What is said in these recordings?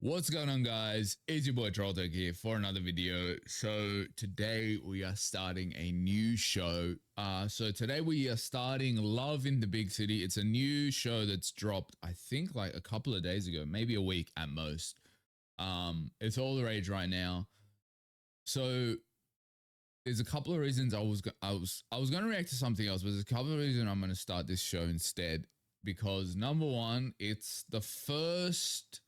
What's going on, guys? It's your boy Trolltek here for another video. So today we are starting a new show. So today we are starting Love in the Big City. It's a new show that's dropped, I think, like a couple of days ago, maybe a week at most. It's all the rage right now. So there's a couple of reasons I was going to react to something else, but there's a couple of reasons I'm going to start this show instead. Because number one, it's the first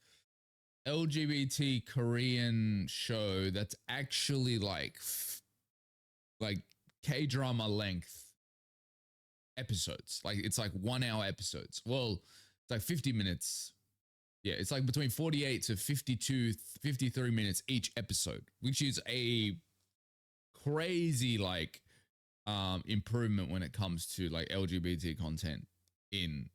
LGBT Korean show that's actually like K-drama length episodes. Like it's like 1 hour episodes. Well, it's like 50 minutes. Yeah, it's like between 48 to 53 minutes each episode, which is a crazy like improvement when it comes to like LGBT content in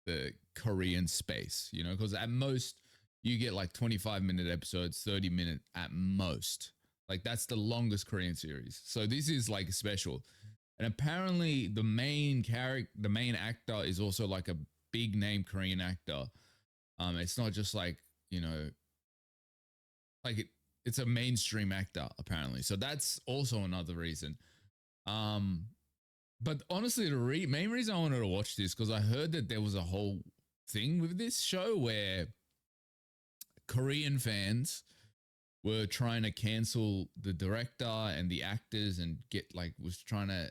the Korean space, you know, because at most you get like 25-minute episodes, 30-minute at most. Like that's the longest Korean series. So this is like special. And apparently the main actor is also like a big name Korean actor. It's not just like, you know, like it's a mainstream actor apparently. So that's also another reason. But honestly, the main reason I wanted to watch this because I heard that there was a whole thing with this show where Korean fans were trying to cancel the director and the actors and was trying to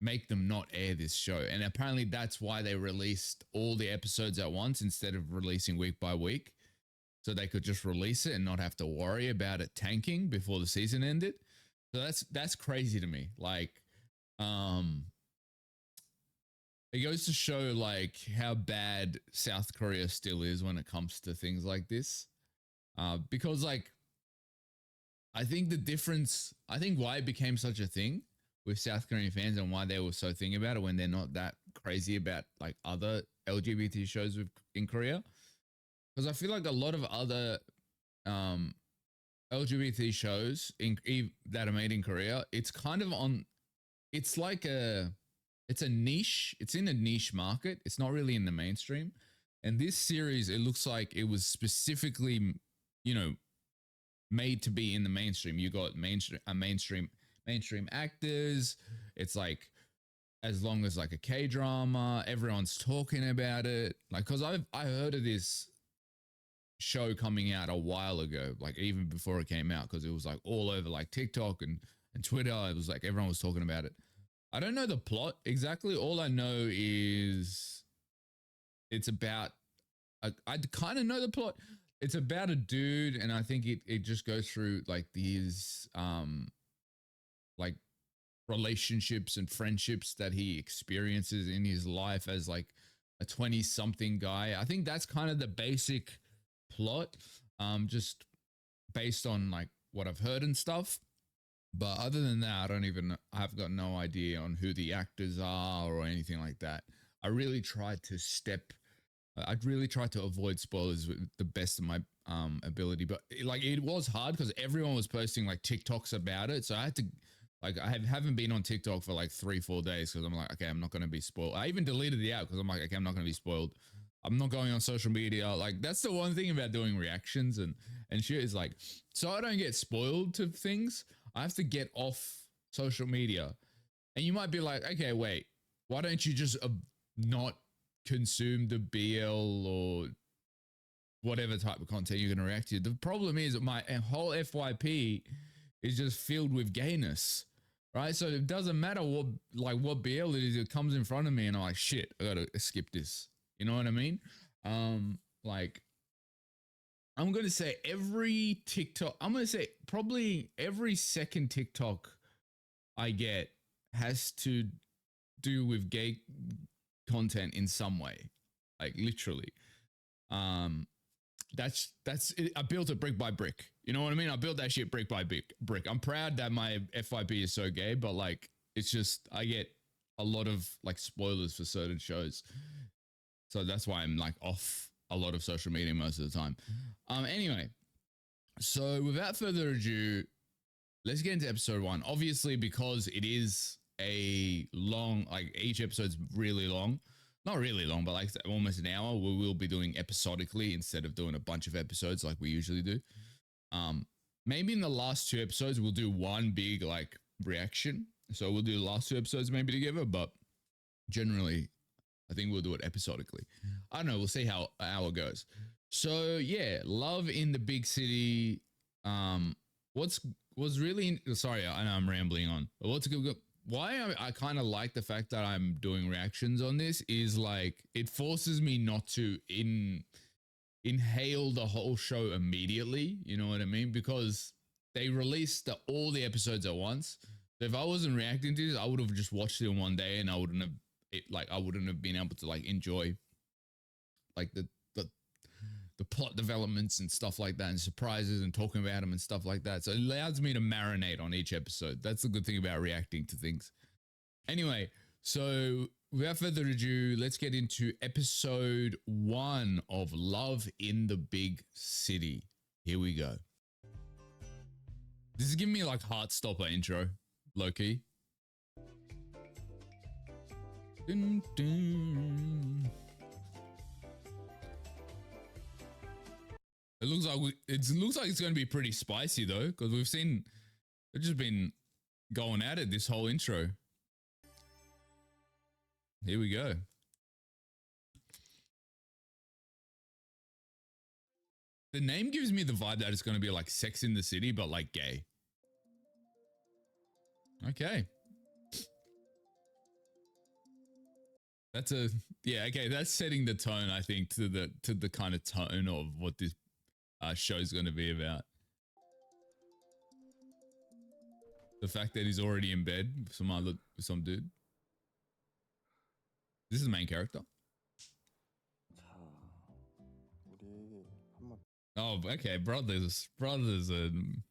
make them not air this show. And apparently that's why they released all the episodes at once instead of releasing week by week. So they could just release it and not have to worry about it tanking before the season ended. So that's crazy to me. Like, it goes to show like how bad South Korea still is when it comes to things like this. Because like, I think why it became such a thing with South Korean fans and why they were so thinking about it when they're not that crazy about like other LGBT shows in Korea. Because I feel like a lot of other LGBT shows that are made in Korea, it's kind of it's a niche. It's in a niche market. It's not really in the mainstream. And this series, it looks like it was specifically, you know, made to be in the mainstream. You got mainstream actors. It's like as long as like a K-drama, everyone's talking about it. Like, cause I heard of this show coming out a while ago, like even before it came out, because it was like all over like TikTok and Twitter. It was like everyone was talking about it. I don't know the plot exactly. All I know is it's about I kind of know the plot. It's about a dude, and I think it just goes through like these like relationships and friendships that he experiences in his life as like a 20-something guy. I think that's kind of the basic plot, just based on like what I've heard and stuff. But other than that, I've got no idea on who the actors are or anything like that. I'd really tried to avoid spoilers with the best of my ability, but it was hard because everyone was posting like TikToks about it. So I had to, like, I haven't been on TikTok for like 3-4 days because I'm like, okay, I'm not going to be spoiled. I even deleted the app because I'm like, okay, I'm not going to be spoiled. I'm not going on social media. Like that's the one thing about doing reactions and shit is like, so I don't get spoiled to things. I have to get off social media. And you might be like, okay, wait, why don't you just not consume the BL or whatever type of content you're going to react to? The problem is my whole FYP is just filled with gayness, right? So it doesn't matter what BL it is. It comes in front of me and I'm like, shit, I got to skip this. You know what I mean? Like I'm going to say probably every second TikTok I get has to do with gay content in some way, like literally. That's it. I built it brick by brick. You know what I mean? I built that shit brick by brick. I'm proud that my FYP is so gay, but like it's just I get a lot of like spoilers for certain shows. So that's why I'm like off a lot of social media most of the time. Anyway, so without further ado, let's get into episode 1. Obviously, because it is a long, like each episode's really long. not really long, but like almost an hour. We will be doing episodically instead of doing a bunch of episodes like we usually do. Maybe in the last 2 episodes we'll do one big like reaction. So we'll do the last 2 episodes maybe together, but generally I think we'll do it episodically. I don't know. We'll see how it goes. So yeah, love in the big city. Was really sorry. I know I'm rambling on. But what's good? Why I kind of like the fact that I'm doing reactions on this is like it forces me not to inhale the whole show immediately. You know what I mean? Because they released all the episodes at once. So if I wasn't reacting to this, I would have just watched it in one day, and I wouldn't have been able to like enjoy like the plot developments and stuff like that, and surprises and talking about them and stuff like that. So it allows me to marinate on each episode. That's the good thing about reacting to things. Anyway, so without further ado, let's get into episode 1 of Love in the Big City. Here we go. This is giving me like Heartstopper intro, low-key. Dun, dun. It looks like it's going to be pretty spicy though, because they've just been going at it this whole intro. Here we go. The name gives me the vibe that it's going to be like Sex in the City, but like gay. Okay. Okay, that's setting the tone, I think, to the kind of tone of what this show's going to be about. The fact that he's already in bed with some dude. This is the main character. Oh, okay, brothers and.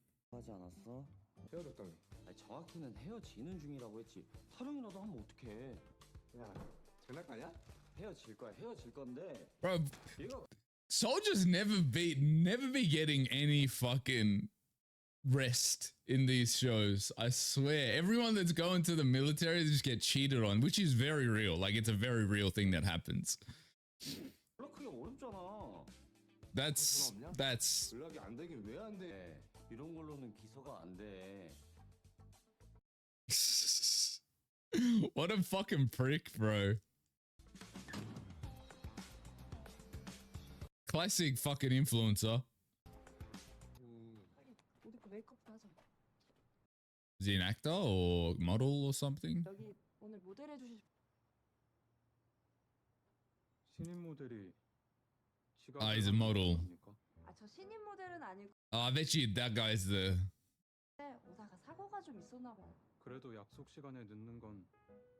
헤어졌다며. 아니 정확히는 헤어지는 중이라고 했지. 사랑이라도 하면 어떡해. 야, 장난감이야? 헤어질 거야. 헤어질 건데. Bro, soldiers never be getting any fucking rest in these shows. I swear. Everyone that's going to the military just get cheated on, which is very real. Like it's a very real thing that happens. 연락하기 어렵잖아. That's 연락이 안 되긴 왜 안 돼? 이런 걸로는 기소가 안 돼. What a fucking prick, bro. Classic fucking influencer. Is he an actor or model or something? 여기 오늘 모델 해주실 신인 모델이 Ah, he's a model. 저 신인 모델은 아니고 Oh, I bet you that guy's the. 오다가 사고가 좀 있었나 봐요. 그래도 약속 시간에 늦는 건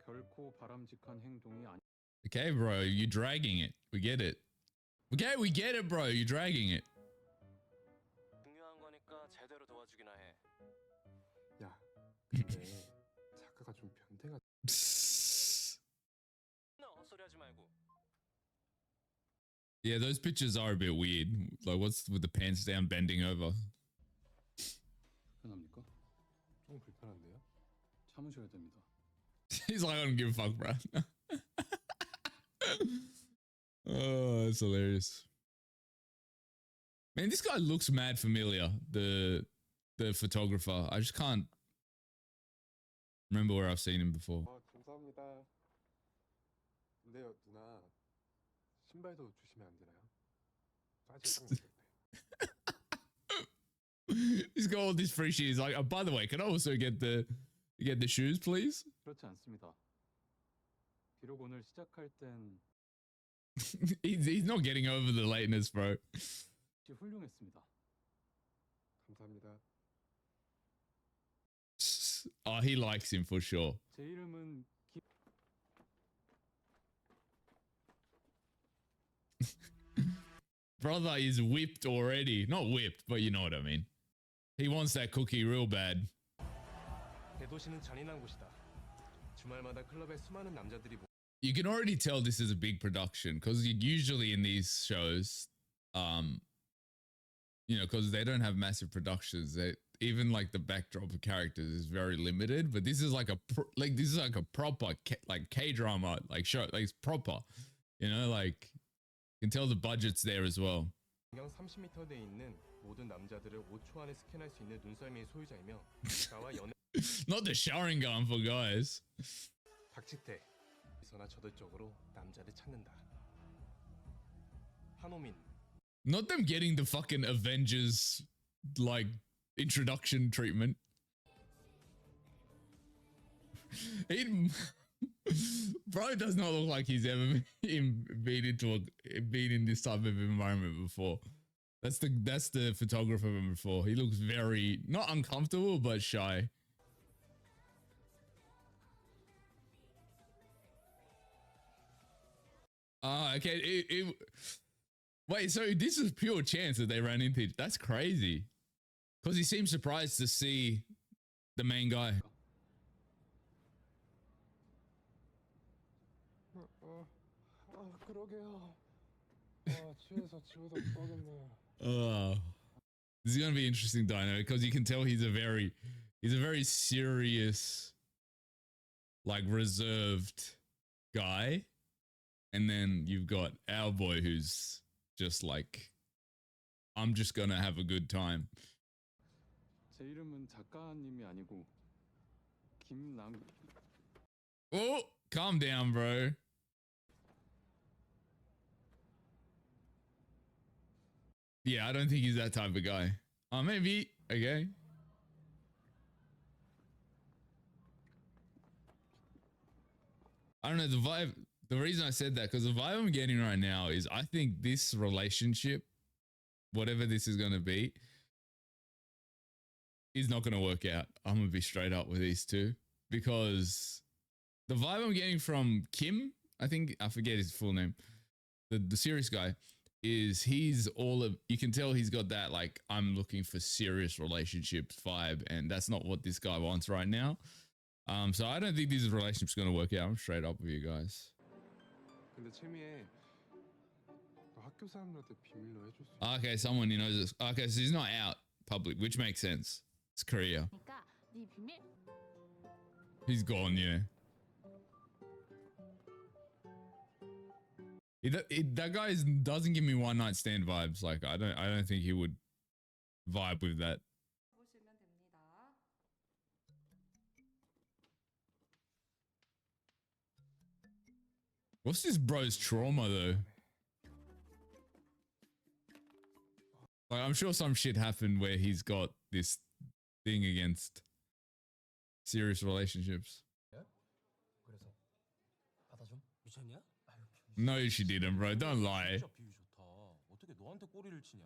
결코 바람직한 행동이 아니. Okay, bro, you're dragging it. We get it. Okay, we get it, bro. You're dragging it. 중요한 거니까 제대로 도와주기나 해. 야, 근데 작가가 좀 변태가. 나 헛소리하지 말고. Yeah, those pictures are a bit weird. Like, what's with the pants down, bending over? 불편합니까? 좀 불편한데요? 참으셔야 됩니다. He's like, I don't give a fuck, bro. Oh, that's hilarious. Man, this guy looks mad familiar. The photographer. I just can't remember where I've seen him before. 감사합니다. 근데요, 누나 신발도 주시면 안 되나요? 빠질 것 He's got all this free shoes. Like, oh, by the way, can I also get the shoes, please? 그렇지 않습니다. 비록 오늘 시작할 땐 he's not getting over the lateness, bro. 훌륭했습니다. 감사합니다. Oh, he likes him for sure. 제 이름은 Brother is whipped already. Not whipped, but you know what I mean. He wants that cookie real bad. 대도시는 잔인한 곳이다. 주말마다 클럽에 수많은 남자들이 You can already tell this is a big production because usually in these shows, you know, because they don't have massive productions. They even like the backdrop of characters is very limited. But this is like a this is like a proper like K-drama like show. Like it's proper, you know, like you can tell the budget's there as well. 반경 30m 내에 있는 모든 남자들을 5초 안에 스캔할 수 있는 눈썰미의 소유자이며 나와 연애 Not the showering gun for guys. 박치태 어디서나 저돌적으로 남자를 찾는다. 한호민 Not them getting the fucking Avengers like introduction treatment. He, bro does not look like he's ever been in this type of environment before. That's the photographer before. He looks very not uncomfortable but shy. Okay. Wait, so this is pure chance that they ran into. That's crazy. Because he seems surprised to see the main guy. 그러게요. 취해서 집에서 떠겠네요. This is gonna be interesting, Dino, because you can tell he's a very serious, like reserved guy, and then you've got our boy who's just like, I'm just gonna have a good time. 제 이름은 작가님이 아니고 김남. Oh, calm down, bro. Yeah, I don't think he's that type of guy. Oh, maybe. Okay. I don't know, the vibe. The reason I said that, because the vibe I'm getting right now is I think this relationship, whatever this is going to be, is not going to work out. I'm going to be straight up with these two, because the vibe I'm getting from Kim, I forget his full name, the serious guy, is he's all of, you can tell he's got that like I'm looking for serious relationships vibe, and that's not what this guy wants right now. So I don't think this relationship's going to work out. I'm straight up with you guys. 근데 채미에 너 학교 사람들한테 비밀로 해줄 수 있어? Okay, someone who knows this. Okay, so he's not out public, which makes sense. It's Korea. 그러니까 네 비밀 He's gone, yeah. That guy doesn't give me one night stand vibes. Like I don't think he would vibe with that. 보시면 됩니다. What's this bro's trauma though? Like I'm sure some shit happened where he's got this thing against serious relationships. 그래서 받아좀 미쳤냐? No, she didn't, bro. Don't lie. 진짜 비유 좋다. 어떻게 너한테 꼬리를 치냐?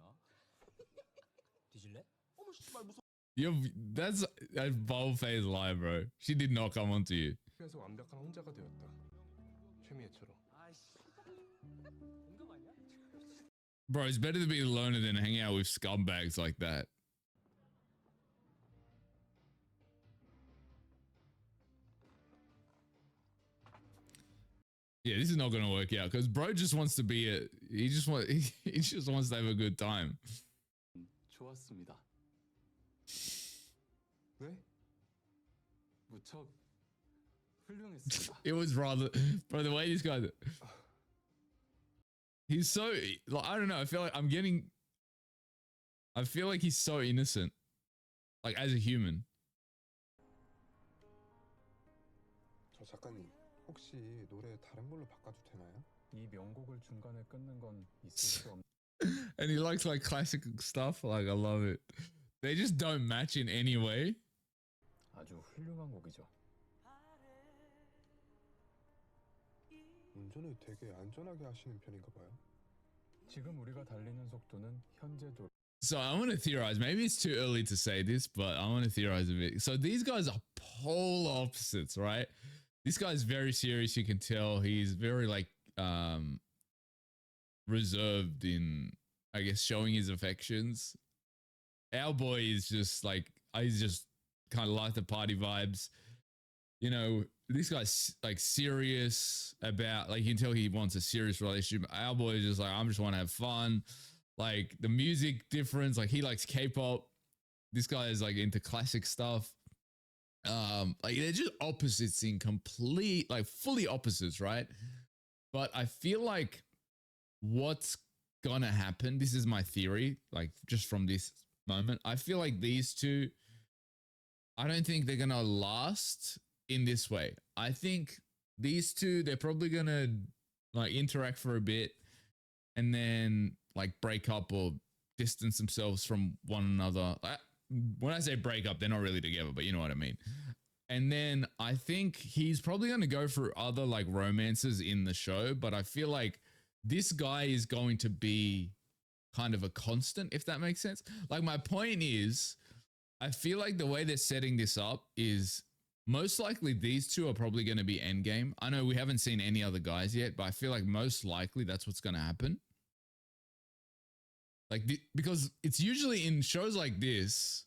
뒤질래? 어머 씨발 무서워. That's a bold-faced lie, bro. She did not come onto you. 그래서 완벽한 혼자가 되었다. 최미애처럼. 아이씨. 공감 아니야? Bro, it's better to be a loner than hang out with scumbags like that. Yeah, this is not going to work out because bro just wants to be he just wants to have a good time. 좋았습니다. 네? 무척 훌륭했습니다. It was rather, bro, the way this guy, he's so, like, I don't know. I feel like he's so innocent, like as a human. 저 작가님 혹시 노래 다른 걸로 바꿔도 되나요? 이 명곡을 중간에 끊는 건 있을 수 없는. And he likes like classic stuff. Like, I love it. They just don't match in any way. 아주 훌륭한 곡이죠. 운전을 되게 안전하게 하시는 편인가 봐요. 지금 우리가 달리는 속도는 현재 도. So I want to theorize. Maybe it's too early to say this, but I want to theorize a bit. So these guys are polar opposites, right? This guy's very serious. You can tell he's very like reserved in, I guess, showing his affections. Our boy is just like, he's just kind of like the party vibes. You know, this guy's like serious about, like, you can tell he wants a serious relationship. Our boy is just like, I just want to have fun. like the music difference. Like he likes K-pop. This guy is like into classic stuff. Like they're just opposites in complete, like fully opposites, right? But I feel like what's gonna happen, this is my theory, like just from this moment, I feel like these two, I don't think they're gonna last in this way. I think these two, they're probably gonna like interact for a bit and then like break up or distance themselves from one another. When I say break up, they're not really together, but you know what I mean. And then I think he's probably going to go for other like romances in the show, but I feel like this guy is going to be kind of a constant, if that makes sense. Like my point is, I feel like the way they're setting this up is most likely these two are probably going to be endgame. I know we haven't seen any other guys yet, but I feel like most likely that's what's going to happen. Like because it's usually in shows like this,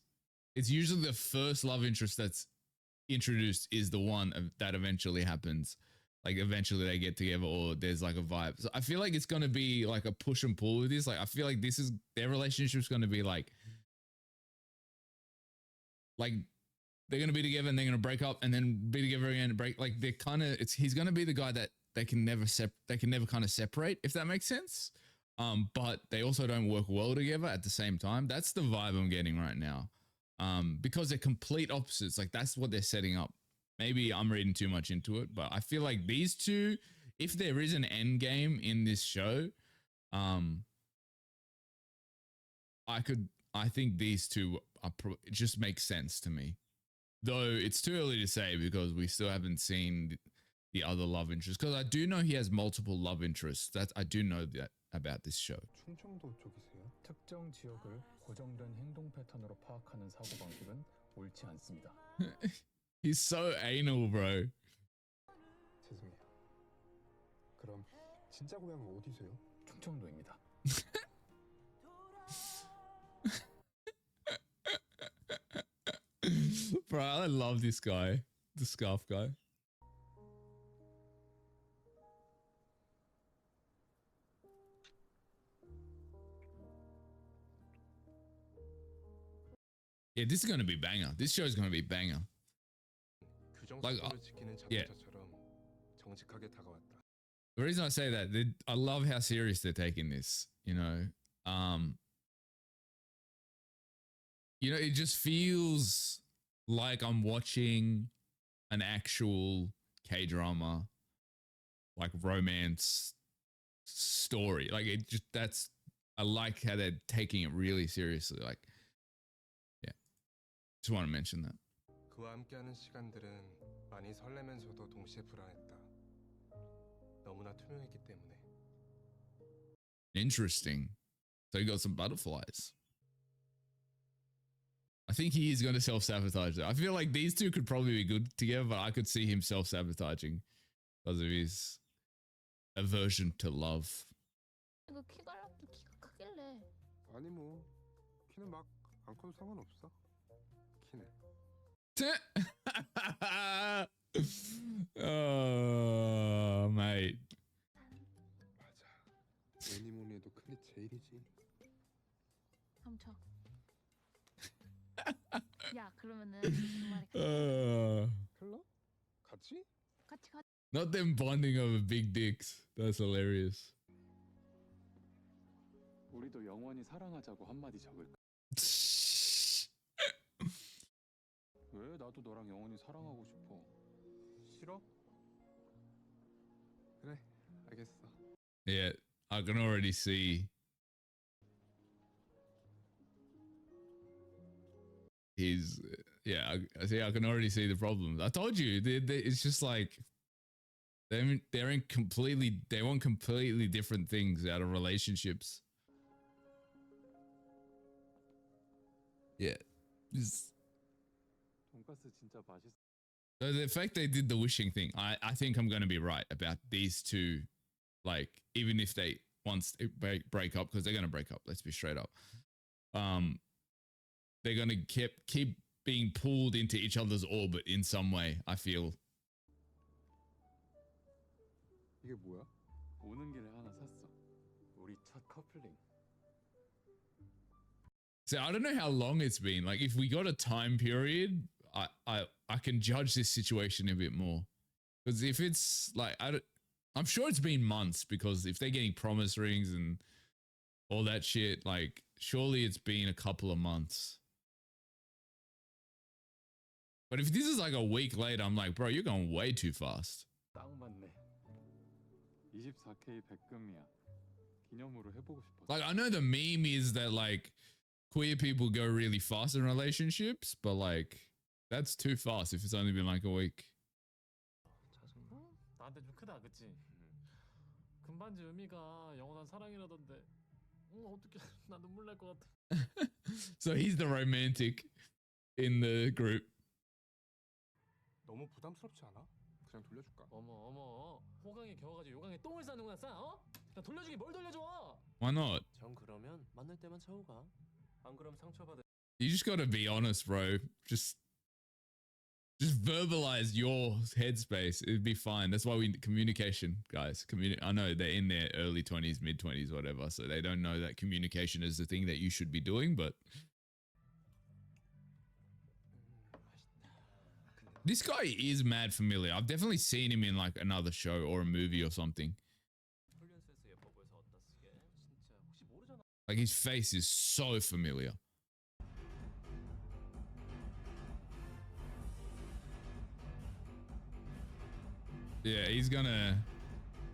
it's usually the first love interest that's introduced is the one that eventually happens. Like eventually they get together or there's like a vibe. So I feel like it's going to be like a push and pull with this. Like I feel like this is their relationship's going to be like they're going to be together and they're going to break up and then be together again and break. Like they're kind of, he's going to be the guy that they can never kind of separate, if that makes sense. But they also don't work well together at the same time. That's the vibe I'm getting right now. Because they're complete opposites. Like that's what they're setting up. Maybe I'm reading too much into it, but I feel like these two, if there is an end game in this show, I think these two are it just makes sense to me. Though it's too early to say because we still haven't seen the other love interests. Because I do know he has multiple love interests. I do know that about this show. 충청도 쪽이세요? 특정 지역을 고정된 행동 패턴으로 파악하는 사고방식은 옳지 않습니다. He's so anal, bro. 죄송해요. 그럼 진짜 고향은 어디세요? 충청도입니다. Bro, I love this guy, the scarf guy. Yeah, this is going to be banger. This show is going to be banger. Like, yeah. 정직하게 다가왔다. The reason I say that, I love how serious they're taking this, you know. It just feels like I'm watching an actual kdrama, like romance story. Like I like how they're taking it really seriously. Like, yeah, just want to mention that. 그와 함께하는 시간들은 많이 설레면서도 동시에 불안했다. 너무나 투명했기 때문에. Interesting. So you got some butterflies. I think he is going to self-sabotage. I feel like these two could probably be good together, but I could see him self-sabotaging because of his aversion to love. 이거 키가 크길래. 아니 뭐 키는 막 안 커도 상관없어. 키네. Oh, mate. 맞아. 뭐니 뭐니 해도 큰게 제일이지. 삼쳐. 야, 그러면은 주말에 클럽? 같이? 같이 가. Not them bonding over big dicks. That's hilarious. 우리도 영원히 사랑하자고 한마디 적을까? 왜 나도 너랑 영원히 사랑하고 싶어. 싫어? 그래, 알겠어. Yeah, I can already see his. Yeah, I can already see the problems. I told you, it's just like they want completely different things out of relationships. Yeah. 돈가스 진짜 맛있어. So the fact they did the wishing thing, I think I'm going to be right about these two. Like, even if they once break up, because they're going to break up. Let's be straight up. They're going to keep being pulled into each other's orbit in some way. I feel. 이게 뭐야? 오는 길에 하나 샀어. 우리 첫 커플링. So I don't know how long it's been. Like if we got a time period, I can judge this situation a bit more. Because if it's like I'm sure it's been months, because if they're getting promise rings and all that shit, like surely it's been a couple of months. But if this is like a week later, I'm like, bro, you're going way too fast. 딱 맞네. 24K 백금이야. 기념으로 해보고 싶었어. Like I know the meme is that like queer people go really fast in relationships, but like that's too fast if it's only been like a week. 나한테 좀 크다, 그치? 금반지 의미가 영원한 사랑이라던데. 어떡해, 나 눈물 날 것 같아. So he's the romantic in the group. 너무 부담스럽지 않아? 그냥 돌려줄까? 어머, 호강에 겨워가지고 요강에 똥을 싸는구나, 싸? 어? 나 돌려주기 뭘 돌려줘? Why not? 전 그러면 만날 때만 채우고 가. 안 그럼 상처받을. You just got to be honest, bro. Just verbalize your headspace. It'd be fine. That's why we communication, guys. I know they're in their early 20s, mid 20s, whatever. So they don't know that communication is the thing that you should be doing. But this guy is mad familiar. I've definitely seen him in like another show or a movie or something. 훈련소에서 예뻐 보여서 어디다 쓰게? 진짜 혹시 모르잖아. Like his face is so familiar. Yeah, he's gonna.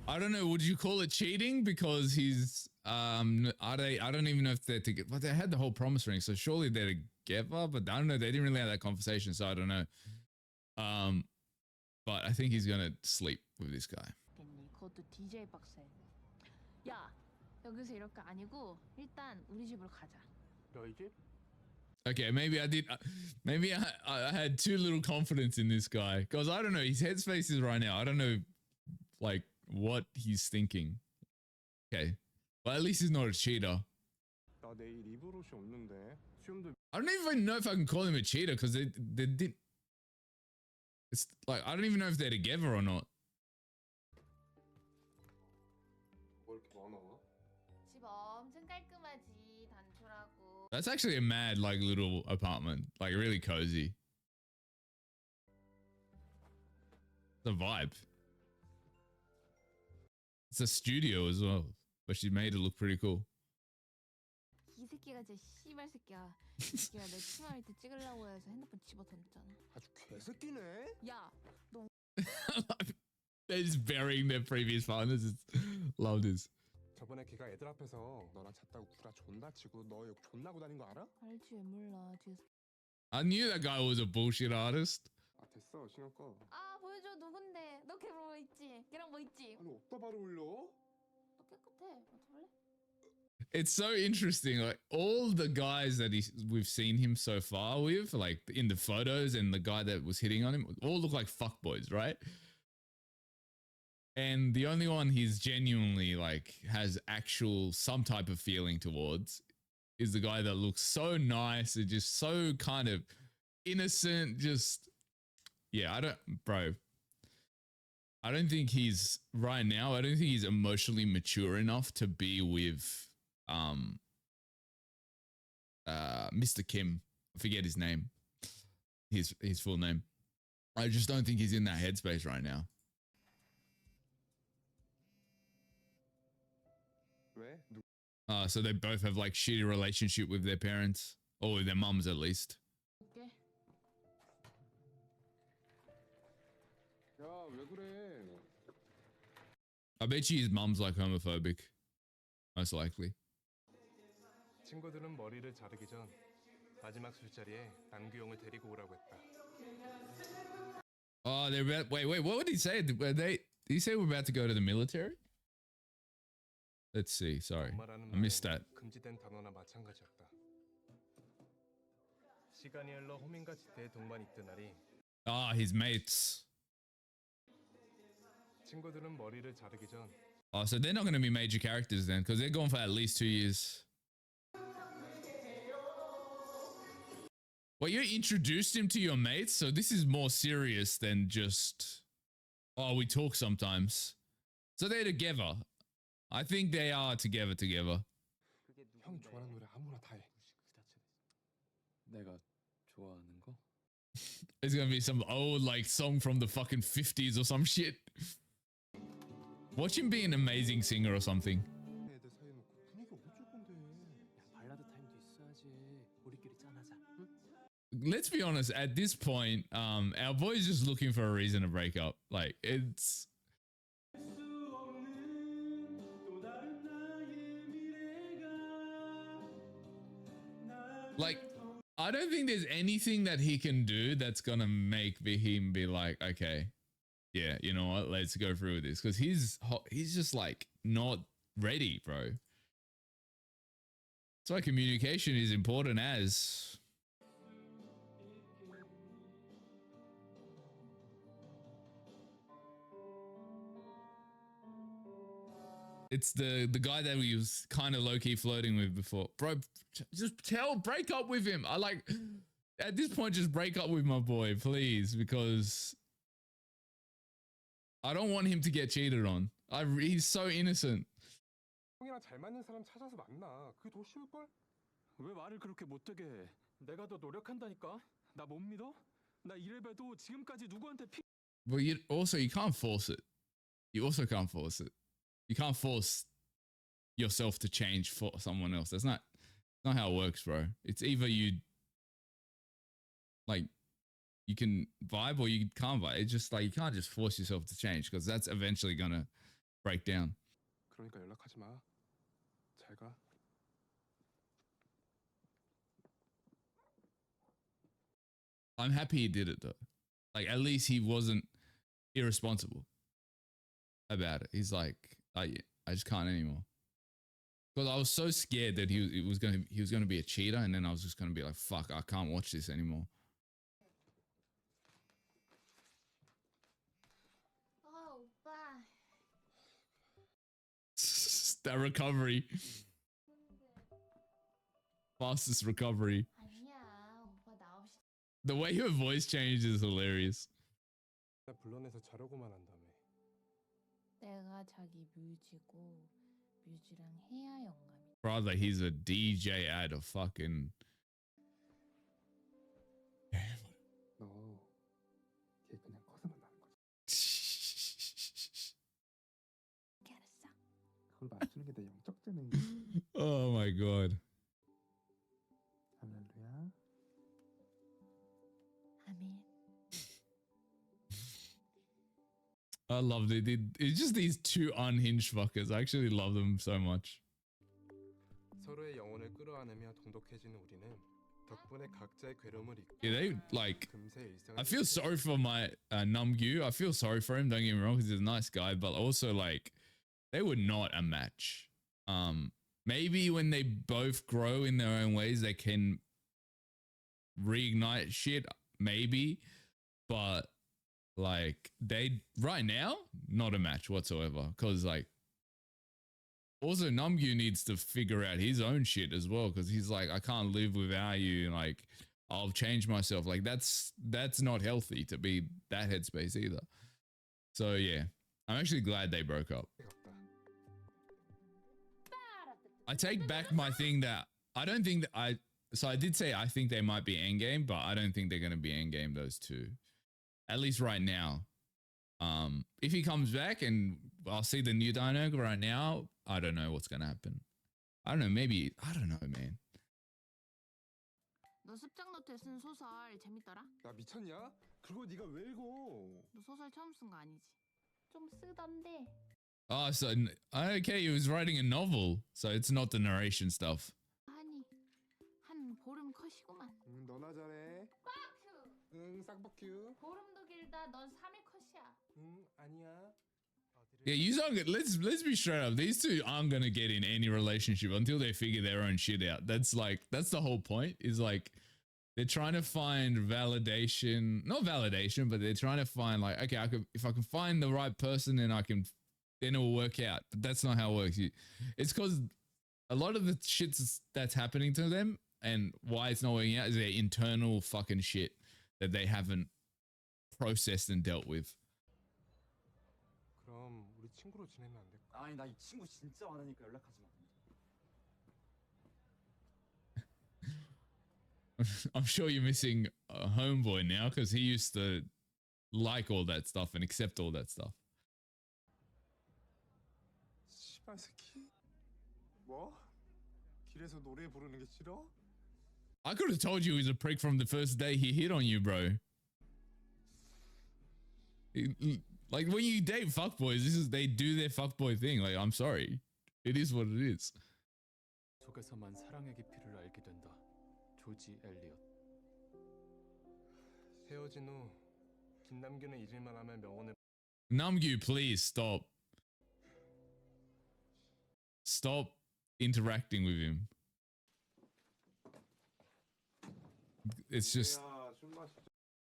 I don't know. Would you call it cheating? Because he's I don't even know if they're together. But they had the whole promise ring, so surely they're together. But I don't know. They didn't really have that conversation, so I don't know. But I think he's gonna sleep with this guy. 겠니? 그것도 DJ 박스에. 야, 여기서 이럴 거 아니고 일단 우리 집으로 가자. 너희 집? Okay, maybe I did. Maybe I had too little confidence in this guy, because I don't know. His headspace is right now. I don't know, like what he's thinking. Okay, but at least he's not a cheater. 나 내일 입을 옷이 없는데 수염도. I don't even know if I can call him a cheater, because they did. It's like I don't even know if they're together or not. 뭐 이렇게 많아? 집 엄청 깔끔하지, 단촐하고. That's actually a mad like little apartment, like really cozy. The vibe. It's a studio as well, but she made it look pretty cool. 이 새끼가 진짜 씨발 새끼야. 이 새끼가 내 치마 밑에 찍으려고 해서 핸드폰 집어 던졌잖아. 아주 개새끼네. 야, 너 They're just burying their previous partners. Love this. 저번에 걔가 애들 앞에서 너랑 잤다고 구라 존나 치고 너 욕 존나 고 다닌 거 알아? 알지 왜 몰라 뒤에서. I knew that guy was a bullshit artist. 아 됐어 신경 꺼. 아 보여줘 누군데? 너 걔 뭐 있지? 걔랑 뭐 있지? 아니 어디다 바로 올려? 너 깨끗해. 어떡할래? It's so interesting. Like all the guys that we've seen him so far with, like in the photos, and the guy that was hitting on him, all look like fuckboys, right? And the only one he's genuinely like has actual some type of feeling towards is the guy that looks so nice and just so kind of innocent. Just yeah, I don't think he's right now. I don't think he's emotionally mature enough to be with Mr. Kim. I forget his name. His full name. I just don't think he's in that headspace right now. 왜? So they both have like shitty relationship with their parents, or with their mums at least. 볼게. 야 왜 그래? I bet you his mum's like homophobic. Most likely. 친구들은 머리를 자르기 전 마지막 술자리에 남규용을 데리고 오라고 했다. Oh, they're about. Wait. What would he say? Did he say we're about to go to the military? Let's see. Sorry, 엄마라는 I missed that. 말은 금지된 단어나 마찬가지였다. 시간이 흘러 호민과 지태의 동반 있던 날이 Ah, his mates. 친구들은 머리를 자르기 전 Oh, so they're not going to be major characters then, because they're gone for at least 2 years. Well, you introduced him to your mates, so this is more serious than just, oh, we talk sometimes. So they're together. I think they are together. 형 좋아하는 노래 아무나 다 해. 내가 좋아하는 거? It's gonna be some old like song from the fucking 50s or some shit. Watch him be an amazing singer or something. 애들 사이에 놓고 분위기 어쩔 건데? 야, 발라드 타임도 있어야지. 우리끼리 짠하자. 응? Let's be honest, at this point, our boy's just looking for a reason to break up. Like it's like I don't think there's anything that he can do that's gonna make him be like, okay, yeah, you know what, let's go through with this, because he's just like not ready, bro. That's why communication is important as. It's the guy that we was kind of low-key flirting with before. Bro, just break up with him. I like, at this point, just break up with my boy, please, because I don't want him to get cheated on. He's so innocent. 형이랑 잘 맞는 사람 찾아서 만나. 그게 더 쉬울 걸? 왜 말을 그렇게 못되게 해? 내가 더 노력한다니까. 나 못 믿어? 나 이래봬도 지금까지 누구한테 But you can't force it. You also can't force it. You can't force yourself to change for someone else. That's not how it works, bro. It's either you can vibe or you can't vibe. It's just like you can't just force yourself to change, because that's eventually gonna break down. 그러니까 연락하지 마. 잘 가. I'm happy he did it though. Like at least he wasn't irresponsible about it. He's like, oh, yeah, I just can't anymore. Because I was so scared that he was gonna be a cheater, and then I was just gonna be like, fuck, I can't watch this anymore. 오빠. That recovery. Fastest recovery. 아니야, 오빠 나 없이. The way her voice changed is hilarious. 나 불러내서 자려고만 한다며. 내가 자기 뮤지고 뮤지랑 해야 영감이. Brother, he's a DJ at a fucking. 너 걔 그냥 커서 만나는 거지. 알았어. 그걸 맞추는 게 내 영적 재능이. Oh my god. 할렐루야. 아멘. I loved it. It's just these two unhinged fuckers. I actually love them so much. 서로의 영혼을 끌어안으며 돈독해지는 우리는 덕분에 각자의 괴로움을 잊고 Yeah, they like. 금세 일상을 I feel sorry for my Namgyu. I feel sorry for him. Don't get me wrong, because he's a nice guy, but also like, they were not a match. Maybe when they both grow in their own ways, they can reignite shit. Maybe, but like they right now, not a match whatsoever. Because like, also Namgyu needs to figure out his own shit as well. Because he's like, I can't live without you. Like, I'll change myself. Like that's not healthy to be that headspace either. So yeah, I'm actually glad they broke up. I take back my thing that I don't think that I did say I think they might be endgame, but I don't think they're going to be endgame, those two. At least right now. If he comes back and I'll see the new dynamic right now, I don't know what's going to happen. I don't know, maybe, I don't know, man. 너 습작 노트에 쓴 소설 재밌더라? 나 미쳤냐? 그거 네가 왜 읽어? 너 소설 처음 쓴 거 아니지? 좀 쓰던데. Oh, so, okay, he was writing a novel, so it's not the narration stuff. 아니, 한 보름 컷이구만. 너나 잘해. 빡큐! 응, 쌍버큐. 보름도 길다. 넌 3일 컷이야. 응, 아니야. Yeah, you aren't. Let's be straight up. These two aren't gonna get in any relationship until they figure their own shit out. That's the whole point. Is like they're trying to find validation, not validation, but they're trying to find like, okay, if I can find the right person, then it will work out. But that's not how it works. It's because a lot of the shit that's happening to them and why it's not working out is their internal fucking shit that they haven't processed and dealt with. 그럼 우리 친구로 지내면 안 될까? 아니 나 이 친구 진짜 많으니까 연락하지 마. I'm sure you're missing a homeboy now because he used to like all that stuff and accept all that stuff. 씨발 새끼. 뭐? 길에서 노래 부르는 게 싫어? I could have told you he was a prick from the first day he hit on you, bro. Like when you date fuckboys, they do their fuckboy thing. Like, I'm sorry. It is what it is. 속에서만 사랑의 깊이를 알게 된다. 조지 엘리엇. 헤어진 후 김남규는 잊을만 하면 명언을 Namgyu, please stop. Stop interacting with him. It's just,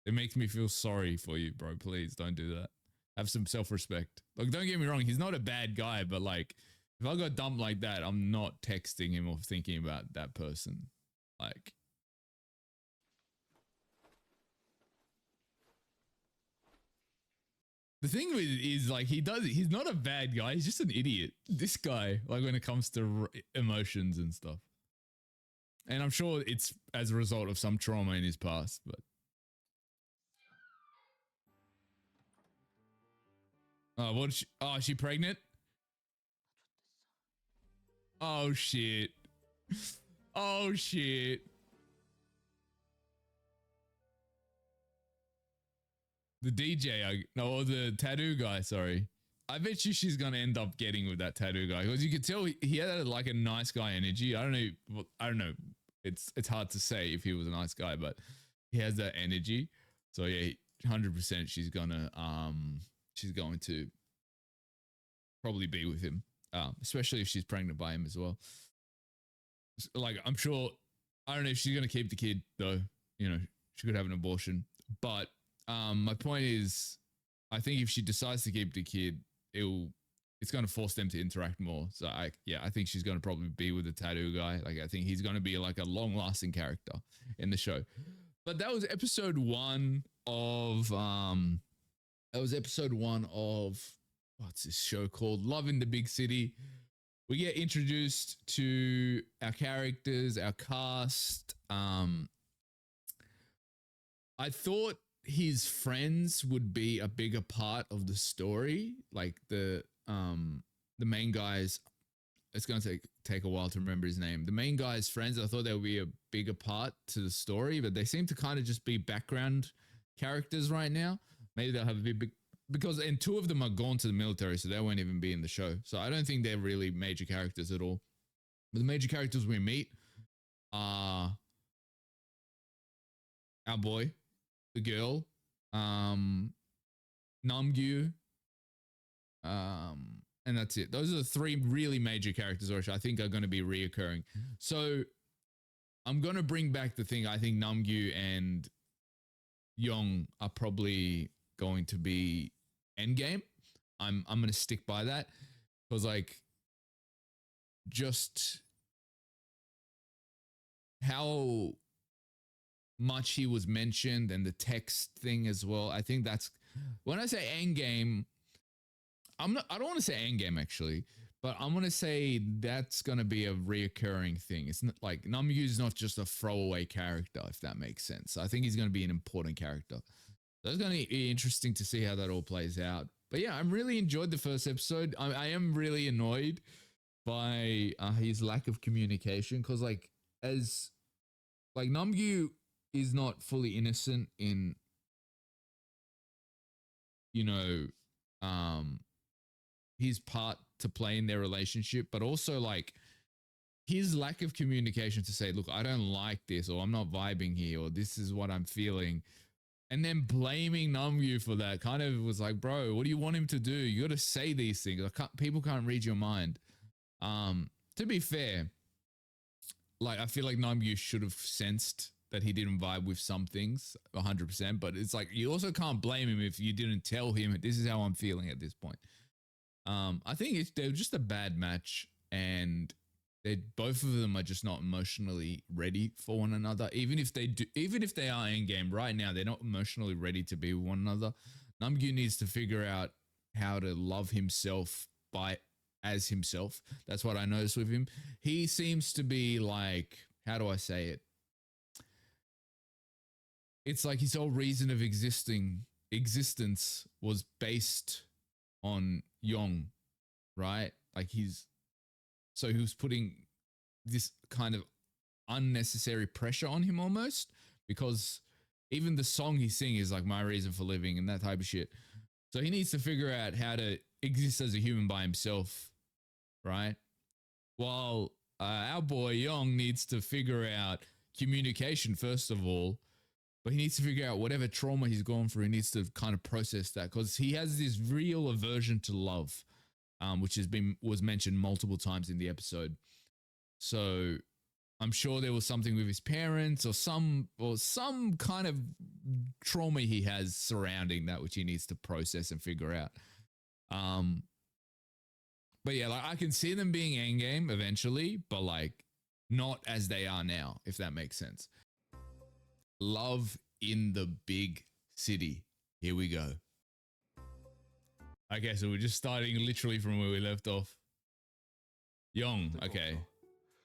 it makes me feel sorry for you, bro. Please don't do that. Have some self-respect. Like, don't get me wrong. He's not a bad guy, but like, if I got dumped like that, I'm not texting him or thinking about that person. Like, the thing with it is like, he's not a bad guy. He's just an idiot. This guy, like when it comes to emotions and stuff. And I'm sure it's as a result of some trauma in his past, but. Oh, is she pregnant? Oh, shit. Oh, shit. The DJ, or the tattoo guy, sorry. I bet you she's going to end up getting with that tattoo guy because you could tell he had like a nice guy energy. I don't know. It's hard to say if he was a nice guy, but he has that energy. So yeah, 100% she's going to probably be with him. Especially if she's pregnant by him as well. Like, I'm sure, I don't know if she's going to keep the kid though. You know, she could have an abortion. But my point is, I think if she decides to keep the kid, it's going to force them to interact more. So I think she's going to probably be with the tattoo guy. Like, I think he's going to be like a long lasting character in the show. But that was episode one of, what's this show called? Love in the Big City. We get introduced to our characters, our cast. I thought his friends would be a bigger part of the story. Like the main guys, it's going to take a while to remember his name. The main guy's friends, I thought there would be a bigger part to the story, but they seem to kind of just be background characters right now. Maybe they'll have a big, and two of them are gone to the military, so they won't even be in the show. So I don't think they're really major characters at all. But the major characters we meet are our boy, the girl, Namgyu, and that's it. Those are the three really major characters, which I think are going to be reoccurring. So I'm going to bring back the thing. I think Namgyu and Young are probably going to be endgame. I'm going to stick by that because, like, just how much he was mentioned and the text thing as well. I think that's when I say endgame. I don't want to say endgame actually, but I'm going to say that's going to be a reoccurring thing. It's not like Namgyu is not just a throwaway character, if that makes sense. I think he's going to be an important character. So it's going to be interesting to see how that all plays out. But yeah, I really enjoyed the first episode. I am really annoyed by his lack of communication because like Namgyu is not fully innocent in, his part to play in their relationship, but also like his lack of communication to say, look, I don't like this, or I'm not vibing here, or this is what I'm feeling. And then blaming Namgyu for that kind of was like, bro, what do you want him to do? You got to say these things. People can't read your mind. To be fair, like, I feel like Namgyu should have sensed that he didn't vibe with some things 100%, but it's like, you also can't blame him if you didn't tell him, this is how I'm feeling at this point. I think they're just a bad match, and both of them are just not emotionally ready for one another. Even if they are in game right now, they're not emotionally ready to be with one another. Namgyu needs to figure out how to love himself as himself. That's what I noticed with him. He seems to be like, how do I say it? it's like his whole reason of existence was based on Yong, right? Like so he was putting this kind of unnecessary pressure on him almost, because even the song he's singing is like my reason for living and that type of shit. So he needs to figure out how to exist as a human by himself, right? While our boy Yong needs to figure out communication first of all, but he needs to figure out whatever trauma he's gone through. He needs to kind of process that, because he has this real aversion to love, which was mentioned multiple times in the episode. So I'm sure there was something with his parents or some kind of trauma he has surrounding that, which he needs to process and figure out. But yeah, like I can see them being endgame eventually, but like not as they are now, if that makes sense. Love in the big city. Here we go. Okay, so we're just starting literally from where we left off. Yong, okay.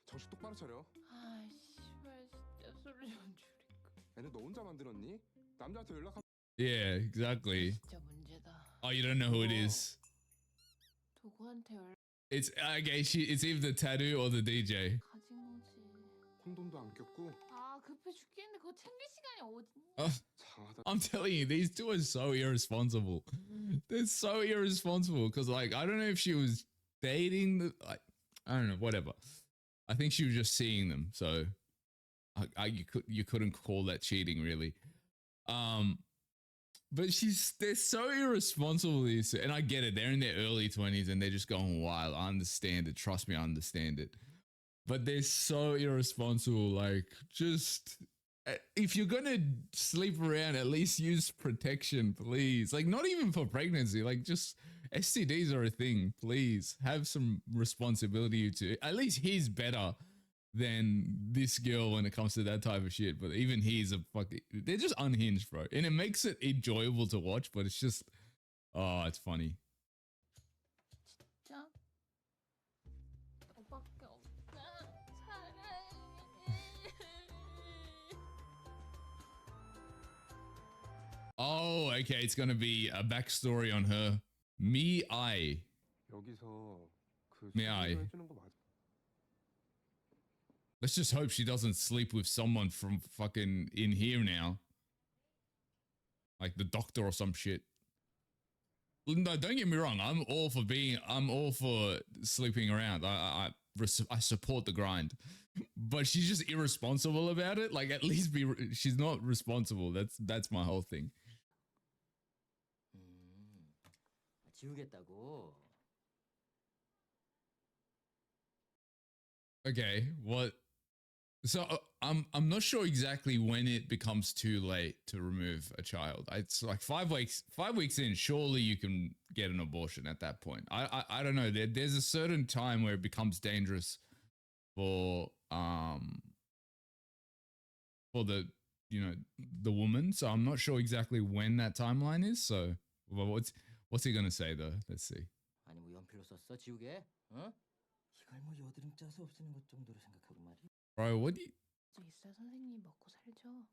정신 똑바로 차려. 아 씨발 진짜 소리 좀 줄이고. 애는 너 혼자 만들었니? 남자한테 연락하. Yeah, exactly. 진짜 문제다. Oh, you don't know who it is. 누구한테 연락 It's okay. It's either the tattoo or the DJ. 가진 거지. 콘돔도 안 꼈고. 아 급해 죽겠는데 그거 챙길 시간이 어딨니? 장하다. I'm telling you, these two are so irresponsible. They're so irresponsible because, like, I don't know if she was dating the, like, I don't know, whatever. I think she was just seeing them, so you couldn't call that cheating, really. But they're so irresponsible, these, and I get it. They're in their early 20s and they're just going wild. I understand it. Trust me, I understand it. But they're so irresponsible. Like, just if you're gonna sleep around, at least use protection, please. Like, not even for pregnancy. Like, just STDs are a thing. Please have some responsibility to. At least he's better than this girl when it comes to that type of shit. But even he's a fucking. They're just unhinged, bro, and it makes it enjoyable to watch. But it's just, oh, it's funny. 진짜? 너밖에 없다. 사랑해. Oh, okay. It's gonna be a backstory on her. Me, I. 여기서 그 네, 아이. 해주는 거 맞아. Let's just hope she doesn't sleep with someone from fucking in here now. Like the doctor or some shit. No, don't get me wrong. I'm all for sleeping around. I support the grind. But she's just irresponsible about it. Like, at least she's not responsible. That's my whole thing. 지우겠다고. Okay, what? So I'm not sure exactly when it becomes too late to remove a child. It's like 5 weeks. 5 weeks in, surely you can get an abortion at that point. I don't know. There's a certain time where it becomes dangerous for the the woman. So I'm not sure exactly when that timeline is. So well, what's he gonna say though? Let's see. 아니 뭐 연필로 썼어 지우개? 어? 이걸 뭐 여드름 짜서 없애는 것 정도로 생각하고 말이야. Bro, what do you... 저 있어 선생님 먹고 살죠.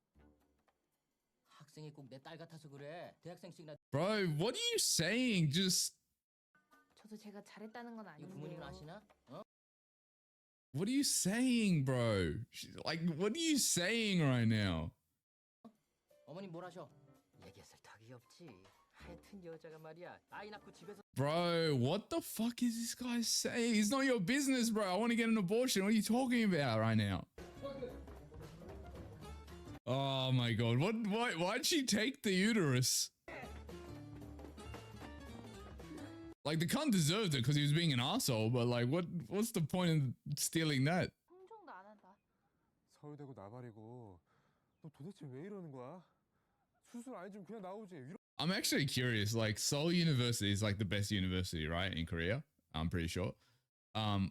학생이 꼭 내 딸 같아서 그래. 대학생씩이나. Bro, what are you saying? Just... 저도 제가 잘했다는 건 이거 부모님은 아닌데요. 아시나? 어? What are you saying, bro? Like, what are you saying right now? 어머님 뭘 하셔? 얘기했을 턱이 없지. 하여튼 여자가 말이야. 아이 낳고 집에서. Bro, what the fuck is this guy saying? It's not your business, bro. I want to get an abortion. What are you talking about right now? Oh my god. Why'd she take the uterus? Like, the cunt deserved it because he was being an asshole, but like, what's the point in stealing that? 흥정도 안 한다. 서울대고 나발이고. 너 도대체 왜 이러는 거야? 수술 아니지면 그냥 나오지. I'm actually curious. Like, Seoul University is like the best university, right, in Korea? I'm pretty sure. I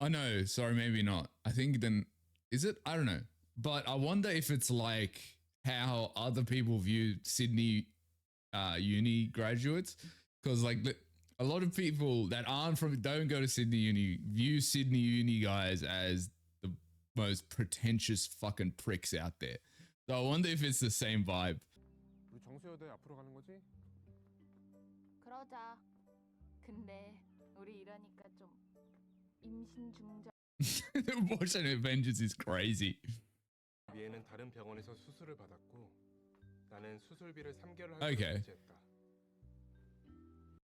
know. Sorry, maybe not. I think then, is it? I don't know. But I wonder if it's like how other people view Sydney uni graduates, because like a lot of people that don't go to Sydney uni view Sydney uni guys as the most pretentious fucking pricks out there. So I wonder if it's the same vibe. 우리 정수여대 앞으로 가는 거지? 그러자. 근데 우리 이러니까 좀 임신 중절. Watching Avengers is crazy. 미애는 다른 병원에서 수술을 받았고 나는 수술비를 3개월 Okay. 할부로 결제했다.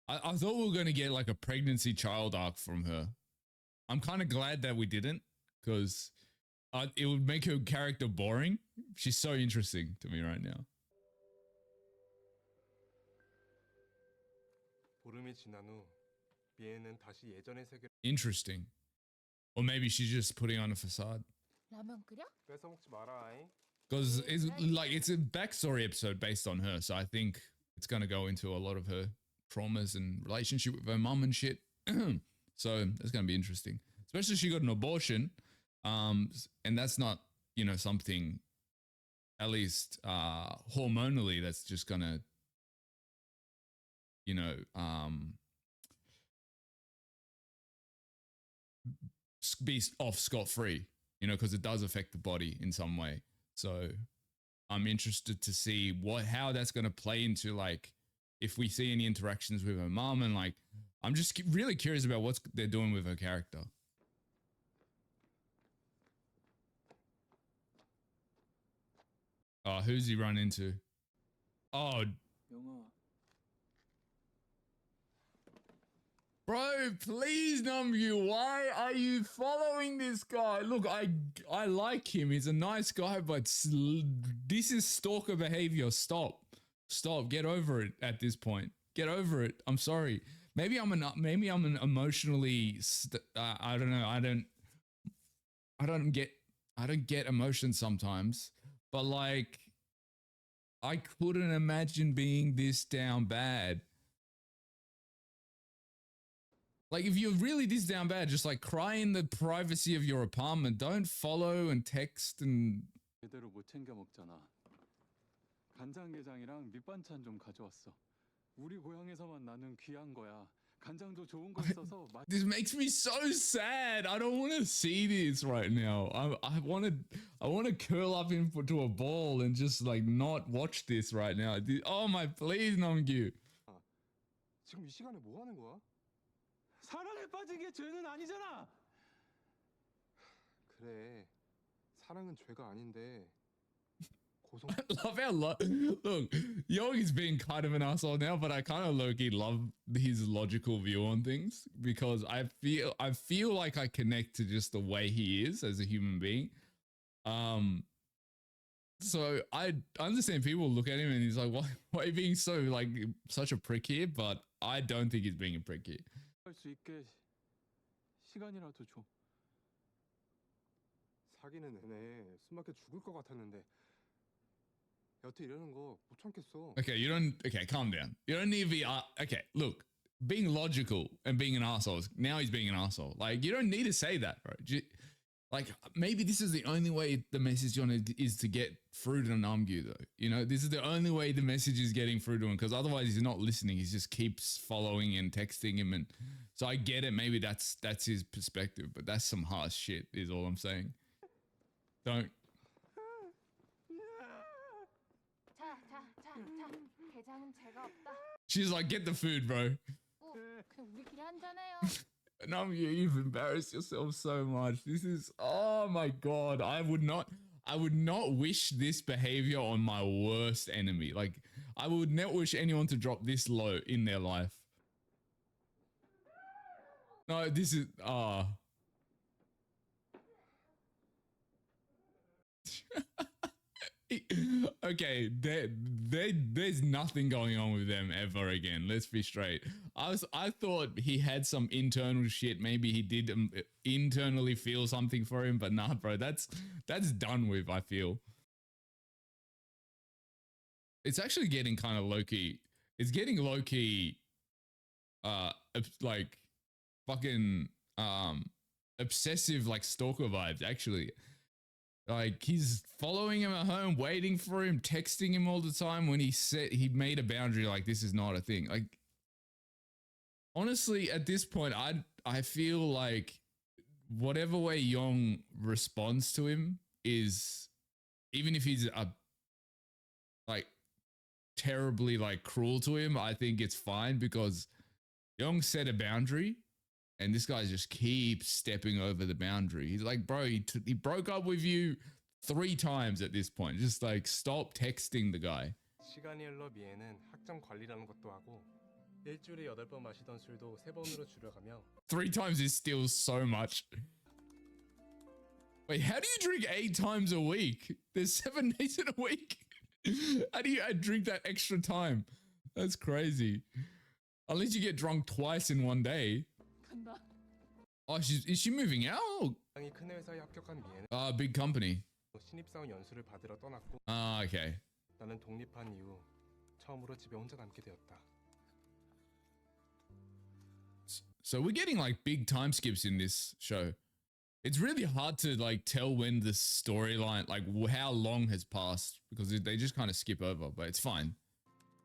I thought we were going to get like a pregnancy child arc from her. I'm kind of glad that we didn't, because it would make her character boring. She's so interesting to me right now. 보름이 지난 후 미애는 다시 예전의 세계로 Interesting. Or maybe she's just putting on a facade. 라면 끓여? 뺏어 먹지 마라. Because it's like it's a backstory episode based on her. So I think it's going to go into a lot of her traumas and relationship with her mum and shit. So that's going to be interesting. Especially she got an abortion. And that's not, you know, something, at least hormonally, that's just going to, you know, be off scot-free, you know, because it does affect the body in some way. So I'm interested to see how that's going to play into, like, if we see any interactions with her mom, and like, I'm just really curious about what they're doing with her character. Oh, who's he run into? Oh, 영아, bro, please, Namgyu, why are you following this guy? Look, I like him. He's a nice guy, but this is stalker behavior. Stop. Get over it at this point. Get over it. I'm sorry. Maybe I'm an emotionally I don't know. I don't get emotions sometimes, but like, I couldn't imagine being this down bad. Like, if you're really this down bad, just like cry in the privacy of your apartment. Don't follow and text and. 제대로 못 챙겨 먹잖아. 간장게장이랑 밑반찬 좀 가져왔어. 우리 고향에서만 나는 귀한 거야. 간장도 좋은 거 있어서 This makes me so sad. I don't want to see this right now. I want to curl up into a ball and just like not watch this right now. Oh my, please, Namgyu. 지금 이 시간에 뭐 하는 거야? 사랑에 빠진 게 죄는 아니잖아. 그래, 사랑은 죄가 아닌데 고성. Love how look, Yogi's being kind of an asshole now, but I kind of low-key love his logical view on things, because I feel like I connect to just the way he is as a human being. So I understand people look at him and he's like, why are you being so like such a prick here? But I don't think he's being a prick here. 수 있게 시간이라도 줘. 사귀는 내내 숨막혀 죽을 것 같았는데 여태 이러는 거 못 참겠어. Okay, calm down. You don't need to be, okay, look, being logical and being an asshole, now he's being an asshole. Like, you don't need to say that, bro. Like, maybe this is the only way the message is to get through to Namgyu, though. You know, this is the only way the message is getting through to him, because otherwise he's not listening. He just keeps following and texting him. And so I get it. Maybe that's his perspective, but that's some harsh shit is all I'm saying. Don't. 자. 게장은 제가 없다. She's like, get the food, bro. 그냥 우리끼리 한잔해요. Namgyu, you've embarrassed yourself so much. This is, oh my God. I would not wish this behavior on my worst enemy. Like, I would not wish anyone to drop this low in their life. No, this is, okay, there's nothing going on with them ever again. Let's be straight. I thought he had some internal shit. Maybe he did internally feel something for him, but nah, bro. That's done with. I feel it's actually getting kind of low key. It's getting low key, like fucking obsessive, like stalker vibes. Actually. Like, he's following him at home, waiting for him, texting him all the time when he made a boundary like this is not a thing. Like, honestly, at this point, I feel like whatever way Yong responds to him is, even if he's like terribly like cruel to him, I think it's fine because Young set a boundary and this guy just keeps stepping over the boundary. He's like, bro, he broke up with you 3 times at this point. Just like stop texting the guy. 시간이 흘러 미애는 학점 관리라는 것도 하고 일주일에 8번 마시던 술도 3번으로 줄여가며 3 times is still so much. Wait, how do you drink 8 times a week? There's 7 days in a week. How do you drink that extra time? That's crazy. Unless you get drunk twice in one day. 간다. Oh, is she moving out? 이 큰 회사에 합격한 미애는 Big company. 신입사원 연수를 받으러 떠났고 Okay. 나는 독립한 이후 처음으로 집에 혼자 남게 되었다. So we're getting like big time skips in this show. It's really hard to like tell when the storyline, like how long has passed because they just kind of skip over, but it's fine.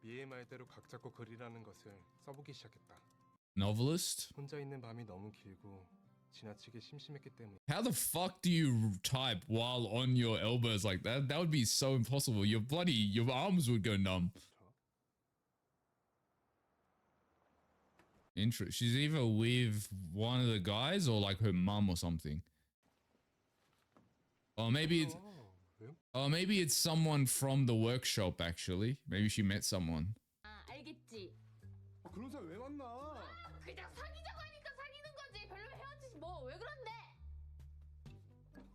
미애의 말대로 각 잡고 그리라는 것을 써보기 시작했다. Novelist? 혼자 있는 밤이 너무 길고 지나치게 심심했기 때문에 How the fuck do you type while on your elbows like that? That would be so impossible. Your arms would go numb. She's either with one of the guys or like her mum or something. Or maybe it's someone from the workshop actually. Maybe she met someone. 아, 알겠지. 그런 사람 왜 만나? 그냥 사귀자고 하니까 사귀는 거지. 별로면 헤어지지 뭐. 왜 그런데?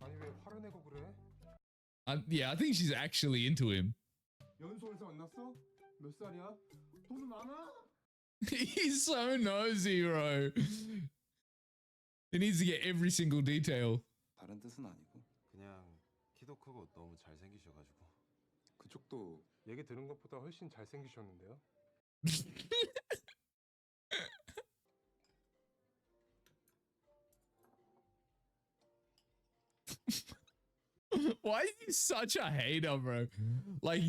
아니 왜 화를 내고 그래? Yeah, I think she's actually into him. 연수원에서 만났어? 몇 살이야? 돈 많아? He's so nosy, bro. He needs to get every single detail. 다른 뜻은 아니고 그냥 키도 크고 너무 잘생기셔가지고. 그쪽도 얘기 들은 것보다 훨씬 잘생기셨는데요? Why is he such a hater, bro? Like,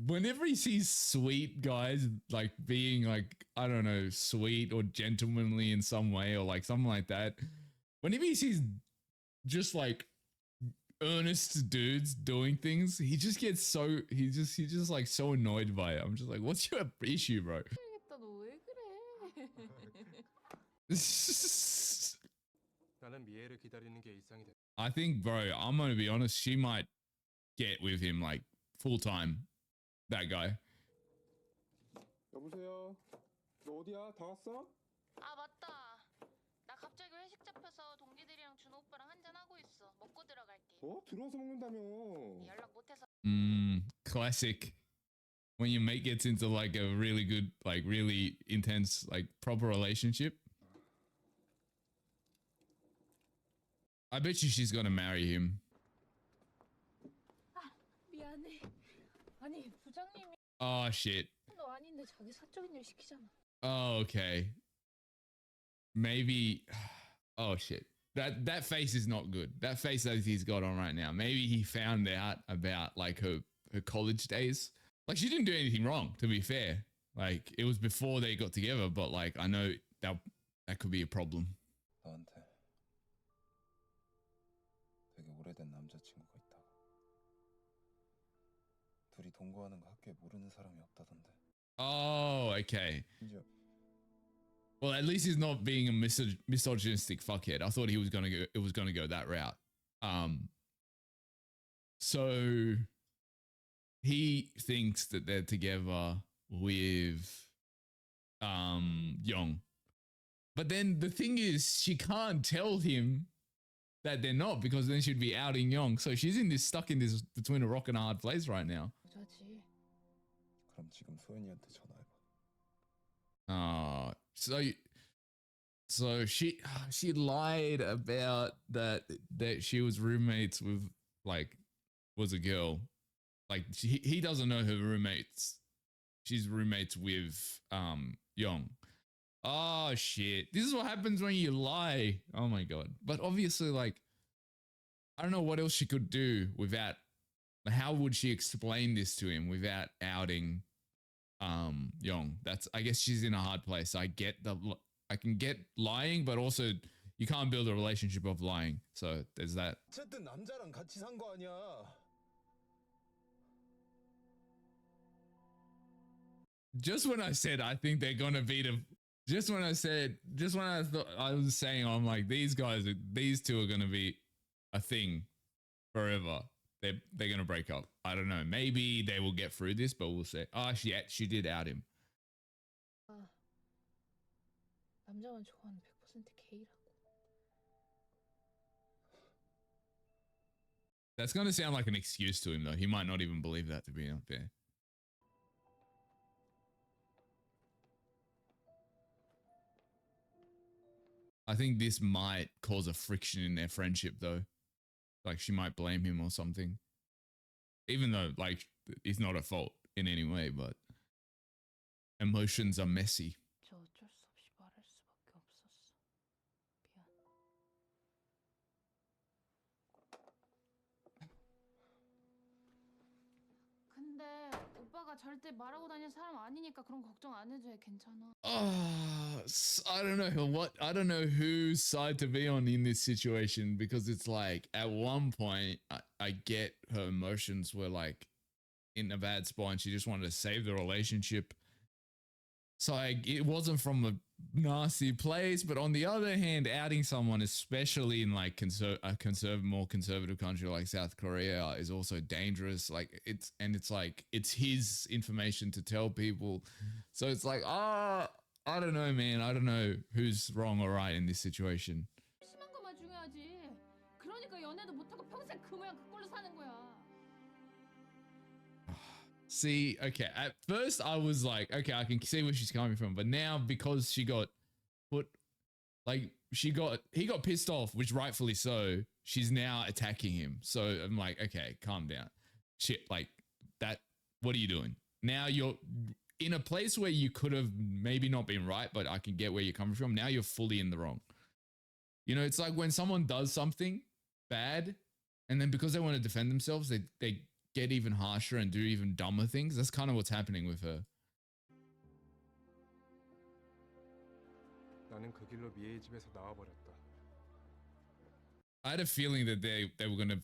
whenever he sees sweet guys, like being like, I don't know, sweet or gentlemanly in some way or like something like that, whenever he sees just like earnest dudes doing things, he just gets so, he's just like so annoyed by it. I'm just like, what's your issue, bro? 알겠다. 너 왜 그래? 나는 미애를 기다리는 게 일상이 됐다. I think, bro, I'm gonna be honest, she might get with him like full time. That guy. 여보세요? 너 어디야? 다 왔어? 아, 맞다. 나 갑자기 회식 잡혀서 동기들이랑 준호 오빠랑 한잔 하고 있어. 먹고 들어갈게. 어? 들어와서 먹는다며. 연락 못해서. Classic. When your mate gets into like a really good, like really intense, like proper relationship. I bet you she's gonna marry him. 미안해. 아니, 부장님이 Oh shit. 너 아닌데 자기 사적인 일 시키잖아. Oh, okay. Maybe. Oh shit. That face is not good. That face that he's got on right now. Maybe he found out about like her college days. Like she didn't do anything wrong, to be fair. Like it was before they got together, but like I know that could be a problem. 너한테 되게 오래된 남자친구가 있다고. 둘이 동거하는 거 학교에 모르는 사람이 없다던데. Oh, okay. 심지어 Well, at least he's not being a misogynistic fuckhead. I thought it was gonna go that route. So he thinks that they're together with Young. But then the thing is, she can't tell him that they're not because then she'd be outing Young. So she's stuck in this between a rock and a hard place right now. 여자지. 그럼 지금 소연이한테 전화해봐. So she lied about that she was roommates with was a girl. Like he doesn't know her roommates. She's roommates with Young. Oh shit. This is what happens when you lie. Oh my god. But obviously like I don't know what else she could do without how would she explain this to him without outing Young? I guess she's in a hard place. I can get lying, but also you can't build a relationship of lying. So there's that. 어쨌든 남자랑 같이 산 거 아니야. just when I said I think they're gonna be the, just when I thought I was saying I'm like these two are gonna be a thing forever. They're gonna break up. I don't know. Maybe they will get through this, but we'll see. Oh, she did out him. 남자만 좋아하는 100% K라고. That's gonna sound like an excuse to him though. He might not even believe that, to be unfair. I think this might cause a friction in their friendship though. Like she might blame him or something. Even though like it's not her fault in any way, but emotions are messy. 저 어쩔 수 없이 말할 수밖에 없었어. 미안. 근데 오빠가 절대 말하고 다닐 사람 아니니까 그런 걱정 안 해도 돼. 괜찮아. I don't know whose side to be on in this situation, because it's like at one point I get her emotions were like in a bad spot and she just wanted to save the relationship. So like it wasn't from a nasty place, but on the other hand, outing someone, especially in like more conservative country like South Korea, is also dangerous. Like it's like it's his information to tell people. So it's like, I don't know, man. I don't know who's wrong or right in this situation. 심한 것만 중요하지. 그러니까 연애도 못하고 평생 그 모양 그꼴로 사는 거야. See, okay, at first I was like, okay, I can see where she's coming from, but now because she got put, like, he got pissed off, which rightfully so, she's now attacking him. So I'm like, okay, calm down. Shit, like, that, what are you doing? Now you're in a place where you could have maybe not been right, but I can get where you're coming from. Now you're fully in the wrong. You know, it's like when someone does something bad, and then because they want to defend themselves, they get even harsher and do even dumber things. That's kind of what's happening with her. 나는 그 길로 미애의 집에서 나와버렸다. I had a feeling that they were going to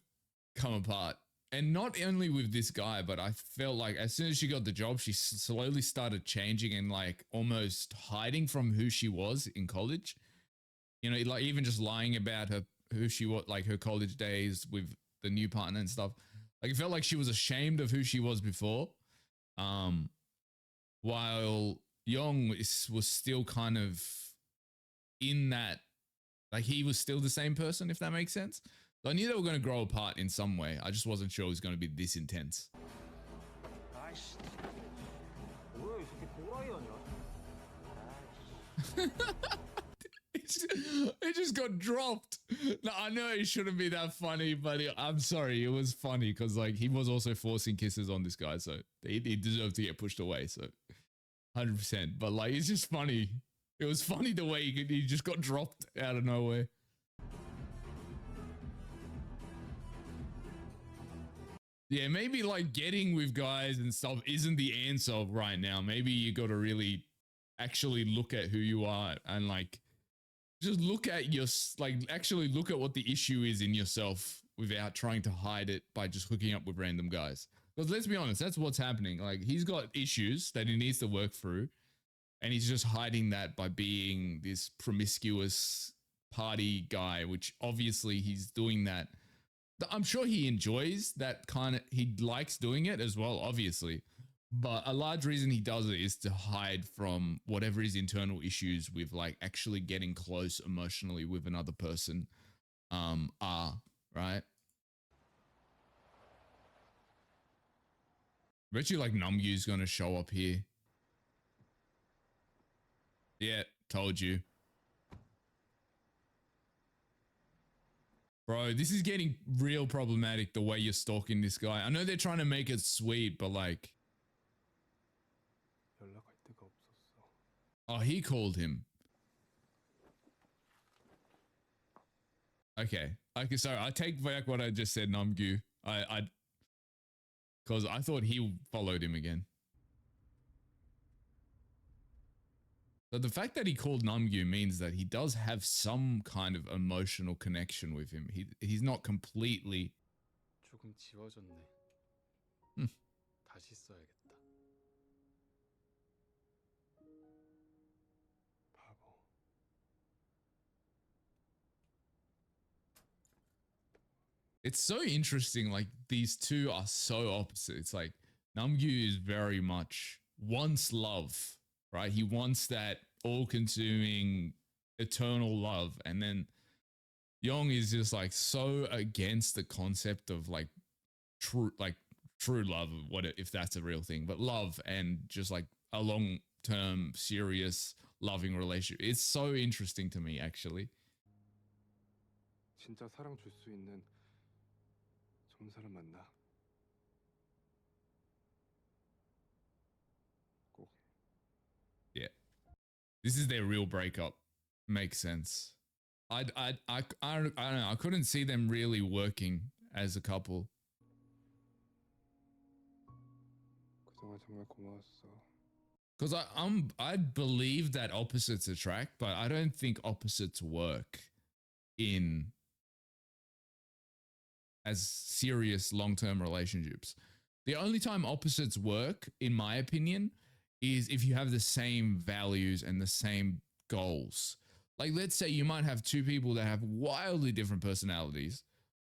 come apart. And not only with this guy, but I felt like as soon as she got the job, she slowly started changing and like almost hiding from who she was in college. You know, like even just lying about who she was, like her college days with the new partner and stuff. Like it felt like she was ashamed of who she was before. While Young was still kind of in that, like he was still the same person, if that makes sense. So I knew they were going to grow apart in some way. I just wasn't sure it was going to be this intense. 아이씨, 뭐야 이 새끼 또라이 아니야? It just got dropped. No, I know it shouldn't be that funny, but I'm sorry. It was funny because like he was also forcing kisses on this guy, so he deserved to get pushed away. So 100%. But like it's just funny. It was funny the way he just got dropped out of nowhere. Yeah, maybe like getting with guys and stuff isn't the answer right now. Maybe you got to really actually look at who you are and like just look at your, like actually look at what the issue is in yourself without trying to hide it by just hooking up with random guys. Because let's be honest, that's what's happening. Like he's got issues that he needs to work through and he's just hiding that by being this promiscuous party guy, which obviously he's doing that. I'm sure he enjoys that kind of, he likes doing it as well, obviously. But a large reason he does it is to hide from whatever his internal issues with like actually getting close emotionally with another person are, right? Bet you like Namgyu's gonna show up here. Yeah, told you. Bro, this is getting real problematic the way you're stalking this guy. I know they're trying to make it sweet, but like... 연락할 데가 없었어. Oh, he called him. Okay. Okay, sorry. I take back what I just said, Namgyu. Because I thought he followed him again. So the fact that he called Namgyu means that he does have some kind of emotional connection with him. He's not completely... 조금 지워졌네. 다시 써야겠다. it's so interesting. Like these two are so opposite. It's like Namgyu is very much wants love, right? He wants that all-consuming eternal love, and then Young is just like so against the concept of like true love, what if that's a real thing, but love and just like a long-term serious loving relationship. It's so interesting to me actually. 진짜 사랑 줄 수 있는 좋은 사람 만나. 꼭. Yeah, this is their real breakup. Makes sense. I don't know. I couldn't see them really working as a couple. 그동안 정말 고마웠어. Because I believe that opposites attract, but I don't think opposites work in as serious long-term relationships. The only time opposites work, in my opinion, is if you have the same values and the same goals. Like, let's say you might have two people that have wildly different personalities,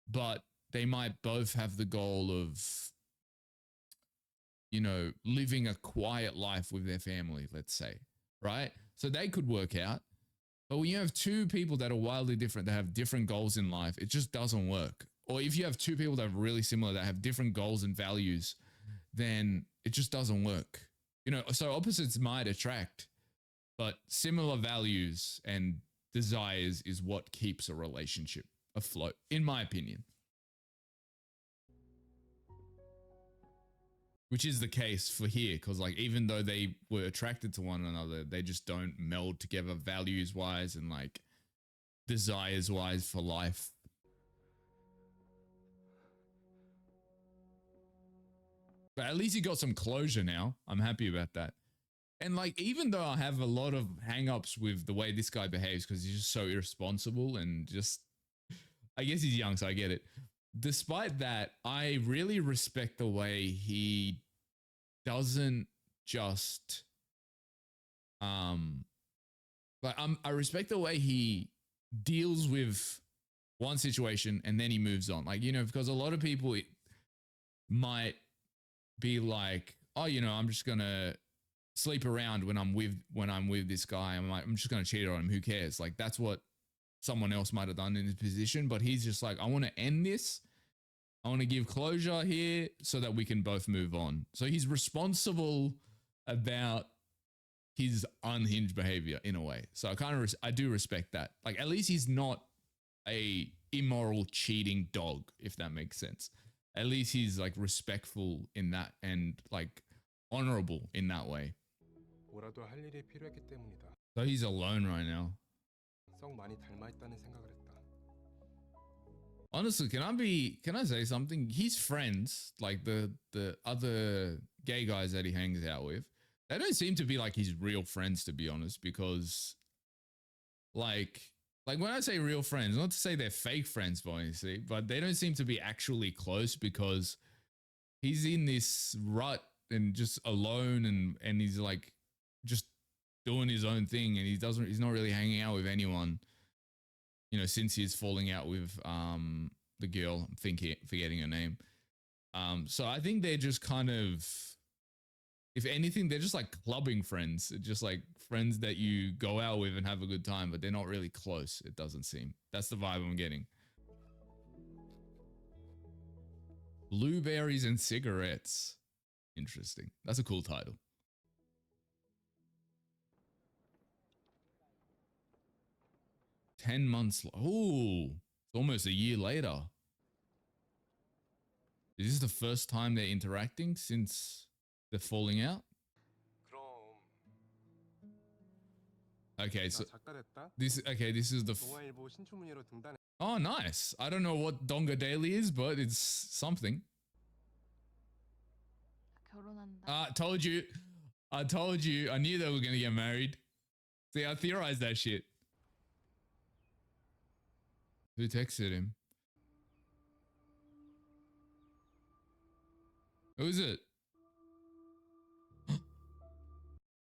but they might both have the goal of, you know, living a quiet life with their family, let's say, right? So they could work out. But when you have two people that are wildly different, that have different goals in life, it just doesn't work. Or if you have two people that are really similar, that have different goals and values, then it just doesn't work. You know, so opposites might attract, but similar values and desires is what keeps a relationship afloat, in my opinion. Which is the case for here, because like even though they were attracted to one another, they just don't meld together values wise and like desires wise for life. But at least he got some closure now. I'm happy about that. And like, even though I have a lot of hang-ups with the way this guy behaves, because he's just so irresponsible and just, I guess he's young, so I get it. Despite that, I really respect the way he doesn't just, I respect the way he deals with one situation and then he moves on. Like, you know, because a lot of people might be like, oh, you know, I'm just gonna sleep around when I'm with this guy. I'm just gonna cheat on him. Who cares? Like, that's what someone else might have done in his position. But he's just like, I want to end this. I want to give closure here so that we can both move on. So he's responsible about his unhinged behavior in a way. So I do respect that. Like, at least he's not a immoral cheating dog, if that makes sense. At least he's like respectful in that and like honorable in that way. 뭐라도 할 일이 필요했기 때문이다. So he's alone right now. 썩 많이 닮아 있다는 생각을 했다. Honestly, can I say something? His friends, like the other gay guys that he hangs out with, they don't seem to be like his real friends, to be honest, because like when I say real friends, not to say they're fake friends, obviously, but they don't seem to be actually close because he's in this rut and just alone and he's like just doing his own thing and he's not really hanging out with anyone, you know, since he's falling out with the girl, I'm forgetting her name. So I think they're just kind of, if anything, they're just like clubbing friends, just like friends that you go out with and have a good time, but they're not really close, it doesn't seem. That's the vibe I'm getting. Blueberries and cigarettes. Interesting. That's a cool title. $10 months. Oh, it's almost a year later. Is this the first time they're interacting since they're falling out? 그럼 Okay, so 나 작가 됐다. this is the 동아일보 신춘문예로 등단해. oh, nice. I don't know what Donga Daily is, but it's something. 결혼한다. I told you. I knew they were going to get married. See, I theorized that shit. Who texted him? Who is it?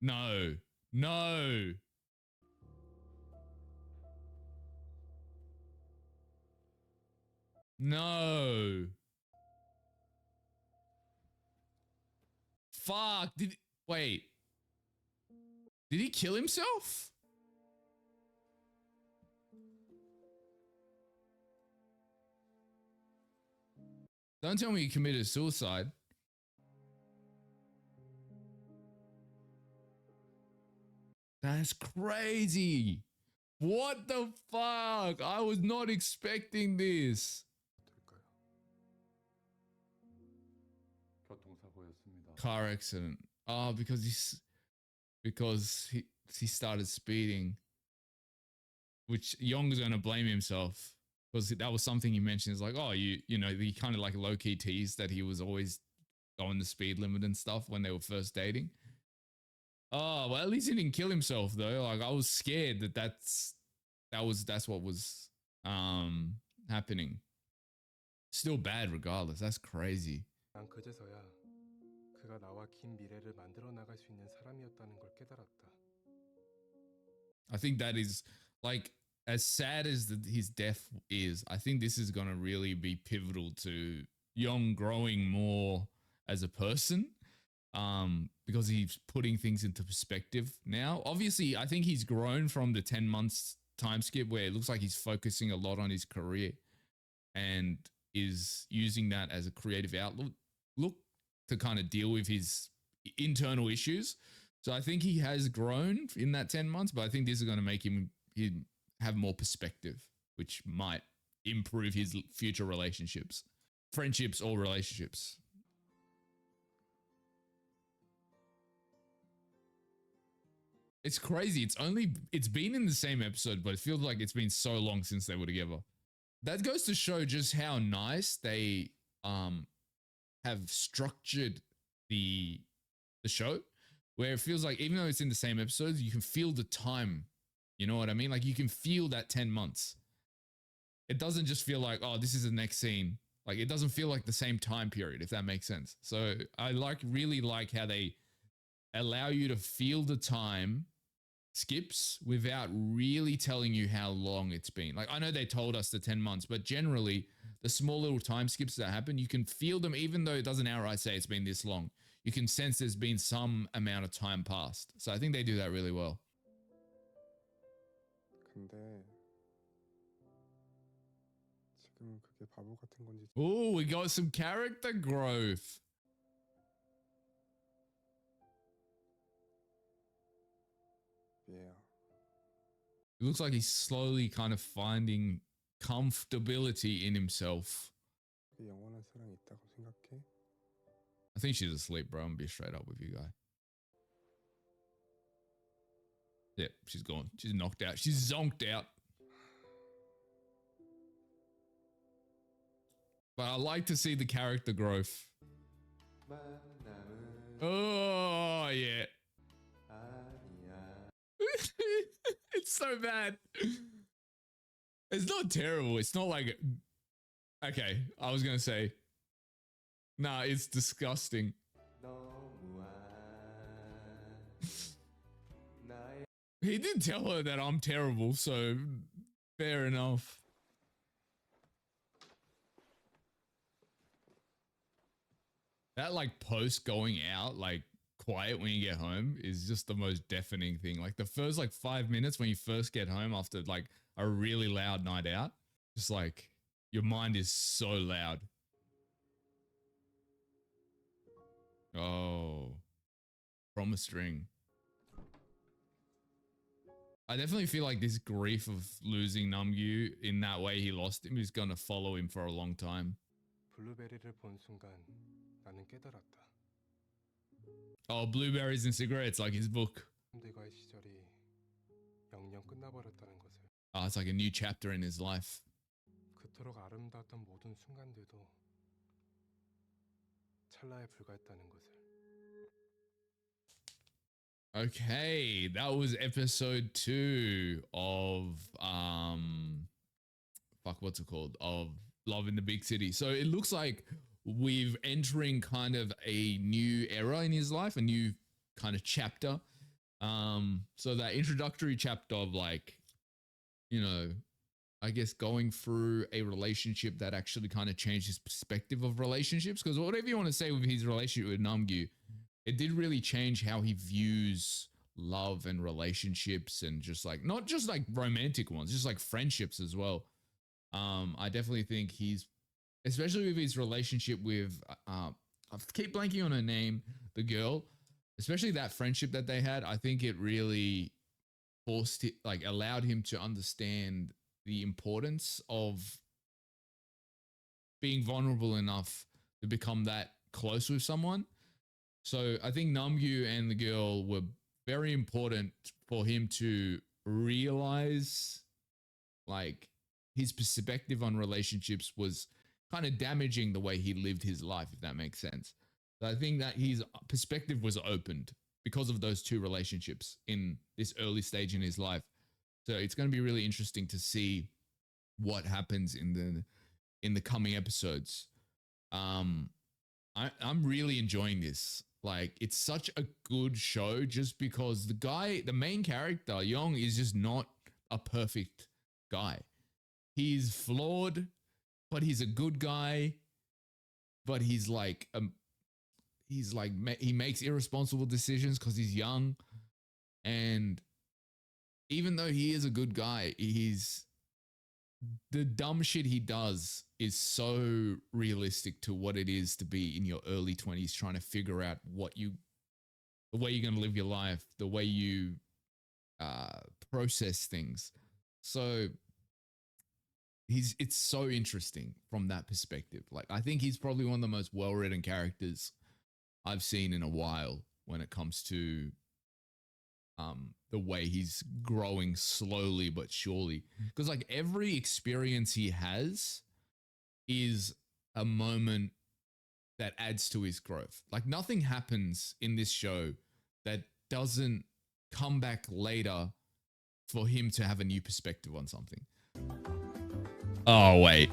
No. No. No. Fuck. Wait. Did he kill himself? Don't tell me he committed suicide. That's crazy. What the fuck? I was not expecting this. 될까요? 교통사고였습니다. Car accident. Oh, because he started speeding, which Yong's gonna blame himself because that was something he mentioned. It's like, oh, you know, he kind of like low key teased that he was always going the speed limit and stuff when they were first dating. Oh, well, at least he didn't kill himself though. Like I was scared that's what was happening. Still bad regardless. That's crazy. 난 그제서야 그가 나와 긴 미래를 만들어 나갈 수 있는 사람이었다는 걸 깨달았다. I think that is like as sad as his death is. I think this is going to really be pivotal to Yong growing more as a person. Because he's putting things into perspective now. Obviously, I think he's grown from the 10 months time skip where it looks like he's focusing a lot on his career and is using that as a creative outlook to kind of deal with his internal issues. So I think he has grown in that 10 months, but I think this is going to make him have more perspective, which might improve his future relationships, friendships or relationships. It's crazy. It's been in the same episode, but it feels like it's been so long since they were together. That goes to show just how nice they have structured the show, where it feels like even though it's in the same episodes, you can feel the time. You know what I mean? Like you can feel that 10 months. It doesn't just feel like, oh, this is the next scene. Like it doesn't feel like the same time period, if that makes sense. So I really like how they allow you to feel the time skips without really telling you how long it's been. Like I know they told us the 10 months, but generally the small little time skips that happen, you can feel them even though it doesn't outright say it's been this long. You can sense there's been some amount of time passed. So I think they do that really well. 근데 지금 그게 바보 같은 건지. Oh, we got some character growth. Yeah. It looks like he's slowly kind of finding comfortability in himself. 그게 영원한 사랑이 있다고 생각해? I think she's asleep, bro. I'm gonna be straight up with you, guy. Yep, she's gone. She's knocked out. She's zonked out. But I like to see the character growth. Oh, yeah. It's so bad. It's not terrible. It's not like... Okay, I was going to say... Nah, it's disgusting. He did tell her that I'm terrible, so fair enough. That like post going out, like quiet when you get home is just the most deafening thing. Like the first like 5 minutes when you first get home after like a really loud night out, just like your mind is so loud. Oh, promise ring. I definitely feel like this grief of losing Namgyu in that way he lost him is going to follow him for a long time. 블루베리를 본 순간 나는 깨달았다. Oh, Blueberries and Cigarettes, like his book. 형들과의 시절이 영영 끝나버렸다는 것을. Oh, it's like a new chapter in his life. 그토록 아름다웠던 모든 순간들도 찰나에 불과했다는 것을. Okay, that was episode 2 of what's it called? Of Love in the Big City. So it looks like we've entering kind of a new era in his life, a new kind of chapter. So that introductory chapter of like, you know, I guess, going through a relationship that actually kind of changed his perspective of relationships. Because whatever you want to say with his relationship with Namgyu, it did really change how he views love and relationships, and just like not just like romantic ones, just like friendships as well. I definitely think he's, especially with his relationship with I keep blanking on her name, the girl, especially that friendship that they had. I think it really forced it, like allowed him to understand the importance of being vulnerable enough to become that close with someone. So I think Namgyu and the girl were very important for him to realize, like, his perspective on relationships was kind of damaging the way he lived his life, if that makes sense. So I think that his perspective was opened because of those two relationships in this early stage in his life. So it's going to be really interesting to see what happens in the coming episodes. I'm really enjoying this. Like, it's such a good show just because the main character, Young, is just not a perfect guy. He's flawed, but he's a good guy. But he's like, he makes irresponsible decisions because he's young. And even though he is a good guy, the dumb shit he does is so realistic to what it is to be in your early 20s, trying to figure out the way you're going to live your life, the way you process things. So it's so interesting from that perspective. Like, I think he's probably one of the most well-written characters I've seen in a while when it comes to the way he's growing slowly but surely. Because like every experience he has is a moment that adds to his growth. Like nothing happens in this show that doesn't come back later for him to have a new perspective on something. Oh, wait.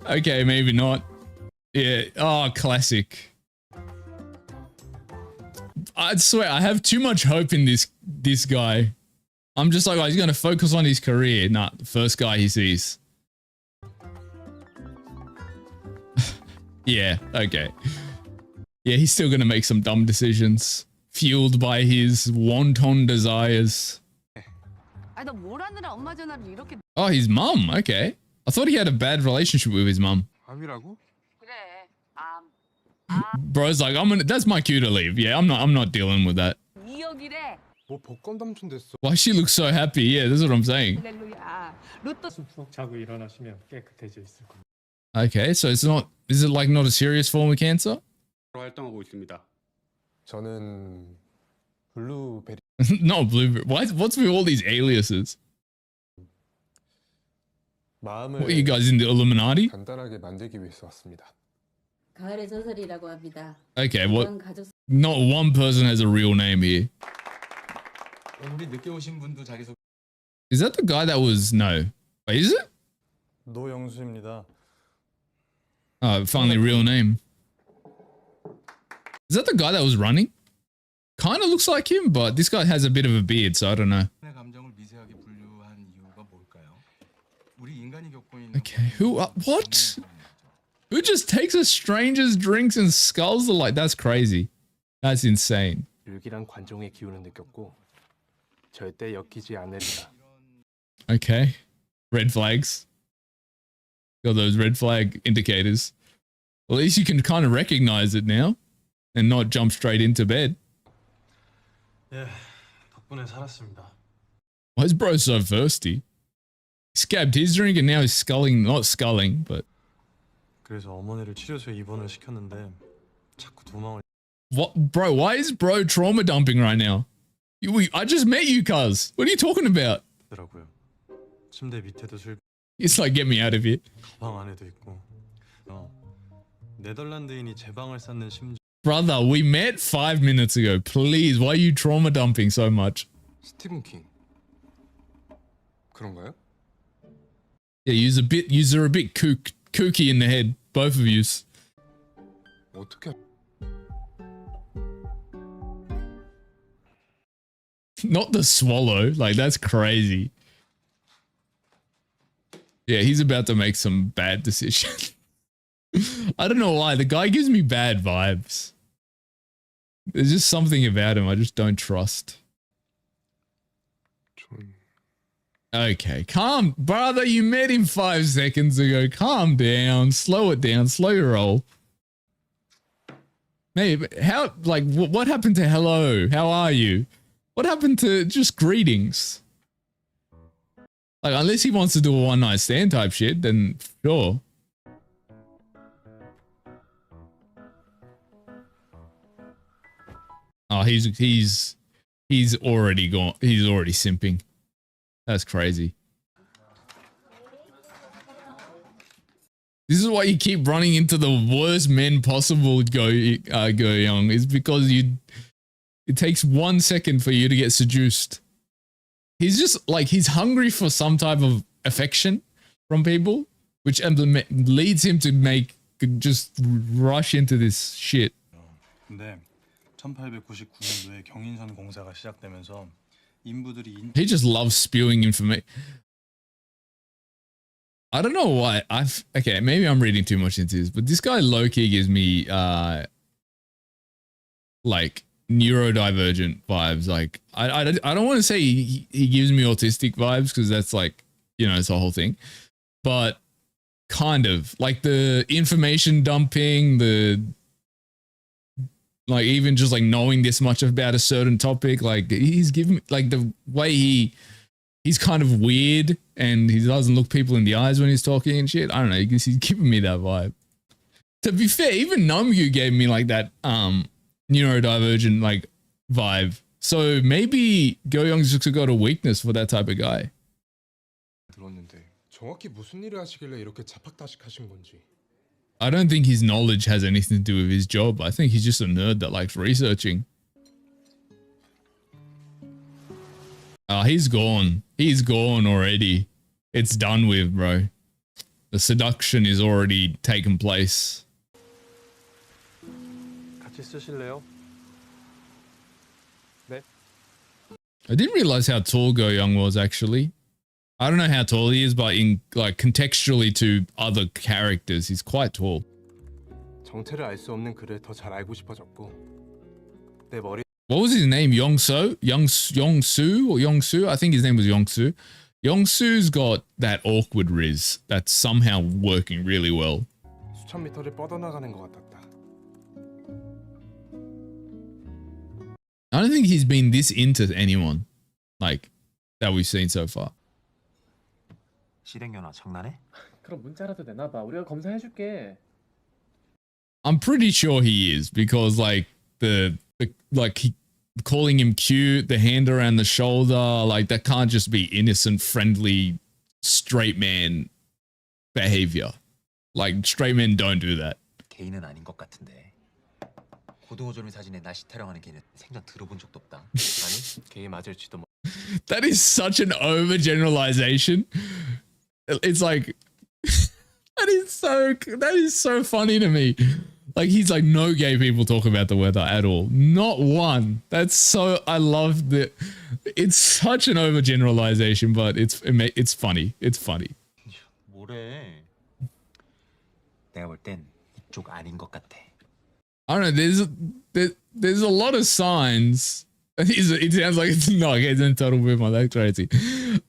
Okay, maybe not. Yeah. Oh, classic. I'd swear I have too much hope in this guy. I'm just like, oh, he's going to focus on his career. Nah, the first guy he sees. Yeah, okay. Yeah, he's still going to make some dumb decisions. Fueled by his wanton desires. Oh, his mum. Okay. I thought he had a bad relationship with his mum. Bro's like, that's my cue to leave. Yeah, I'm not dealing with that. Why she looks so happy? Yeah, that's what I'm saying. Okay, so is it like not a serious form of cancer? 저는 블루베리. Not blueberry. What's with all these aliases? What are you guys in the Illuminati? 간단하게 만들기 위해서 왔습니다. 가을의 저설이라고 합니다. Okay, what? Not one person has a real name here. Is that the guy that was no? Wait, is it? 노영수입니다. Oh, finally, real name. Is that the guy that was running? Kind of looks like him, but this guy has a bit of a beard, so I don't know. Okay, who? What? Who just takes a stranger's drinks and skulls the like? That's crazy. That's insane. Okay. Red flags. Got those red flag indicators. Well, at least you can kind of recognize it now and not jump straight into bed. 예, 덕분에 살았습니다. Why is bro so thirsty? He scabbed his drink and now he's sculling, not sculling, but. 그래서 어머니를 치료소에 입원을 시켰는데 자꾸 도망을. What, bro? Why is bro trauma dumping right now? I just met you, cuz. What are you talking about? 더라고요. 침대 밑에도 술. It's like, get me out of here. 가방 안에도 있고. 네덜란드인이 제 방을 쌌는 심지어. Brother, we met 5 minutes ago. Please, why are you trauma dumping so much? 스티븐 킹. 그런가요? Yeah, you're a bit kooky in the head, both of you. 어떻게? Not the swallow, like that's crazy. Yeah, he's about to make some bad decisions. I don't know why. The guy gives me bad vibes. There's just something about him I just don't trust. Okay, calm. Brother, you met him 5 seconds ago. Calm down. Slow it down. Slow your roll. Maybe, how, like, what happened to hello? How are you? What happened to just greetings? Like, unless he wants to do a one night stand type shit, then sure. Oh, he's already gone. He's already simping. That's crazy. This is why you keep running into the worst men possible, Go Young, is because it takes 1 second for you to get seduced. He's just like, he's hungry for some type of affection from people, which leads him to just rush into this shit. 근데 1899년도에 경인선 공사가 시작되면서 인부들이 He just loves spewing information. I don't know why. Okay, maybe I'm reading too much into this, but this guy low-key gives me like neurodivergent vibes. Like I don't want to say he gives me autistic vibes, because that's like, you know, it's a whole thing. But kind of like the information dumping, the like even just like knowing this much about a certain topic, like he's giving like the way he's kind of weird and he doesn't look people in the eyes when he's talking and shit. I don't know. He's giving me that vibe. To be fair, even Namgyu gave me like that neurodivergent like vibe. So maybe Go-young's just got a weakness for that type of guy. 들었는데 정확히 무슨 일을 하시길래 이렇게 자팍다식하신 건지. I don't think his knowledge has anything to do with his job. I think he's just a nerd that likes researching. He's gone. He's gone already. It's done with, bro. The seduction is already taken place. 같이 쓰실래요? 네. I didn't realize how tall Go-young was, actually. I don't know how tall he is, but in like contextually to other characters, he's quite tall. 정체를 알 수 없는 그를 더 잘 알고 싶어졌고 내 머리. What was his name? Yongsu? Yongsu or Yongsu? I think his name was Yongsu. Yongsu's got that awkward riz that's somehow working really well. 수천 미터를 뻗어나가는 것 같았다. I don't think he's been this into anyone like that we've seen so far. 시댕겨나 장난해? 그럼 문자라도 내놔봐. 우리가 검사해줄게. I'm pretty sure he is, because like the like he calling him cute, the hand around the shoulder, like that can't just be innocent, friendly, straight man behavior. Like straight men don't do that. 개인은 아닌 것 같은데. 고등어조림 사진에 나시 타령하는 개는 생전 들어본 적도 없다. 아니, 개이 맞을지도 모. That is such an overgeneralization. It's like that is so funny to me. Like he's like, no gay people talk about the weather at all. Not one. That's so, I love that. It's such an overgeneralization, but it's funny. It's funny. 뭐래? 내가 볼 땐 이쪽 아닌 것 같아. I don't know. There's a lot of signs. It sounds like it's not. Okay, it's in total movement. That's crazy.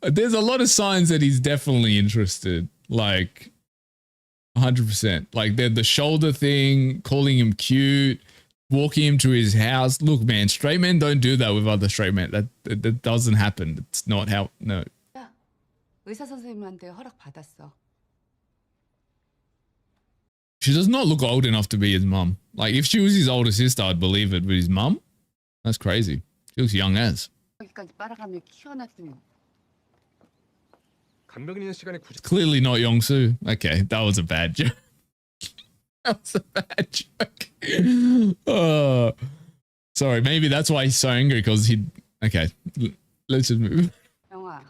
There's a lot of signs that he's definitely interested. Like 100%. Like the shoulder thing, calling him cute, walking him to his house. Look, man, straight men don't do that with other straight men. That doesn't happen. It's not how. No. 의사 선생님한테 허락 받았어. She does not look old enough to be his mum. Like if she was his older sister, I'd believe it. But his mum, that's crazy. She looks young as. 여기까지 빨아가며 키워놨으니. 간병인 시간에 굳이. Clearly not Yongsu. Okay, that was a bad joke. That was a bad joke. Sorry, maybe that's why he's so angry, because he. Okay, let's just move. 영아,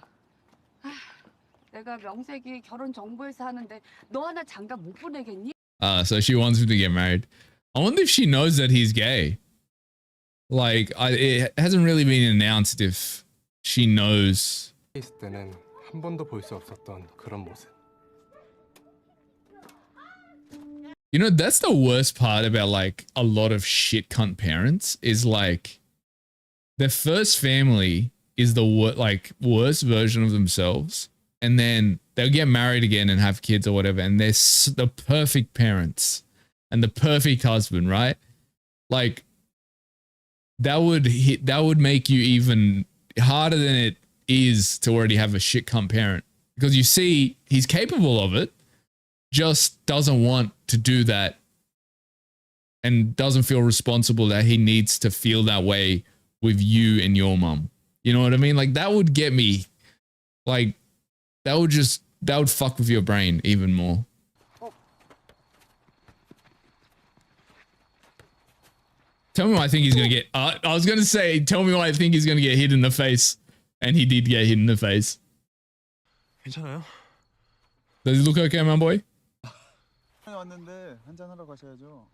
내가 명색이 결혼 정보회사 하는데 너 하나 장가 못 보내겠니? So she wants him to get married. I wonder if she knows that he's gay. Like, it hasn't really been announced if she knows. 있을 때는 한 번도 볼 수 없었던 그런 모습. You know, that's the worst part about like a lot of shit cunt parents is like their first family is the worst version of themselves. And then they'll get married again and have kids or whatever. And they're the perfect parents and the perfect husband, right? Like that would make you even harder than it is to already have a shit cunt parent, because you see he's capable of it, just doesn't want to do that and doesn't feel responsible that he needs to feel that way with you and your mum. You know what I mean? Like that would get me, like that would fuck with your brain even more. Tell me why I think he's gonna get. I was gonna say, tell me why I think he's gonna get hit in the face, and he did get hit in the face. 괜찮아요? Does he look okay, my boy? 왔는데 한잔 하러 가셔야죠.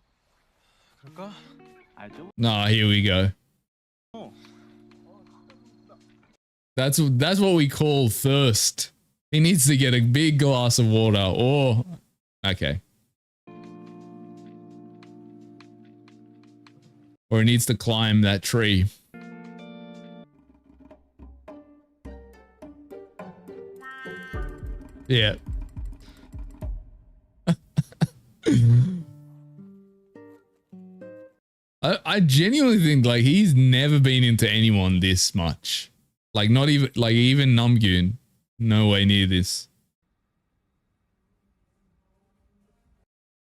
그럴까? Nah, here we go. That's what we call thirst. He needs to get a big glass of water, or okay. Or he needs to climb that tree. Yeah. I genuinely think like he's never been into anyone this much. Like not even Namgyun. No way near this.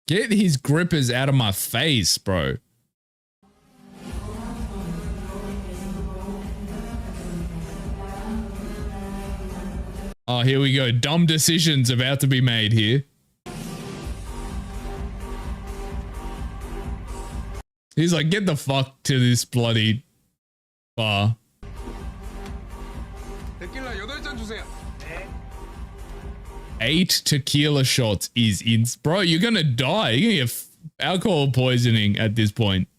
Get his grippers out of my face, bro. Oh, here we go. Dumb decisions about to be made here. He's like, get the fuck to this bloody bar. 데킬라 8잔 주세요. 8 tequila shots is in. Bro, you're gonna die. You're gonna get alcohol poisoning at this point.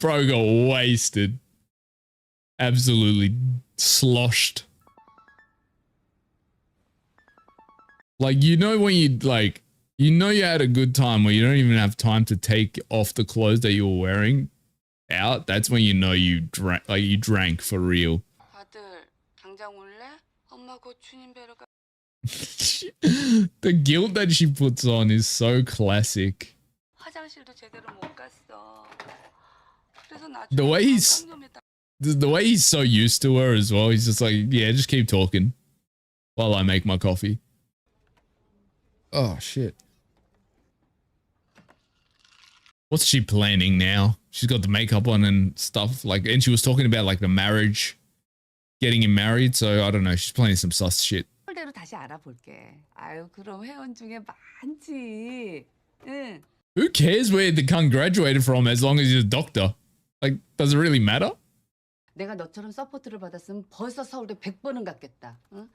Bro got wasted. Absolutely sloshed. Like, you know when you like, you know you had a good time where you don't even have time to take off the clothes that you were wearing out. That's when you know you drank for real. 아들, 당장 올래? 엄마 곧 주님 뵈러 가. The guilt that she puts on is so classic. 화장실도 제대로 못 갔어. 그래서 The way he's so used to her as well. He's just like, yeah, just keep talking while I make my coffee. Oh shit. What's she planning now? She's got the makeup on and stuff, like, and she was talking about like the marriage, getting him married. So I don't know. She's planning some sus shit. 대로 다시 알아볼게. 아유, 그럼 회원 중에 많지. 응. Who cares where the cunt graduated from as long as he's a doctor? Like, does it really matter? 내가 너처럼 서포트를 받았으면 벌써 서울대 100번은 갔겠다. 응?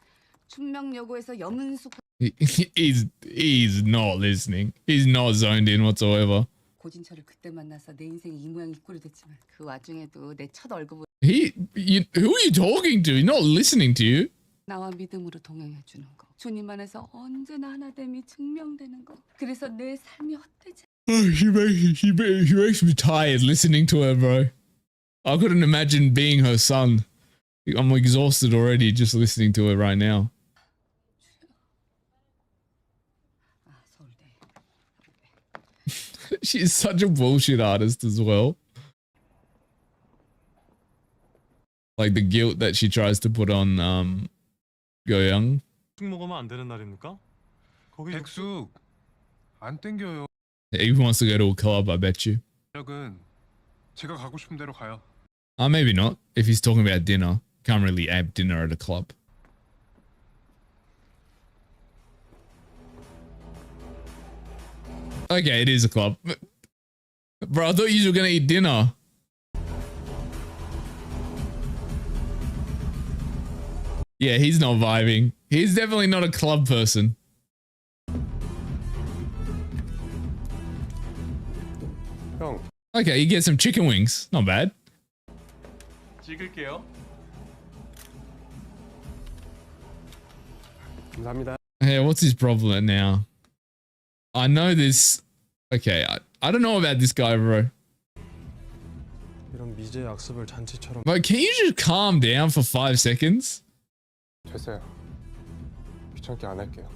춘명여고에서 염은숙 He's not listening. He's not zoned in whatsoever. 고진철을 그때 만나서 내 인생이 이 모양 이 꼴이 됐지만 그 와중에도 내 첫 얼굴 Who are you talking to? He's not listening to you. 나와 믿음으로 동행해 주는 거. 주님 안에서 언제나 하나됨이 증명되는 거. 그래서 내 삶이 헛되지. She makes me tired listening to her, bro. I couldn't imagine being her son. I'm exhausted already just listening to her right now. She's such a bullshit artist as well. Like the guilt that she tries to put on Go-young. 먹으면 안 되는 날입니까? 거기 백숙 안 땡겨요. He wants to go to a club, I bet you. 은 제가 가고 싶은 대로 가요. Maybe not. If he's talking about dinner, can't really have dinner at a club. Okay, it is a club. Bro, I thought you were gonna eat dinner. Yeah, he's not vibing. He's definitely not a club person. 형. Okay, you get some chicken wings. Not bad. 찍을게요. 감사합니다. Hey, what's his problem now? I know this. Okay, I don't know about this guy, bro. 이런 미제 악습을 잔치처럼. But can you just calm down for 5 seconds? 됐어요. 귀찮게 안 할게요.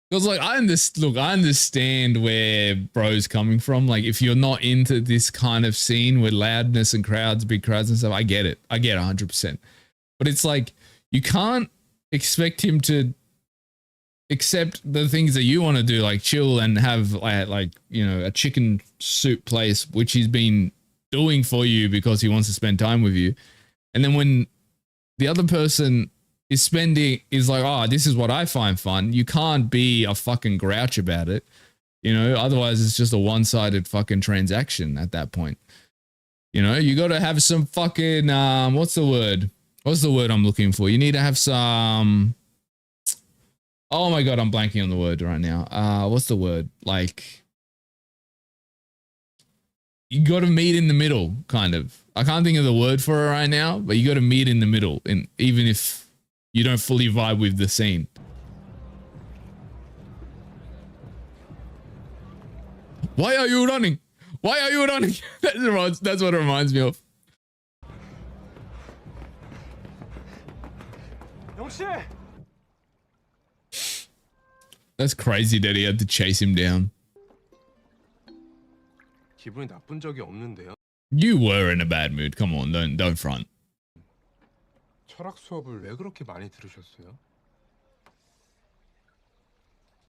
Because like I understand where bro's coming from. Like if you're not into this kind of scene with loudness and crowds, big crowds and stuff, I get it. I get 100%. But it's like you can't expect him to accept the things that you want to do, like chill and have like you know, a chicken soup place, which he's been doing for you because he wants to spend time with you. And then when the other person is like, oh, this is what I find fun, you can't be a fucking grouch about it, you know, otherwise it's just a one-sided fucking transaction at that point. You know, you got to have some fucking what's the word I'm looking for? You need to have some, oh my god, I'm blanking on the word right now. What's the word? Like, you got to meet in the middle, kind of. I can't think of the word for it right now, but you got to meet in the middle, and even if you don't fully vibe with the scene. Why are you running? Why are you running? That's what it reminds me of. 영씨! That's crazy that he had to chase him down. 기분이 나쁜 적이 없는데요. You were in a bad mood. Come on, don't front. 철학 수업을 왜 그렇게 많이 들으셨어요?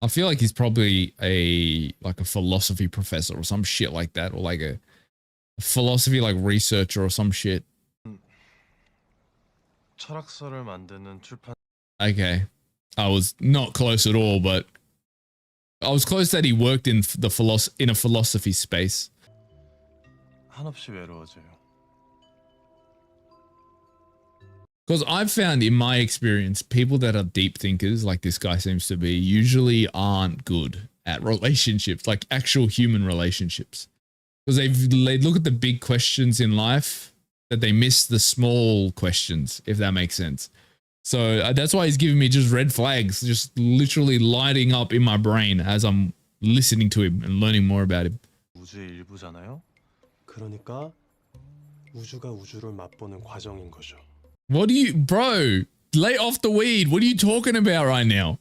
I feel like he's probably a philosophy professor or some shit like that, or like a philosophy like researcher or some shit. 철학서를 만드는 출판. Okay, I was not close at all, but I was close that he worked in a philosophy space. 한없이 외로워져요. Because I've found in my experience, people that are deep thinkers, like this guy seems to be, usually aren't good at relationships, like actual human relationships. Because they look at the big questions in life, that they miss the small questions, if that makes sense. So that's why he's giving me just red flags, just literally lighting up in my brain as I'm listening to him and learning more about him. 우주의 일부잖아요. 그러니까 우주가 우주를 맛보는 과정인 거죠. What do you, bro? Lay off the weed. What are you talking about right now?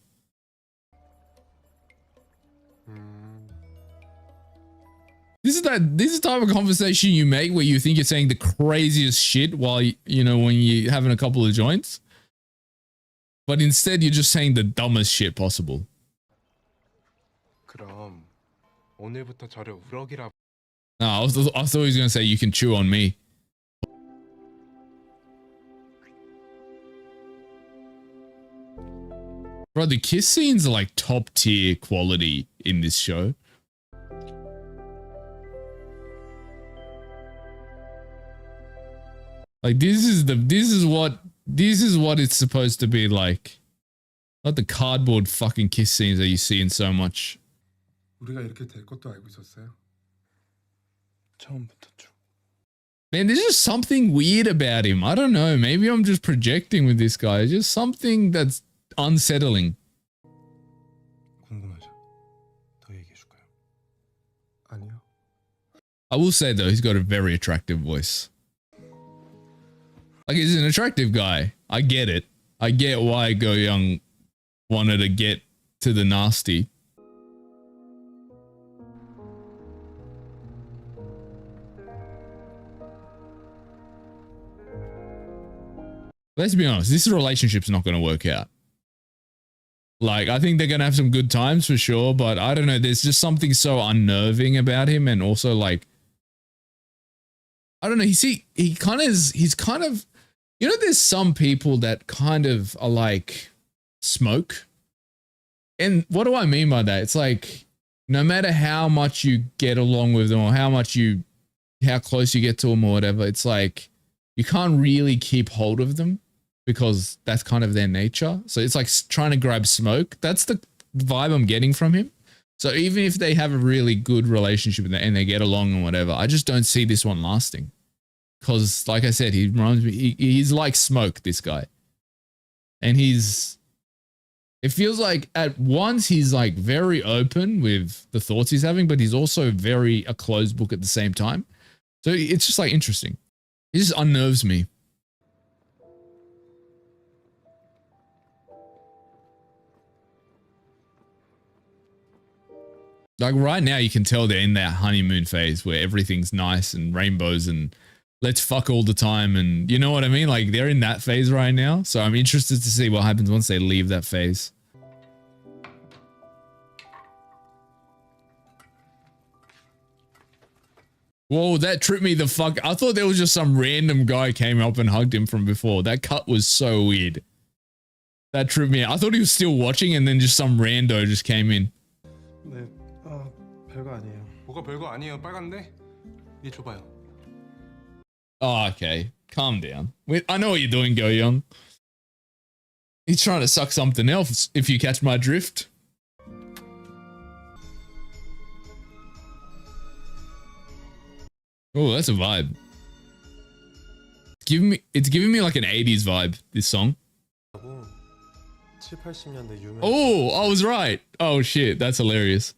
This is the type of conversation you make where you think you're saying the craziest shit while you know, when you're having a couple of joints, but instead you're just saying the dumbest shit possible. 그럼 오늘부터 저를 우럭이라. No, I thought he was gonna say you can chew on me. Bro, the kiss scenes are like top tier quality in this show. Like this is what it's supposed to be like. Not the cardboard fucking kiss scenes that you see in so much. 우리가 이렇게 될 것도 알고 있었어요. 처음부터죠. Man, there's just something weird about him. I don't know. Maybe I'm just projecting with this guy. It's just something that's unsettling. 궁금하죠? 더 얘기해 줄까요? 아니요. I will say though, he's got a very attractive voice. Like, he's an attractive guy. I get it. I get why Go Young wanted to get to the nasty. Let's be honest, this relationship's not going to work out. Like, I think they're going to have some good times for sure, but I don't know, there's just something so unnerving about him, and also like, I don't know, he's kind of, you know, there's some people that kind of are like smoke. And what do I mean by that? It's like, no matter how much you get along with them or how close you get to them or whatever, it's like, you can't really keep hold of them because that's kind of their nature. So it's like trying to grab smoke. That's the vibe I'm getting from him. So even if they have a really good relationship and they get along and whatever, I just don't see this one lasting. because, like I said, he reminds me. He's like Smoke, this guy, and it feels like at once he's like very open with the thoughts he's having, but he's also very a closed book at the same time. So it's just like interesting. It just unnerves me. Like right now, you can tell they're in that honeymoon phase where everything's nice and rainbows and let's fuck all the time. And you know what I mean? Like they're in that phase right now. So I'm interested to see what happens once they leave that phase. Whoa, that tripped me the fuck. I thought there was just some random guy came up and hugged him from before. That cut was so weird. That tripped me out. I thought he was still watching and then just some rando just came in. 네, 별거 아니에요. 뭐가 별거 아니에요. 빨간데? 얘 줘봐요. Oh, okay. Calm down. I know what you're doing, Go Young. He's trying to suck something else, if you catch my drift. Oh, that's a vibe. It's giving me like an 80s vibe, this song. 7, 80년대 유명. Oh, I was right. Oh shit, that's hilarious.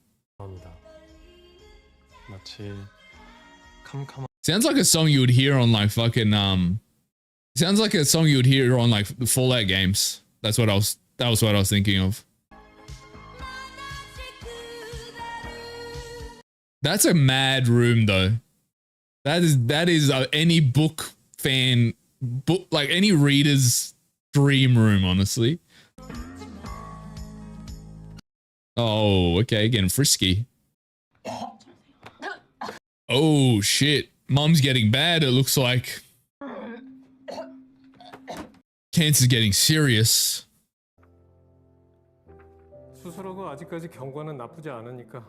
마치 캄캄한. Sounds like a song you would hear on like fucking sounds like a song you would hear on like the Fallout games. That was what I was thinking of. That's a mad room though. That is any book fan like any reader's dream room, honestly. Oh, okay, getting frisky. Oh shit, Mum's getting bad, it looks like. Cancer's getting serious. 수술하고 아직까지 경과는 나쁘지 않으니까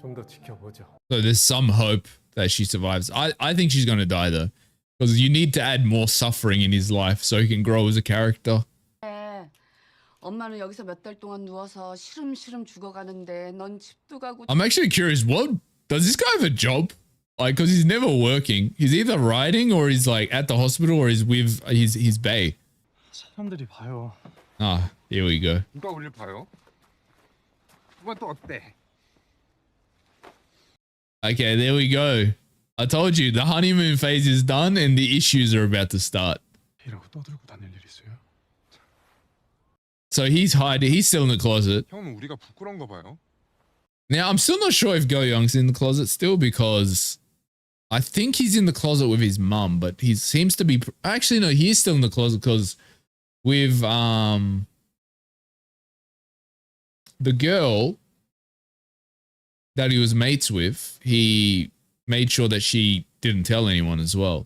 좀 더 지켜보죠. So there's some hope that she survives. I think she's gonna die though, because you need to add more suffering in his life so he can grow as a character. 엄마는 여기서 몇 달 동안 누워서 시름시름 죽어가는데 넌 집도 가고. I'm actually curious, what does this guy have a job? Like, because he's never working. He's either writing or he's like at the hospital or he's with his bae. 사람들이 봐요. Ah, here we go. 누가 우릴 봐요? 누가 또 어때? Okay, there we go. I told you, the honeymoon phase is done and the issues are about to start. 이러고 떠들고 다닐 일 있어요? So he's hiding. He's still in the closet. 형은 우리가 부끄러운가 봐요. Now, I'm still not sure if Go Young's in the closet still because I think he's in the closet with his mum, but he seems to be... Actually, no, he is still in the closet because with the girl that he was mates with, he made sure that she didn't tell anyone as well.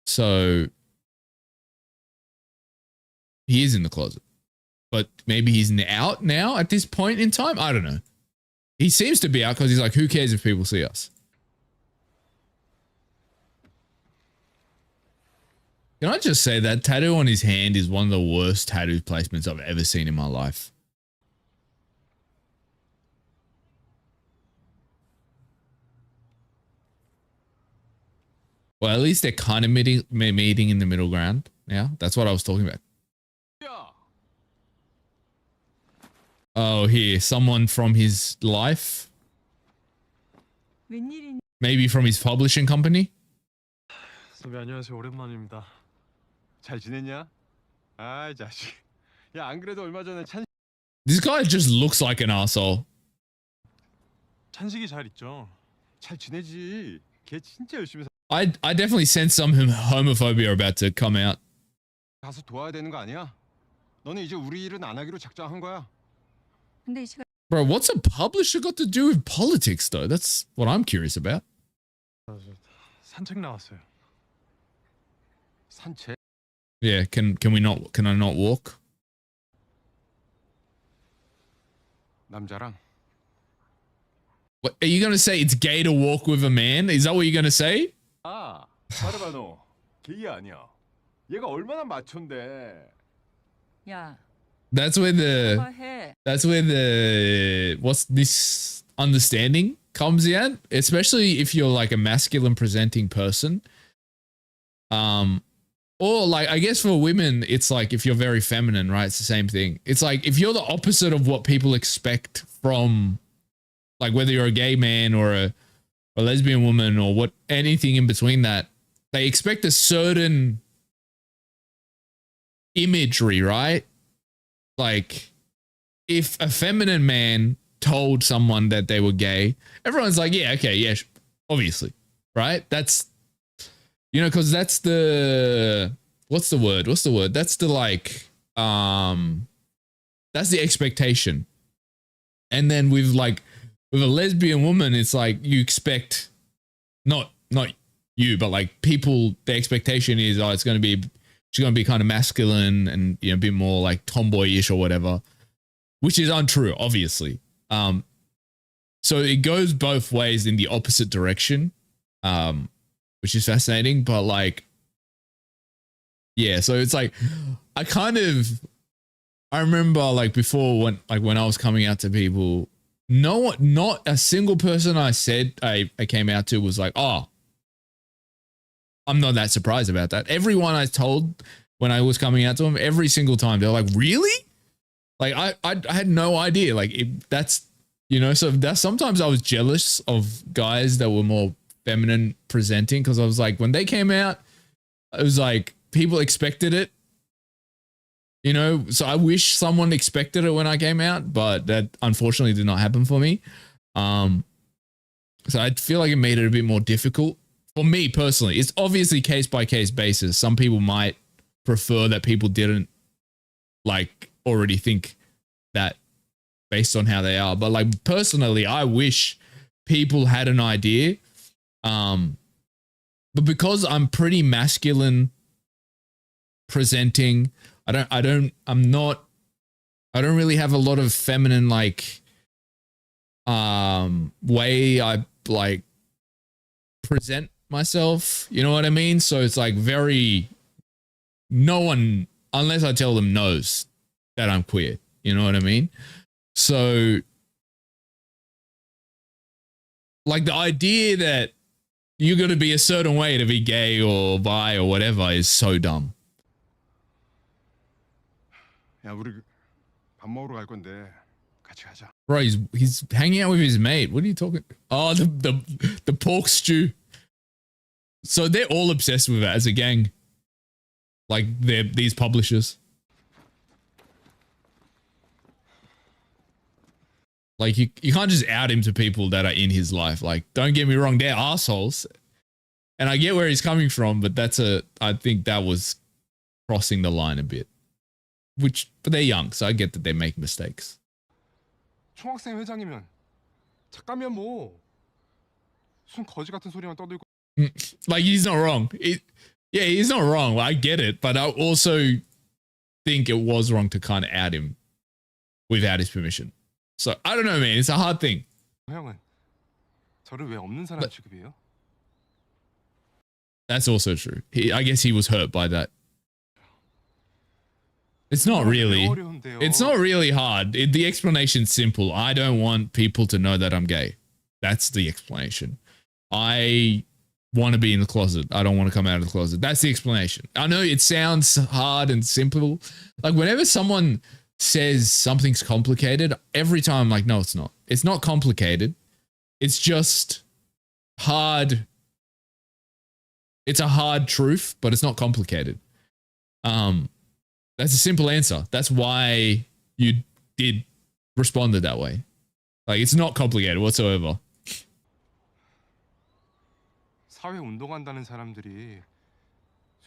So he is in the closet. But maybe he's out now at this point in time? I don't know. He seems to be out because he's like, who cares if people see us? Can I just say that tattoo on his hand is one of the worst tattoo placements I've ever seen in my life. Well, at least they're kind of meeting in the middle ground. Yeah, that's what I was talking about. Oh, here, someone from his life. Maybe from his publishing company. 선배 안녕하세요. 오랜만입니다. 잘 지냈냐? 아, 자식. 야, 안 그래도 얼마 전에 This guy just looks like an asshole. 찬식이 잘 있죠? 잘 지내지. 걔 진짜 열심히 I definitely sense some homophobia about to come out. 가서 도와야 되는 거 아니야? 너는 이제 우리 일은 안 하기로 작정한 거야. 근데 이 시간 Bro, what's a publisher got to do with politics though? That's what I'm curious about. 산책 나왔어요. 산책? Yeah, can I not walk? 남자랑. What, are you gonna say it's gay to walk with a man? Is that what you're gonna say? 아, 바르바 너. 게이 아니야. 얘가 얼마나 마초인데. 야. That's where the what's this understanding comes in, especially if you're like a masculine presenting person. Or like, I guess for women, it's like if you're very feminine, right? It's the same thing. It's like if you're the opposite of what people expect from, like whether you're a gay man or a lesbian woman or what, anything in between that, they expect a certain imagery, right? Like if a feminine man told someone that they were gay, everyone's like, yeah, okay, yeah, obviously, right? That's, you know, because that's the, what's the word? That's the like, that's the expectation. And then with a lesbian woman, it's like you expect, not you, but like people, the expectation is, oh, she's going to be kind of masculine and, you know, a bit more like tomboyish or whatever, which is untrue, obviously. So it goes both ways in the opposite direction. Which is fascinating, but like, yeah, so it's like, I remember like before when I was coming out to people, not a single person I said I came out to was like, oh, I'm not that surprised about that. Everyone I told when I was coming out to them, every single time, they're like, really? Like I had no idea. Like that's, you know, so that's, sometimes I was jealous of guys that were more feminine presenting, because I was like, when they came out, it was like people expected it, you know, so I wish someone expected it when I came out, but that unfortunately did not happen for me. So I feel like it made it a bit more difficult for me personally. It's obviously case by case basis. Some people might prefer that people didn't like already think that based on how they are, but like personally, I wish people had an idea. But because I'm pretty masculine presenting, I don't really have a lot of feminine, like, way I like present myself. You know what I mean? So it's like no one, unless I tell them, knows that I'm queer. You know what I mean? So like the idea that you're going to be a certain way to be gay or bi or whatever is so dumb. 야, 우리 밥 먹으러 갈 건데 같이 가자. Bro, he's hanging out with his mate. What are you talking? Oh, the pork stew. So they're all obsessed with it as a gang. Like these publishers. Like you can't just out him to people that are in his life. Like, don't get me wrong, they're assholes. And I get where he's coming from, but I think that was crossing the line a bit. But they're young, so I get that they make mistakes. 총학생 회장이면 작가면 뭐 무슨 거지 같은 소리만 떠들고. Like he's not wrong. Yeah, he's not wrong. I get it, but I also think it was wrong to kind of out him without his permission. So I don't know, man. It's a hard thing. 형은 저를 왜 없는 사람 취급해요? That's also true. I guess he was hurt by that. It's not really. It's not really hard. The explanation's simple. I don't want people to know that I'm gay. That's the explanation. I want to be in the closet. I don't want to come out of the closet. That's the explanation. I know it sounds hard and simple. Like whenever someone says something's complicated, every time I'm like, no, it's not. It's not complicated. It's just hard. It's a hard truth, but it's not complicated. That's a simple answer. That's why you did respond that way. Like it's not complicated whatsoever. 사회 운동한다는 사람들이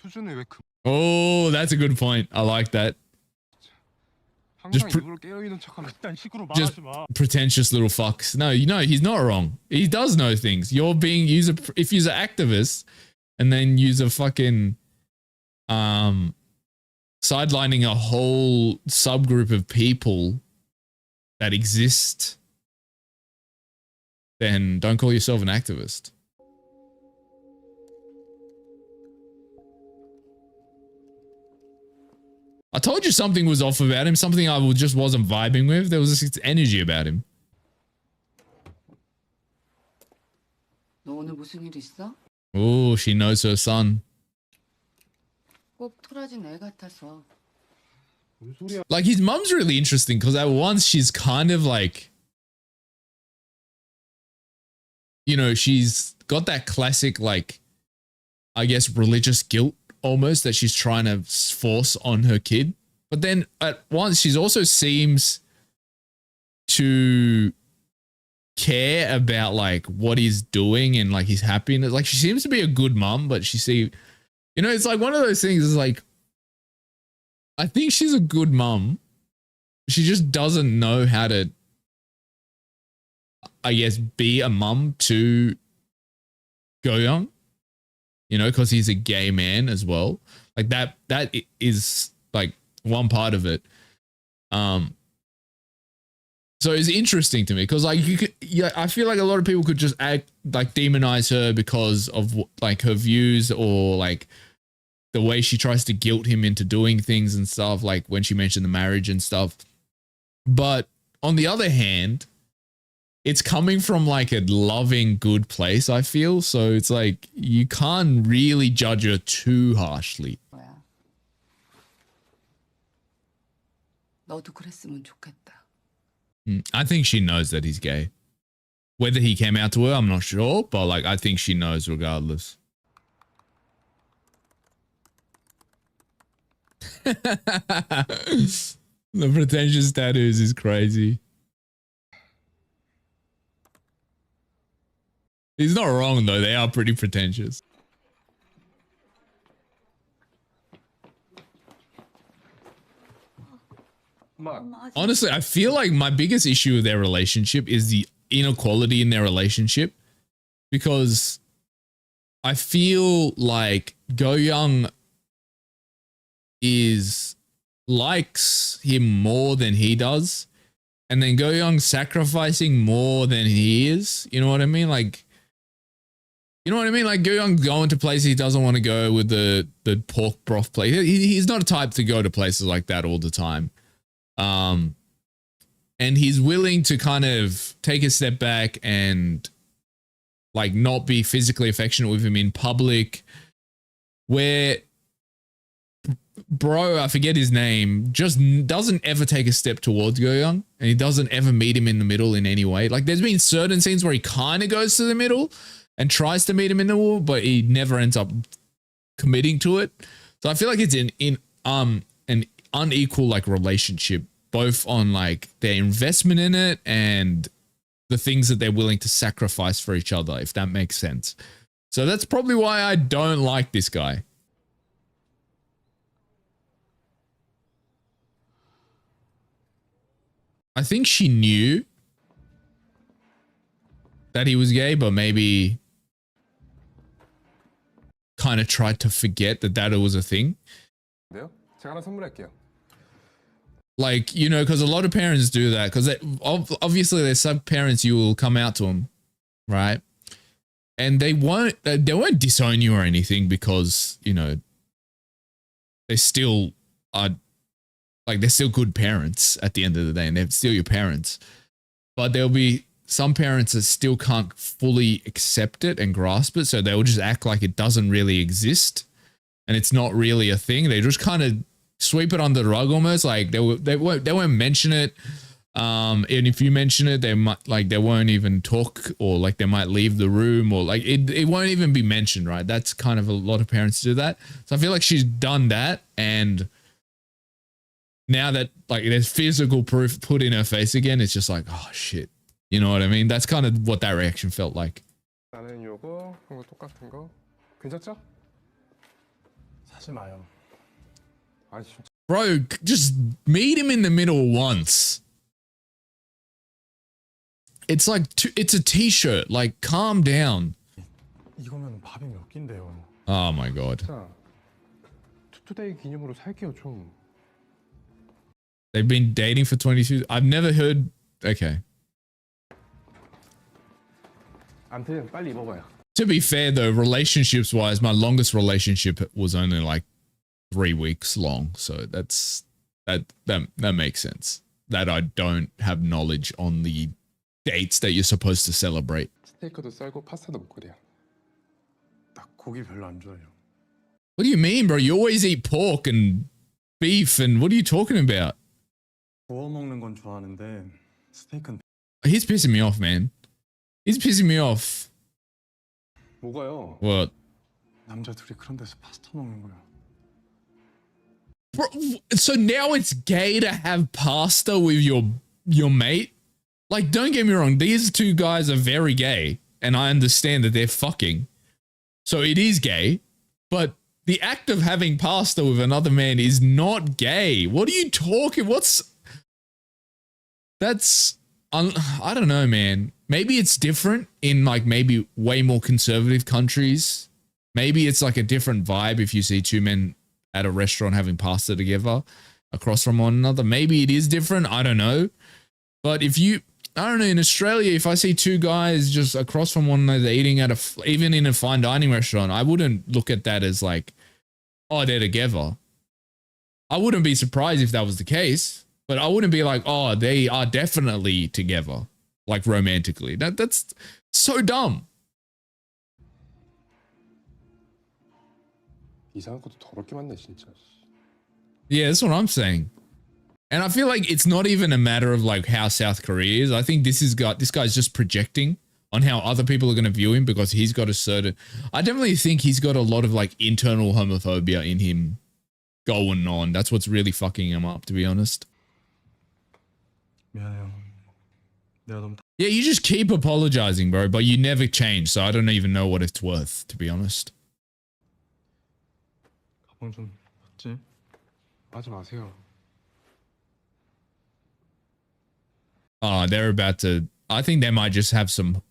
수준을 왜 Oh, that's a good point. I like that. Just pretentious little fucks. No, you know, he's not wrong. He does know things. You're being if you're an activist and then use a fucking sidelining a whole subgroup of people that exist, then don't call yourself an activist. I told you something was off about him, something I just wasn't vibing with. There was this energy about him. 무슨 일 있어? Oh, she knows her son. 꼭 토라진 애 같아서. Like his mom's really interesting because at once she's kind of like, you know, she's got that classic, like, I guess, religious guilt almost that she's trying to force on her kid. But then at once she's also seems to care about like what he's doing and like his happiness. Like she seems to be a good mom, but you know, it's like one of those things is like, I think she's a good mom. She just doesn't know how to, I guess, be a mum to Go-young, you know, because he's a gay man as well. Like that is like one part of it. So it's interesting to me because like I feel like a lot of people could just demonize her because of like her views or like the way she tries to guilt him into doing things and stuff, like when she mentioned the marriage and stuff. But on the other hand, it's coming from like a loving, good place, I feel. So it's like you can't really judge her too harshly. 너도 그랬으면 좋겠다. I think she knows that he's gay. Whether he came out to her, I'm not sure, but like I think she knows regardless. The pretentious tattoos is crazy. He's not wrong though, they are pretty pretentious. Honestly, I feel like my biggest issue with their relationship is the inequality in their relationship, because I feel like Go-young likes him more than he does, and then Go-young sacrificing more than he is. You know what I mean? Like, you know what I mean? Like Go-young going to places he doesn't want to go with the pork broth place. He's not a type to go to places like that all the time. And he's willing to kind of take a step back and like not be physically affectionate with him in public, where bro, I forget his name, just doesn't ever take a step towards Go-young, and he doesn't ever meet him in the middle in any way. Like there's been certain scenes where he kind of goes to the middle and tries to meet him in the middle, but he never ends up committing to it. So I feel like it's an unequal like relationship, both on like their investment in it and the things that they're willing to sacrifice for each other, if that makes sense. So that's probably why I don't like this guy. I think she knew that he was gay, but maybe kind of tried to forget that it was a thing. 제가 하나 선물할게요. Like, you know, because a lot of parents do that, because obviously there's some parents you will come out to them, right? And they won't disown you or anything because, you know, they still are, like, they're still good parents at the end of the day, and they're still your parents. But there'll be some parents that still can't fully accept it and grasp it, so they'll just act like it doesn't really exist and it's not really a thing. They just kind of sweep it under the rug almost. Like they won't mention it. And if you mention it, they won't even talk, or like they might leave the room, or like it won't even be mentioned, right? That's kind of a lot of parents do that. So I feel like she's done that, and now that like there's physical proof put in her face again, it's just like, oh shit. You know what I mean? That's kind of what that reaction felt like. 나는 요거 이거 똑같은 거 괜찮죠? 사지 마요. 아니 진짜. Bro, just meet him in the middle once. It's like it's a t-shirt. Like, calm down. 이거면 밥이 몇 끼인데요. Oh my god. 자, 투투데이 기념으로 살게요 좀. They've been dating for 22. I've never heard. Okay. 아무튼 빨리 입어봐요. To be fair though, relationships wise, my longest relationship was only like 3 weeks long. So that makes sense. That I don't have knowledge on the dates that you're supposed to celebrate. 스테이크도 썰고 파스타도 먹고 그래요. 고기 별로 안 좋아해요. What do you mean, bro? You always eat pork and beef, and what are you talking about? 구워 먹는 건 좋아하는데 스테이크는 He's pissing me off, man. He's pissing me off. 뭐가요? What? 남자 둘이 그런 데서 파스타 먹는 거야. Bro, so now it's gay to have pasta with your mate? Like, don't get me wrong, these two guys are very gay, and I understand that they're fucking. So it is gay, but the act of having pasta with another man is not gay. What are you talking? I don't know, man. Maybe it's different in like maybe way more conservative countries. Maybe it's like a different vibe if you see two men at a restaurant having pasta together across from one another. Maybe it is different. I don't know. But I don't know, in Australia, if I see two guys just across from one another eating at even in a fine dining restaurant, I wouldn't look at that as like, oh, they're together. I wouldn't be surprised if that was the case, but I wouldn't be like, oh, they are definitely together, like romantically. That's so dumb. 이상한 것도 더럽게 많네 진짜. Yeah, that's what I'm saying. And I feel like it's not even a matter of like how South Korea is. I think this guy's just projecting on how other people are going to view him because he's got a certain, I definitely think he's got a lot of like internal homophobia in him going on. That's what's really fucking him up, to be honest. 미안해요. 내가 너무 Yeah, you just keep apologizing, bro, but you never change. So I don't even know what it's worth, to be honest. 가방 좀 봤지? 하지 마세요. Oh, they're about to, I think they might just have some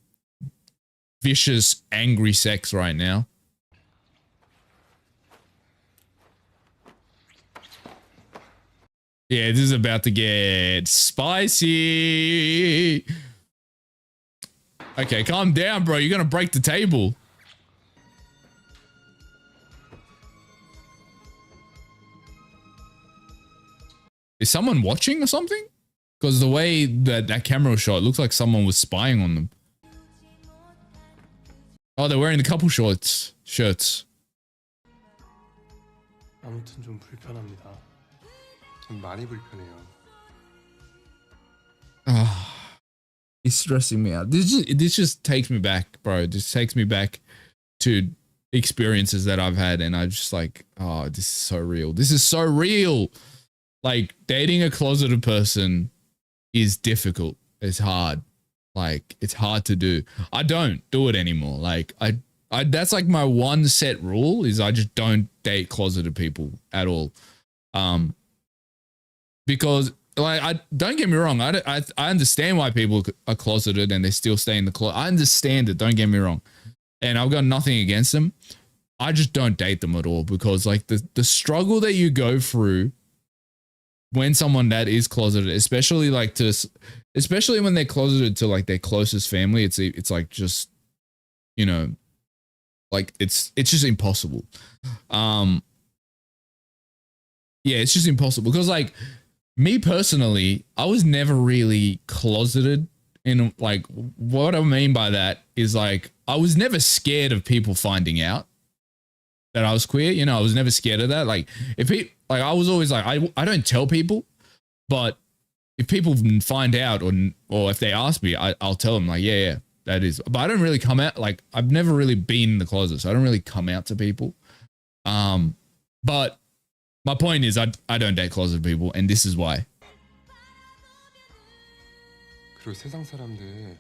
vicious, angry sex right now. Yeah, this is about to get spicy. Okay, calm down, bro. You're going to break the table. Is someone watching or something? Because the way that camera was shot, it looks like someone was spying on them. Oh, they're wearing the couple shirts. 아무튼 좀 불편합니다. 좀 많이 불편해요. It's stressing me out. This just takes me back, bro. This takes me back to experiences that I've had, and I'm just like, oh, this is so real. This is so real. Like, dating a closeted person is difficult. It's hard. Like, it's hard to do. I don't do it anymore. Like, I that's like my one set rule is I just don't date closeted people at all. Because like, I don't get me wrong. I understand why people are closeted and they still stay in the closet. I understand it. Don't get me wrong. And I've got nothing against them. I just don't date them at all because like the struggle that you go through when someone that is closeted, especially when they're closeted to like their closest family, it's like just, you know, like it's just impossible. Yeah, it's just impossible because like me personally, I was never really closeted. In like, what I mean by that is like, I was never scared of people finding out that I was queer. You know, I was never scared of that. Like I was always like, I don't tell people, but if people find out or if they ask me, I'll tell them like, yeah, that is. But I don't really come out, like I've never really been in the closet, so I don't really come out to people. But my point is I don't date closeted people, and this is why. 그리고 세상 사람들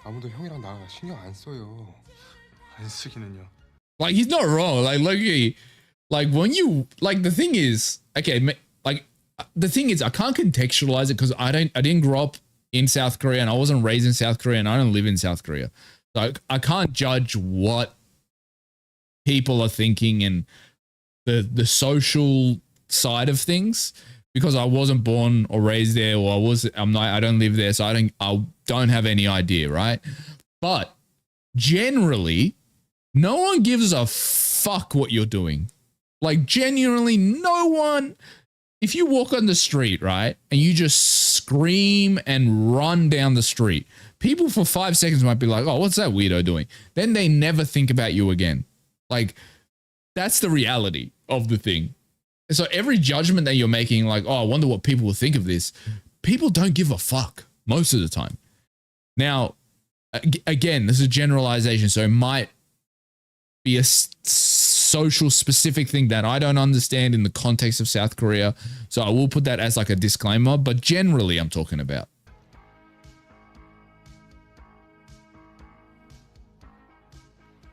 아무도 형이랑 나 신경 안 써요. 안 쓰기는요. Like he's not wrong. Like Loki, like when you like the thing is okay. Like the thing is I can't contextualize it because I didn't grow up in South Korea and I wasn't raised in South Korea and I don't live in South Korea. So I can't judge what people are thinking and the social side of things because I wasn't born or raised there or I don't live there, so I don't have any idea, right? But generally, no one gives a fuck what you're doing. Like genuinely no one. If you walk on the street, right, and you just scream and run down the street, people for 5 seconds might be like, oh, what's that weirdo doing? Then they never think about you again. Like, that's the reality of the thing. So every judgment that you're making, like, oh, I wonder what people will think of this. People don't give a fuck most of the time. Now, again, this is a generalization, so it might be a social specific thing that I don't understand in the context of South Korea. So I will put that as like a disclaimer, but generally I'm talking about.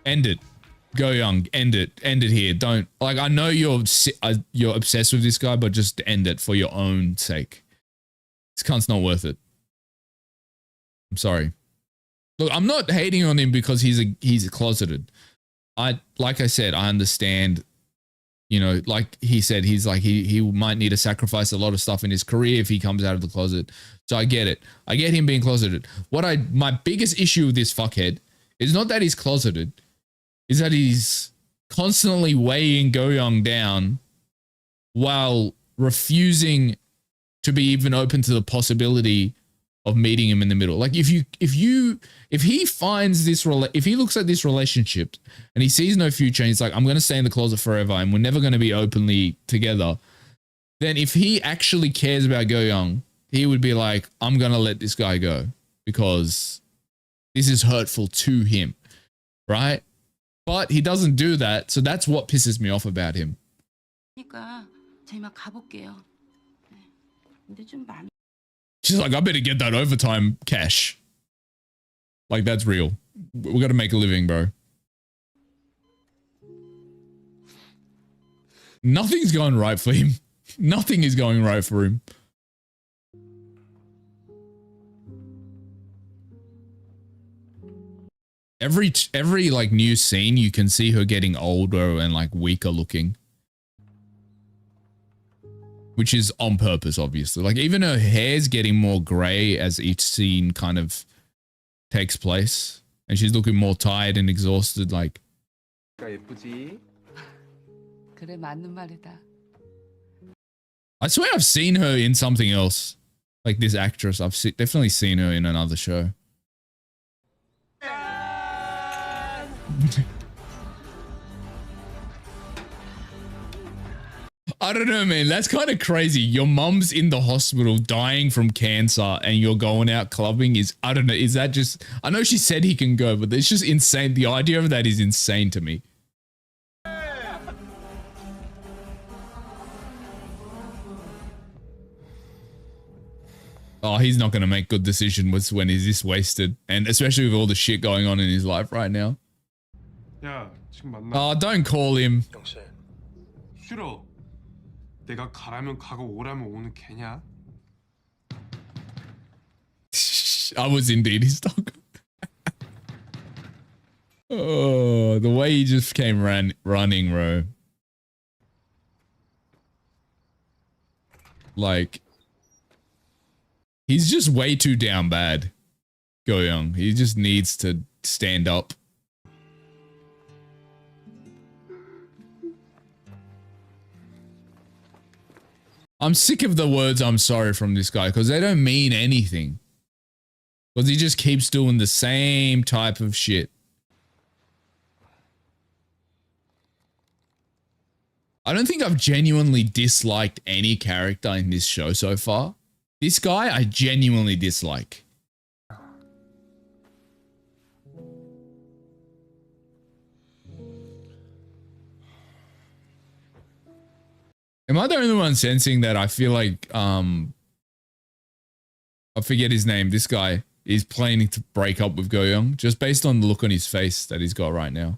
End it. Go Young. End it. End it here. Don't, like, I know you're obsessed with this guy, but just end it for your own sake. This cunt's not worth it. I'm sorry. Look, I'm not hating on him because he's closeted. Like I said, I understand, you know, like he said, he's like, he might need to sacrifice a lot of stuff in his career if he comes out of the closet. So I get it. I get him being closeted. My biggest issue with this fuckhead is not that he's closeted, is that he's constantly weighing Go Young down while refusing to be even open to the possibility of meeting him in the middle. Like if he finds this, if he looks at this relationship and he sees no future and he's like, I'm going to stay in the closet forever and we're never going to be openly together, then if he actually cares about Go Young, he would be like, I'm going to let this guy go because this is hurtful to him, right? But he doesn't do that, so that's what pisses me off about him. 그러니까 저희 막 가볼게요. 근데 좀 많이. She's like, I better get that overtime cash. Like, that's real. We got to make a living, bro. Nothing's going right for him. Nothing is going right for him. Every like new scene, you can see her getting older and like weaker looking. Which is on purpose, obviously. Like, even her hair's getting more grey as each scene kind of takes place. And she's looking more tired and exhausted, like. 그래, 맞는 말이다. I swear I've seen her in something else. Like this actress. I've definitely seen her in another show. I don't know, man. That's kind of crazy. Your mum's in the hospital dying from cancer and you're going out clubbing is, I don't know, is that just, I know she said he can go, but it's just insane. The idea of that is insane to me. Oh, he's not going to make good decisions when he's this wasted. And especially with all the shit going on in his life right now. Oh, don't call him. 싫어. 내가 가라면 가고 오라면 오는 개냐? I was indeed his dog. Oh, the way he just came running, bro. Like, he's just way too down bad. Go Young. He just needs to stand up. I'm sick of the words I'm sorry from this guy because they don't mean anything. Because he just keeps doing the same type of shit. I don't think I've genuinely disliked any character in this show so far. This guy I genuinely dislike. Am I the only one sensing that I feel like, I forget his name, this guy is planning to break up with Go Young just based on the look on his face that he's got right now?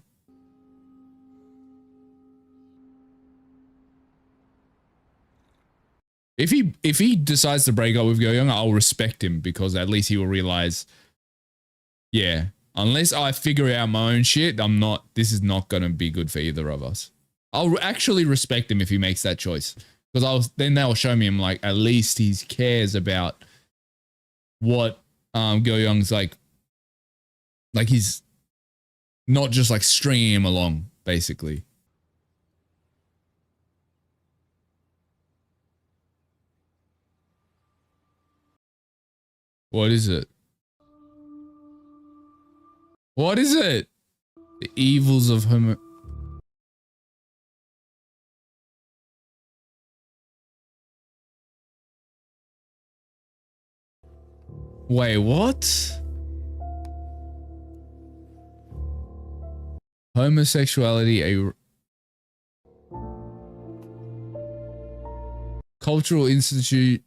If he decides to break up with Go Young, I'll respect him because at least he will realize, yeah, unless I figure out my own shit, this is not going to be good for either of us. I'll actually respect him if he makes that choice because then they'll show me him like at least he cares about what Go Young's like he's not just like stringing him along basically. What is it? What is it? The evils of Wait, what? Homosexuality, a cultural institute,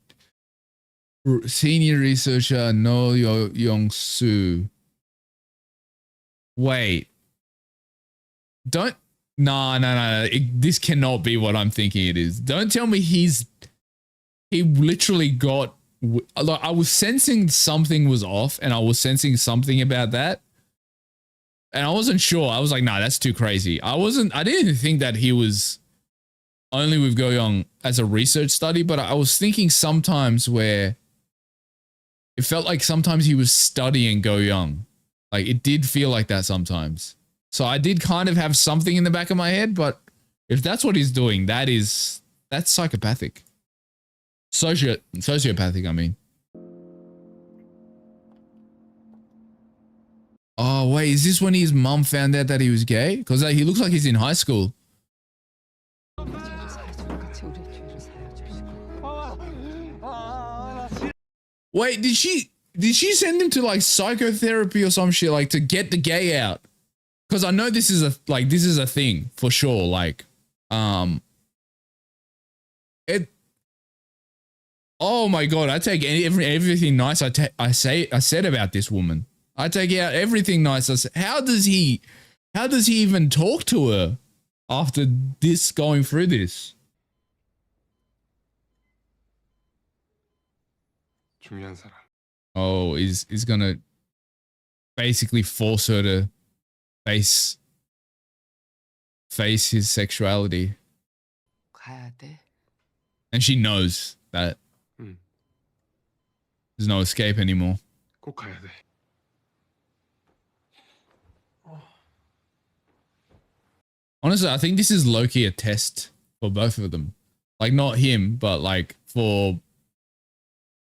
senior researcher No Yong Soo. Wait. Don't. No. This cannot be what I'm thinking it is. Don't tell me he literally got. Like, I was sensing something was off, and I was sensing something about that, and I wasn't sure. I was like, nah, that's too crazy. I didn't think that he was only with Go Young as a research study, but I was thinking sometimes where it felt like sometimes he was studying Go Young. Like, it did feel like that sometimes. So I did kind of have something in the back of my head, but if that's what he's doing, that's psychopathic. Sociopathic, I mean. Oh, wait, is this when his mum found out that he was gay? Because he looks like he's in high school. Wait, did she send him to like psychotherapy or some shit, like to get the gay out? Because I know this is a thing for sure. Like, oh my god, I take everything nice I said about this woman. I take out everything nice. How does he even talk to her after this, going through this? 중요한 사람. Oh, is gonna basically force her to face his sexuality. 가야 돼. And she knows that there's no escape anymore. 꼭 가야 돼. Honestly, I think this is low-key a test for both of them. Like, not him, but like for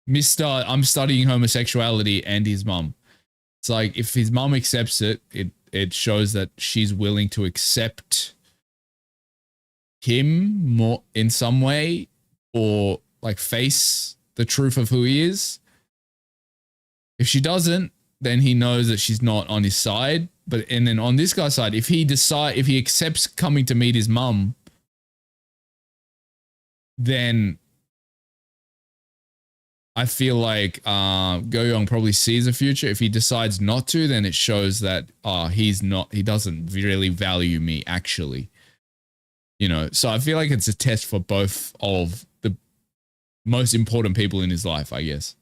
Mr. I'm studying homosexuality and his mum. It's like, if his mum accepts it, it shows that she's willing to accept him more in some way, or like face the truth of who he is. If she doesn't, then he knows that she's not on his side. And then on this guy's side, if he accepts coming to meet his mum, then I feel like Go Young probably sees a future. If he decides not to, then it shows that he doesn't really value me, actually. You know, so I feel like it's a test for both of the most important people in his life, I guess.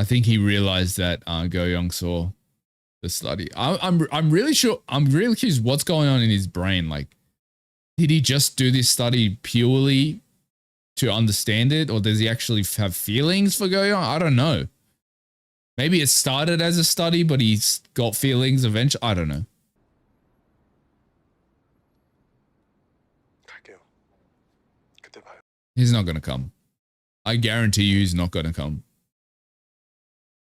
I think he realized that Go Young saw the study. I'm really sure. I'm really curious what's going on in his brain. Like, did he just do this study purely to understand it, or does he actually have feelings for Go Young? I don't know. Maybe it started as a study, but he's got feelings eventually. I don't know. 갈게요. 그때 봐요. He's not going to come. I guarantee you he's not going to come.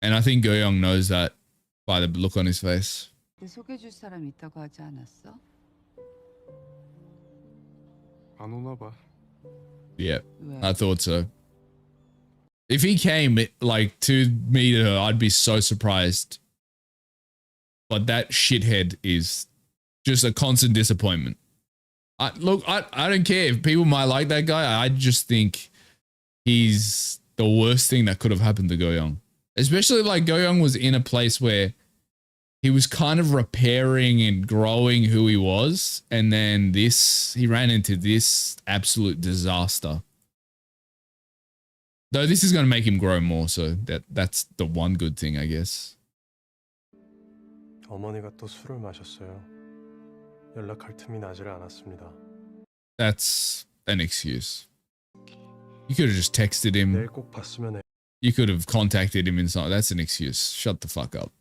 And I think Go Young knows that by the look on his face. 소개해줄 사람 있다고 하지 않았어? 안 오나 봐. Yeah, I thought so. If he came like to meet her, I'd be so surprised. But that shithead is just a constant disappointment. I don't care if people might like that guy. I just think he's the worst thing that could have happened to Go Young. Especially like Go Young was in a place where he was kind of repairing and growing who he was. And then he ran into this absolute disaster. Though this is going to make him grow more. So that's the one good thing, I guess. 어머니가 또 술을 마셨어요. 연락할 틈이 나지를 않았습니다. That's an excuse. You could have just texted him. 내일 꼭 봤으면 해. You could have contacted him in some. That's an excuse. Shut the fuck up.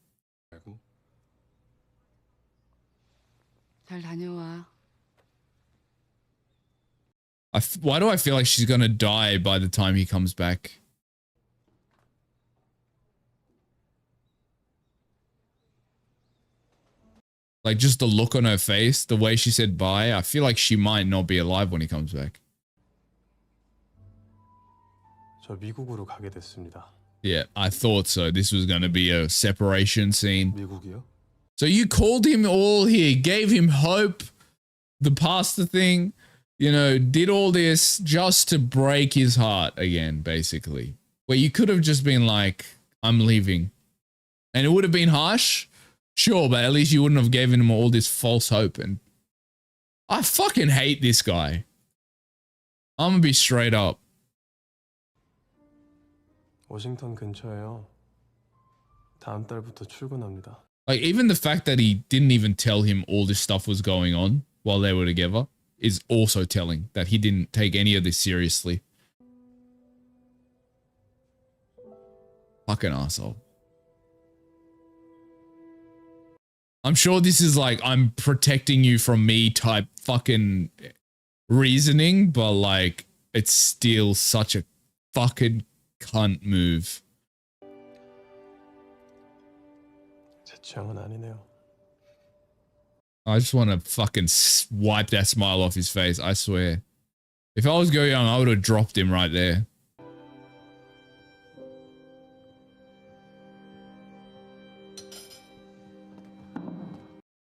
잘 다녀와. Why do I feel like she's gonna die by the time he comes back? Like, just the look on her face, the way she said bye, I feel like she might not be alive when he comes back. 저 미국으로 가게 됐습니다. Yeah, I thought so. This was going to be a separation scene. 미국이요? So you called him all here, gave him hope, the pasta thing, you know, did all this just to break his heart again, basically. Where you could have just been like, I'm leaving. And it would have been harsh, sure, but at least you wouldn't have given him all this false hope. And I fucking hate this guy. I'm gonna be straight up. 워싱턴 근처에요. 다음 달부터 출근합니다. Like, even the fact that he didn't even tell him all this stuff was going on while they were together is also telling that he didn't take any of this seriously. Fucking asshole. I'm sure this is like, I'm protecting you from me type fucking reasoning, but like, it's still such a fucking cunt move. 제 취향은 아니네요. I just want to fucking wipe that smile off his face, I swear. If I was Go Young, I would have dropped him right there.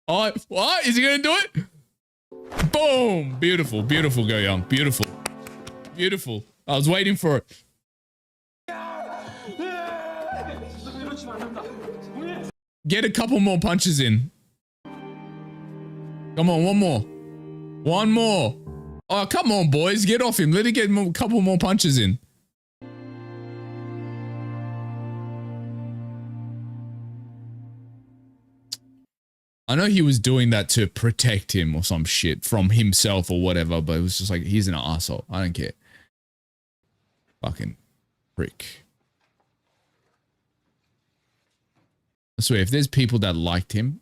Oh, what? Is he going to do it? Boom! Beautiful, beautiful, Go Young. Beautiful. Beautiful. I was waiting for it. Get a couple more punches in. Come on, one more. One more. Oh, come on, boys. Get off him. Let him get a couple more punches in. I know he was doing that to protect him or some shit from himself or whatever, but it was just like, he's an asshole. I don't care. Fucking prick. I swear, if there's people that liked him,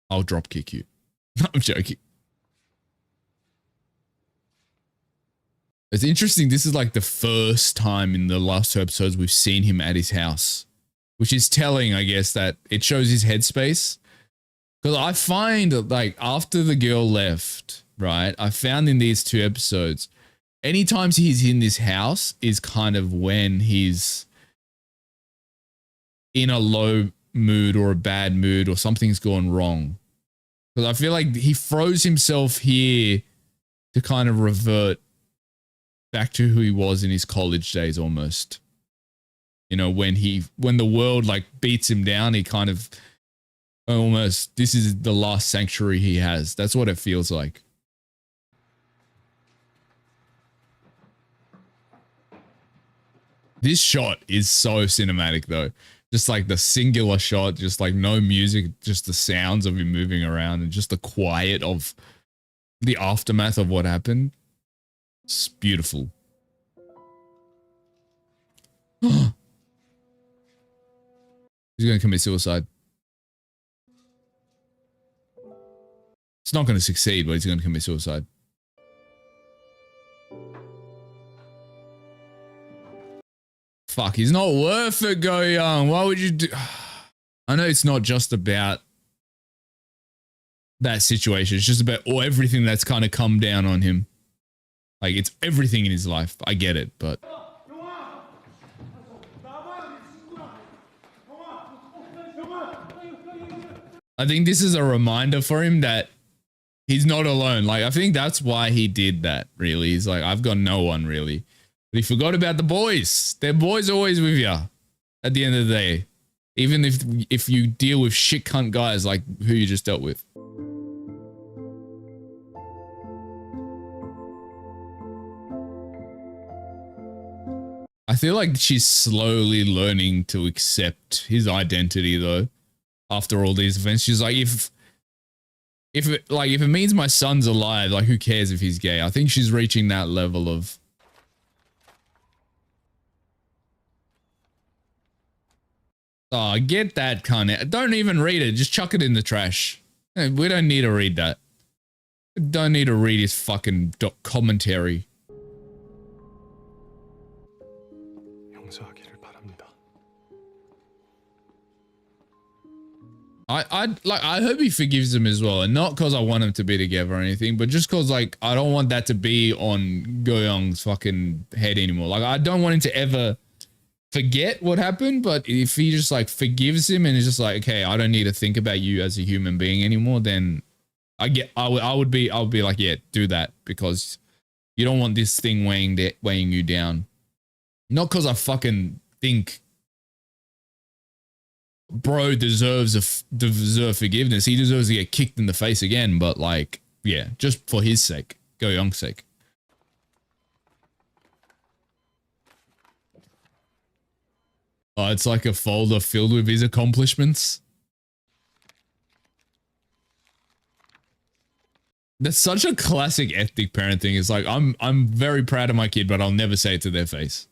I'll drop kick you. I'm joking. It's interesting. This is like the first time in the last two episodes we've seen him at his house, which is telling, I guess, that it shows his headspace. Because I find like after the girl left, right, I found in these two episodes, anytime he's in this house is kind of when he's in a low mood or a bad mood or something's gone wrong. Because I feel like he froze himself here to kind of revert back to who he was in his college days almost. You know, when the world like beats him down, he kind of almost, this is the last sanctuary he has. That's what it feels like. This shot is so cinematic though. Just like the singular shot, just like no music, just the sounds of him moving around and just the quiet of the aftermath of what happened. It's beautiful. He's going to commit suicide. It's not going to succeed, but he's going to commit suicide. Fuck, he's not worth it, Go Young. Why would you do... I know it's not just about that situation. It's just about everything that's kind of come down on him. Like, it's everything in his life. I get it, but... I think this is a reminder for him that he's not alone. Like, I think that's why he did that, really. He's like, I've got no one, really. But he forgot about the boys. Their boys always with you at the end of the day. Even if you deal with shit cunt guys like who you just dealt with. I feel like she's slowly learning to accept his identity though. After all these events, she's like, if it means my son's alive, like who cares if he's gay? I think she's reaching that level of... Oh, get that cunt. Don't even read it. Just chuck it in the trash. We don't need to read that. We don't need to read his fucking commentary. 용서하기를 바랍니다. I hope he forgives him as well, and not because I want him to be together or anything, but just because like I don't want that to be on Go Young's fucking head anymore. Like I don't want him to ever forget what happened, but if he just like forgives him and is just like, okay, I don't need to think about you as a human being anymore, then I would be like, yeah, do that, because you don't want this thing weighing you down. Not because I fucking think bro deserve forgiveness. He deserves to get kicked in the face again, but like, yeah, just for his sake, Go Young's sake. Oh, it's like a folder filled with his accomplishments. That's such a classic ethnic parenting. It's like, I'm very proud of my kid, but I'll never say it to their face.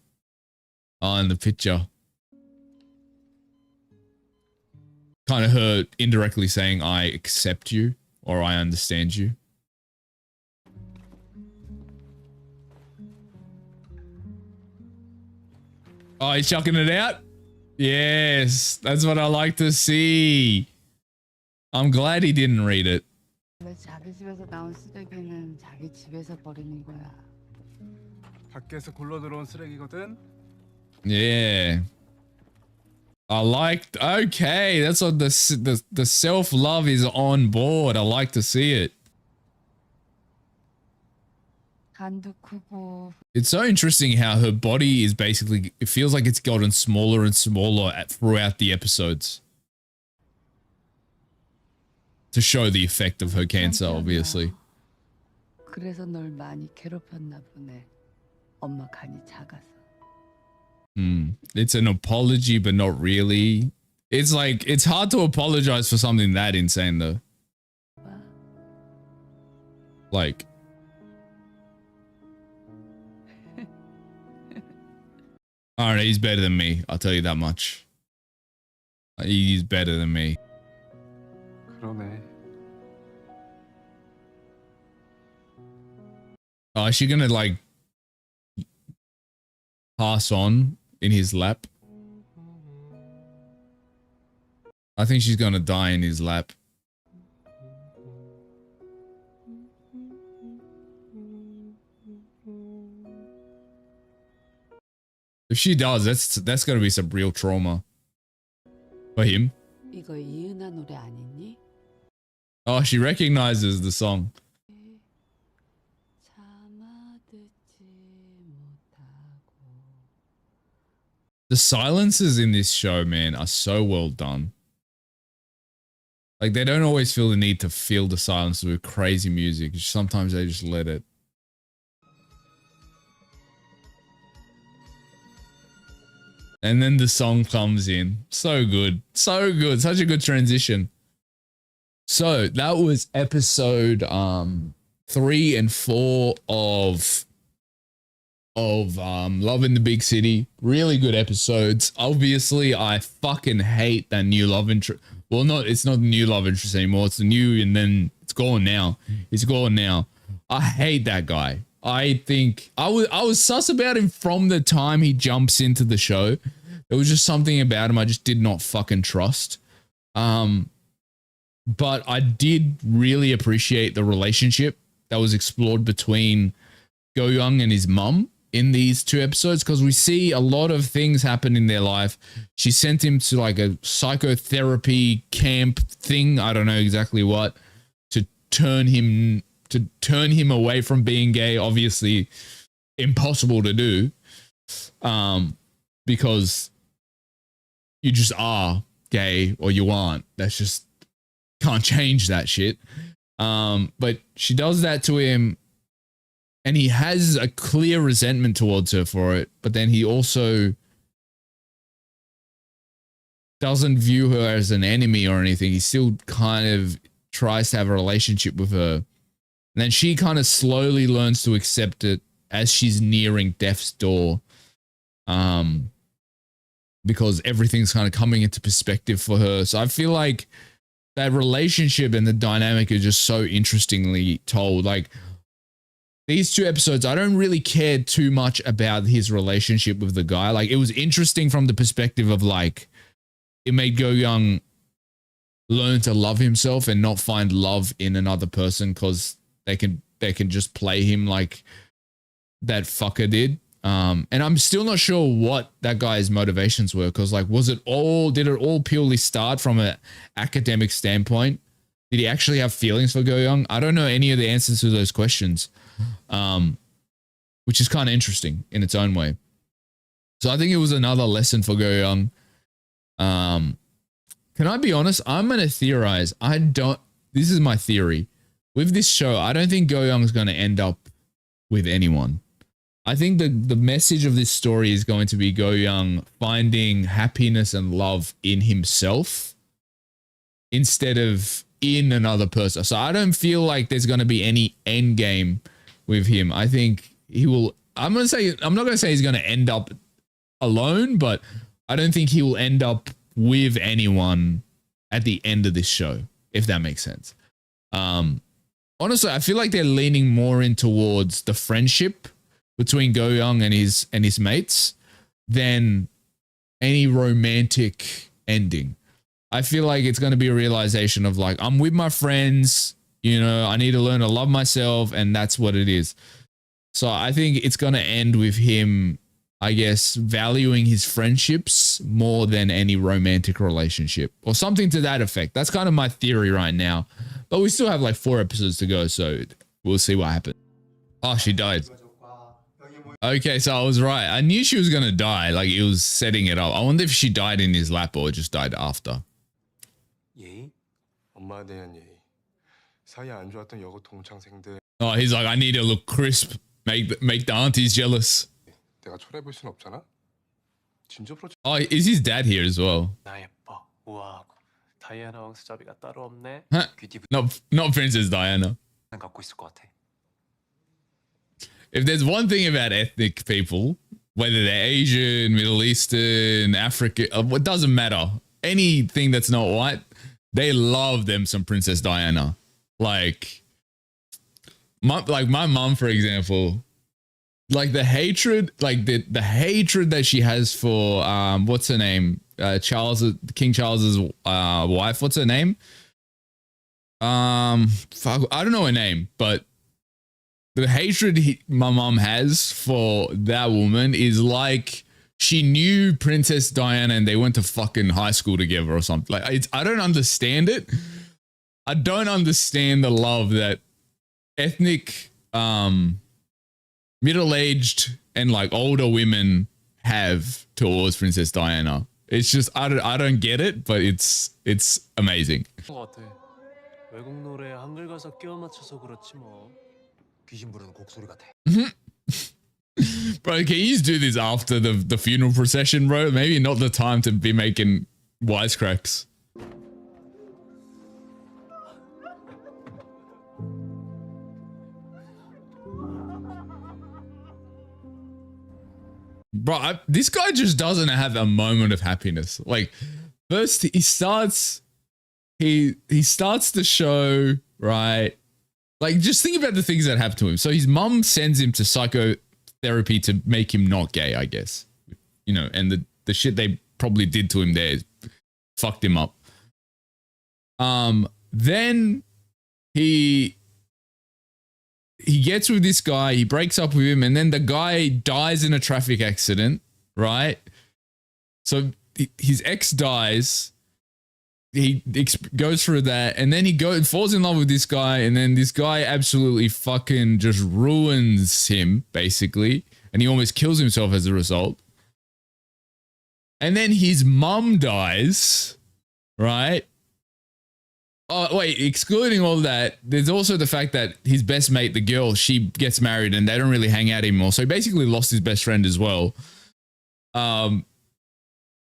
Oh, and the picture. Kind of her indirectly saying, I accept you, or I understand you. Oh, he's chucking it out? Yes, that's what I like to see. I'm glad he didn't read it. 자기 집에서 나온 쓰레기는 자기 집에서 버리는 거야. 밖에서 굴러 들어온 쓰레기거든. Yeah. I liked, okay, that's what the self-love is on board. I like to see it. 간도 크고. It's so interesting how her body is basically, it feels like it's gotten smaller and smaller throughout the episodes. To show the effect of her cancer, obviously. 그래서 널 많이 괴롭혔나 보네. 엄마 간이 작아서. It's an apology, but not really. It's like, it's hard to apologize for something that insane though. Like. Alright, he's better than me. I'll tell you that much. He's better than me. 그러네. Oh, is she gonna like pass on in his lap? I think she's gonna die in his lap. If she does, that's gonna be some real trauma for him. 이거 이은하 노래 아니니? Oh, she recognizes the song. The silences in this show, man, are so well done. Like, they don't always feel the need to fill the silence with crazy music. Sometimes they just let it. And then the song comes in. So good. So good. Such a good transition. So that was episode 3 and 4 of Love in the Big City. Really good episodes. Obviously, I fucking hate that new love interest. Well, it's not the new love interest anymore. It's the new, and then it's gone now. It's gone now. I hate that guy. I think I was sus about him from the time he jumps into the show. There was just something about him I just did not fucking trust. But I did really appreciate the relationship that was explored between Go Young and his mum in these 2 episodes, because we see a lot of things happen in their life. She sent him to like a psychotherapy camp thing, I don't know exactly what, to turn him away from being gay. Obviously impossible to do, because you just are gay or you aren't. That's just, can't change that shit. But she does that to him, and he has a clear resentment towards her for it, but then he also doesn't view her as an enemy or anything. He still kind of tries to have a relationship with her. And then she kind of slowly learns to accept it as she's nearing death's door. Because everything's kind of coming into perspective for her. So I feel like that relationship and the dynamic are just so interestingly told. Like, these 2 episodes, I don't really care too much about his relationship with the guy. Like, it was interesting from the perspective of like, it made Go Young learn to love himself and not find love in another person because they can just play him like that fucker did. And I'm still not sure what that guy's motivations were, because like, did it all purely start from an academic standpoint? Did he actually have feelings for Go Young? I don't know any of the answers to those questions, which is kind of interesting in its own way. So I think it was another lesson for Go Young. Can I be honest? I'm going to theorize. This is my theory. With this show, I don't think Go Young's going to end up with anyone. I think the message of this story is going to be Go Young finding happiness and love in himself instead of in another person. So I don't feel like there's going to be any end game with him. I think he will. I'm not going to say he's going to end up alone, but I don't think he will end up with anyone at the end of this show, if that makes sense. Honestly, I feel like they're leaning more in towards the friendship between Go Young and his mates than any romantic ending. I feel like it's going to be a realization of like, I'm with my friends, you know, I need to learn to love myself, and that's what it is. So I think it's going to end with him, I guess, valuing his friendships more than any romantic relationship or something to that effect. That's kind of my theory right now, but we still have like 4 episodes to go. So we'll see what happens. Oh, she died. Okay, so I was right. I knew she was going to die. Like, it was setting it up. I wonder if she died in his lap or just died after. 예의? 엄마에 대한 예의. 사이 안 좋았던 여고 동창생들. Oh, he's like, I need to look crisp. Make the aunties jealous. 내가 초라해 보일 순 없잖아. 진짜 프로. Oh, is his dad here as well? 나 예뻐. 우아하고 다이애나 왕수잡이가 따로 없네. Huh? Not Princess Diana. 갖고 있을 것 같아. If there's one thing about ethnic people, whether they're Asian, Middle Eastern, African, it doesn't matter. Anything that's not white, they love them some Princess Diana. Like my mom, for example, like the hatred, like the hatred that she has for what's her name? King Charles's wife. What's her name? Fuck, I don't know her name, but the hatred my mom has for that woman is like she knew Princess Diana and they went to fucking high school together or something. Like, I don't understand it. I don't understand the love that ethnic, middle-aged and like older women have towards Princess Diana. It's just I don't get it, but it's amazing. 외국 노래 한글 가사 끼워 맞춰서 그렇지 뭐. 귀신 부르는 곡소리 같아. Bro, can you just do this after the funeral procession, bro? Maybe not the time to be making wisecracks. Bro, this guy just doesn't have a moment of happiness. Like, first he starts the show, right? Like, just think about the things that happen to him. So his mum sends him to psychotherapy to make him not gay, I guess. You know, and the shit they probably did to him there fucked him up. Then he gets with this guy, he breaks up with him, and then the guy dies in a traffic accident, right? So his ex dies. He goes through that, and then he falls in love with this guy, and then this guy absolutely fucking just ruins him, basically, and he almost kills himself as a result. And then his mum dies, right? Oh, wait, excluding all that, there's also the fact that his best mate, the girl, she gets married, and they don't really hang out anymore, so he basically lost his best friend as well.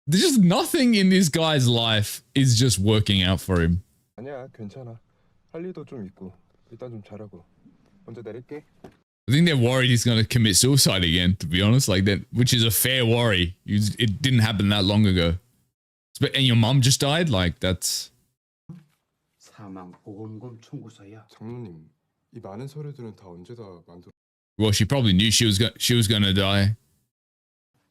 There's just nothing in this guy's life is just working out for him. 아니야, 괜찮아. 할 일도 좀 있고. 일단 좀 잘하고. 먼저 내릴게. I think they're worried he's going to commit suicide again, to be honest, like that, which is a fair worry. It didn't happen that long ago. And your mom just died? Like, that's... 사망 보험금 청구서야. 장로님, 이 많은 서류들은 다 언제 다 만들? Well, she probably knew she was going to die.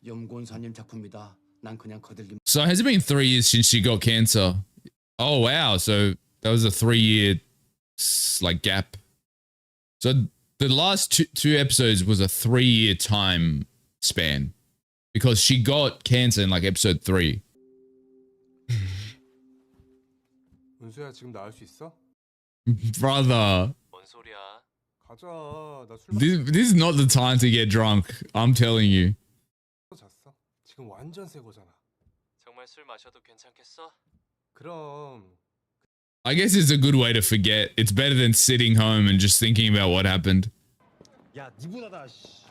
염곤사님 작품이다. 난 그냥 거들림. So has it been 3 years since she got cancer? Oh wow! So that was a 3-year like gap. So the last two episodes was a 3-year time span because she got cancer in like episode 3. 은수야 지금 나을 수 있어? Brother, 뭔 소리야? 가자. 나 술 this is not the time to get drunk. I'm telling you. 마셔서 잤어. 지금 완전 새 거잖아. 정말 술 마셔도 괜찮겠어? 그럼 I guess it's a good way to forget. It's better than sitting home and just thinking about what happened. 야, 니보다다. 씨.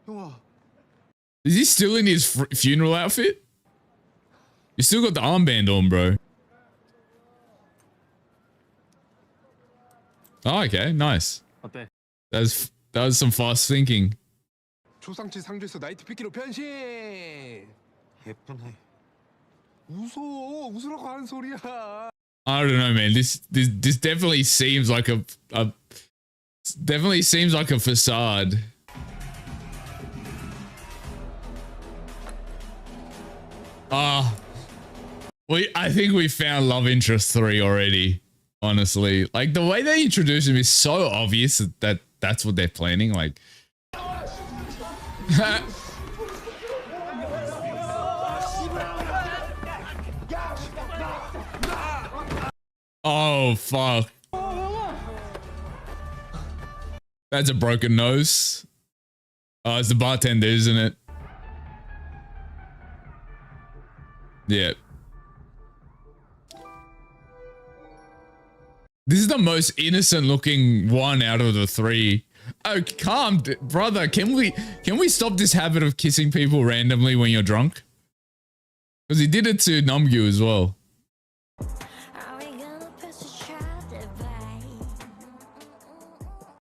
형아. Is he still in his funeral outfit? You still got the armband on, bro. Oh, okay, nice. 어때? That was some fast thinking. 초상치 상주에서 나이트 피키로 변신. 예쁘네. 웃으라고 하는 소리야. I don't know, man. This definitely seems like a facade. I think we found love interest 3 already. Honestly, like the way they introduce him is so obvious that that's what they're planning. Like, oh fuck, that's a broken nose. Oh, it's the bartender, isn't it? Yeah. This is the most innocent looking one out of the 3. Oh, calm, brother. Can we stop this habit of kissing people randomly when you're drunk? Because he did it to Namgyu as well.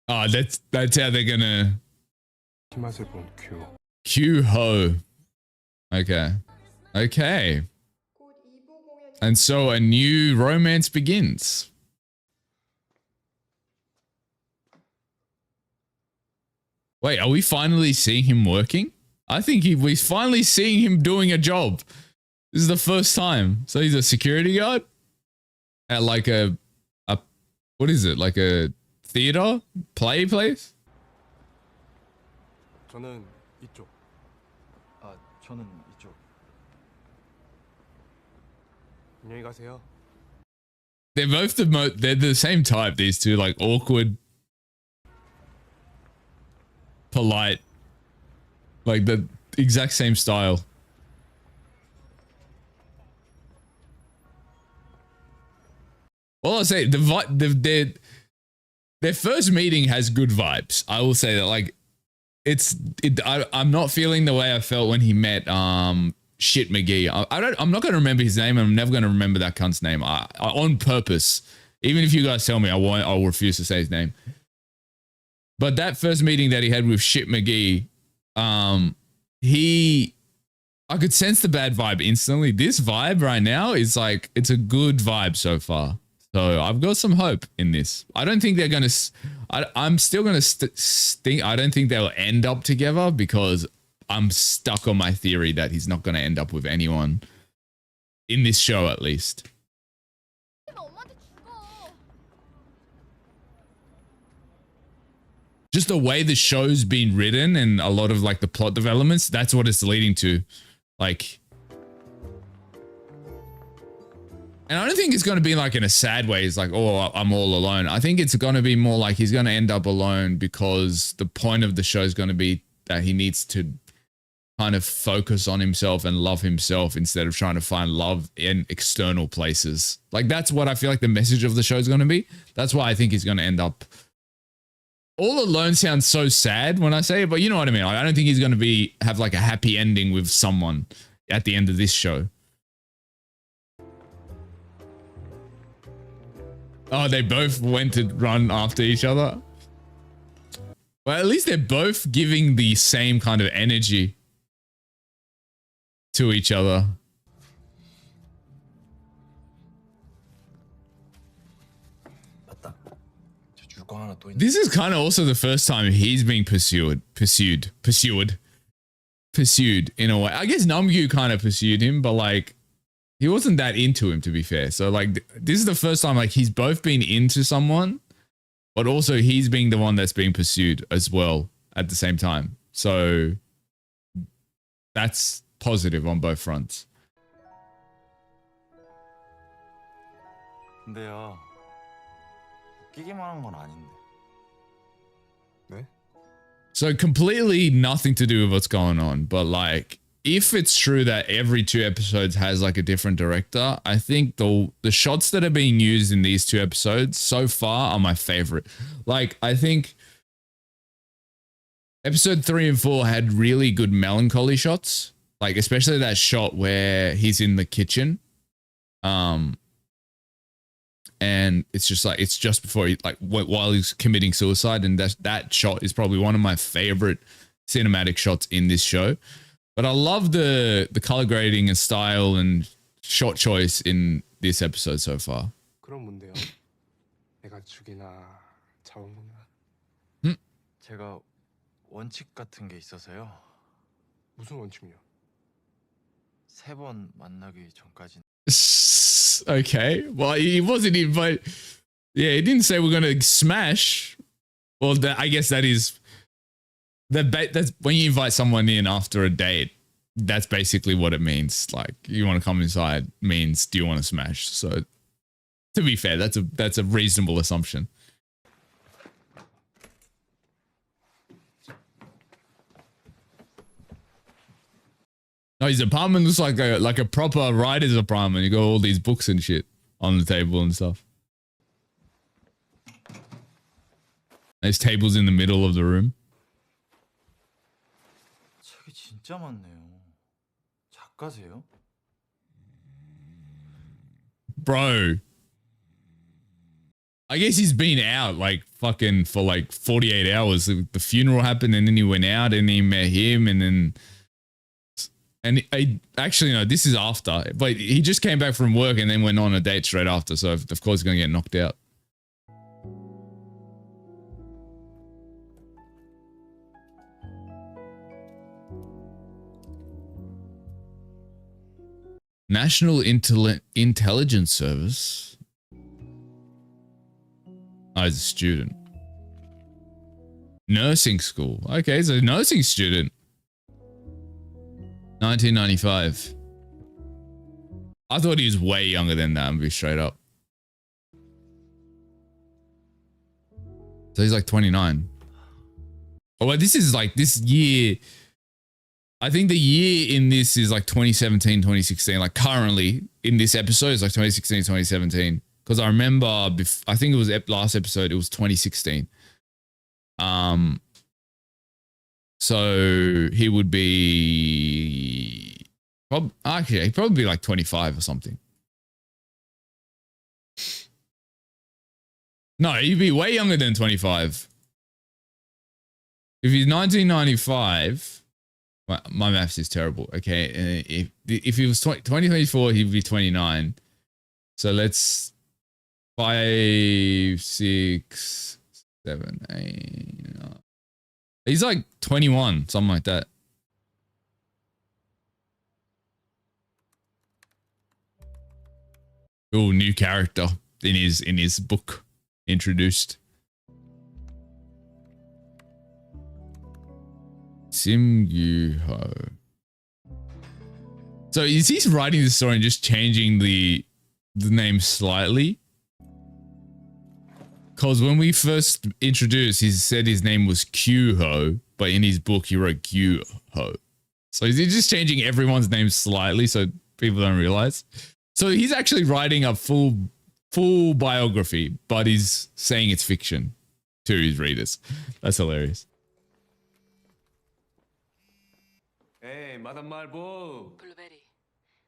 Oh, that's how they're gonna. Q Ho. Okay. Okay. And so a new romance begins. Wait, are we finally seeing him working? I think we're finally seeing him doing a job. This is the first time. So he's a security guard at like a what is it? Like a theater? Play place? 저는 이쪽. 아, 저는 이쪽. 안녕히 가세요. They're both they're the same type, these two, like awkward, polite, like the exact same style. Well, I'll say their first meeting has good vibes. I will say that, like, I'm not feeling the way I felt when he met Shit McGee. I'm not going to remember his name. I'm never going to remember that cunt's name. On purpose. Even if you guys tell me, I'll refuse to say his name. But that first meeting that he had with Shit McGee, I could sense the bad vibe instantly. This vibe right now is like, it's a good vibe so far. So I've got some hope in this. I don't think they're going to, I'm still going to think, I don't think they'll end up together because I'm stuck on my theory that he's not going to end up with anyone in this show, at least. Just the way the show's been written and a lot of like the plot developments, that's what it's leading to. Like, and I don't think it's going to be like in a sad way. It's like, oh, I'm all alone. I think it's going to be more like he's going to end up alone because the point of the show is going to be that he needs to kind of focus on himself and love himself instead of trying to find love in external places. Like, that's what I feel like the message of the show is going to be. That's why I think he's going to end up all alone. Sounds so sad when I say it, but you know what I mean. Like, I don't think he's going to have like a happy ending with someone at the end of this show. Oh, they both went to run after each other. Well, at least they're both giving the same kind of energy to each other. This is kind of also the first time he's being pursued. pursued in a way. I guess Namgyu kind of pursued him, but like he wasn't that into him, to be fair. So like this is the first time like he's both been into someone, but also he's being the one that's being pursued as well at the same time. So that's positive on both fronts. 근데요. 웃기기만 한 건 아닌데. 네? So completely nothing to do with what's going on, but like if it's true that every 2 episodes has like a different director, I think the shots that are being used in these 2 episodes so far are my favorite. Like I think episode 3 and 4 had really good melancholy shots, like especially that shot where he's in the kitchen. And it's just like, it's just before he, like while he's committing suicide. And that shot is probably one of my favorite cinematic shots in this show. But I love the color grading and style and shot choice in this episode so far. 그럼 뭔데요? 내가 죽이나 잡아먹나? 제가 원칙 같은 게 있어서요. 무슨 원칙이요? 3번 만나기 전까지. Okay, well, he wasn't invite. Yeah, he didn't say we're gonna smash. Well, I guess that is that's when you invite someone in after a date. That's basically what it means. Like you want to come inside means do you want to smash? So to be fair, that's a reasonable assumption. No, his apartment looks like a proper writer's apartment. You got all these books and shit on the table and stuff. There's tables in the middle of the room. 책이 진짜 많네요. 작가세요? Bro. I guess he's been out like fucking for like 48 hours. The funeral happened and then he went out and he met him and then... And I actually, no, this is after. But he just came back from work and then went on a date straight after. So of course he's going to get knocked out. National Intelligence Service. Oh, he's a student. Nursing school. Okay, so nursing student. 1995. I thought he was way younger than that, I'm gonna be straight up. So he's like 29. Oh, well, this is like this year. I think the year in this is like 2017, 2016. Like currently in this episode is like 2016, 2017. Because I remember, I think it was last episode, it was 2016. So he would be, actually, he'd probably be like 25 or something. No, he'd be way younger than 25. If he's 1995, my maths is terrible. Okay, if he was 2024, he'd be 29. So let's 5, 6, 7, 8. He's like 21, something like that. Oh, new character in his book introduced. Sim Yu-ho. So is he writing the story and just changing the name slightly? Because when we first introduced, he said his name was Q-ho, but in his book he wrote Q-ho. So is he just changing everyone's name slightly so people don't realize? So he's actually writing a full biography, but he's saying it's fiction to his readers. That's hilarious. Hey, Madame Marble. 블루베리.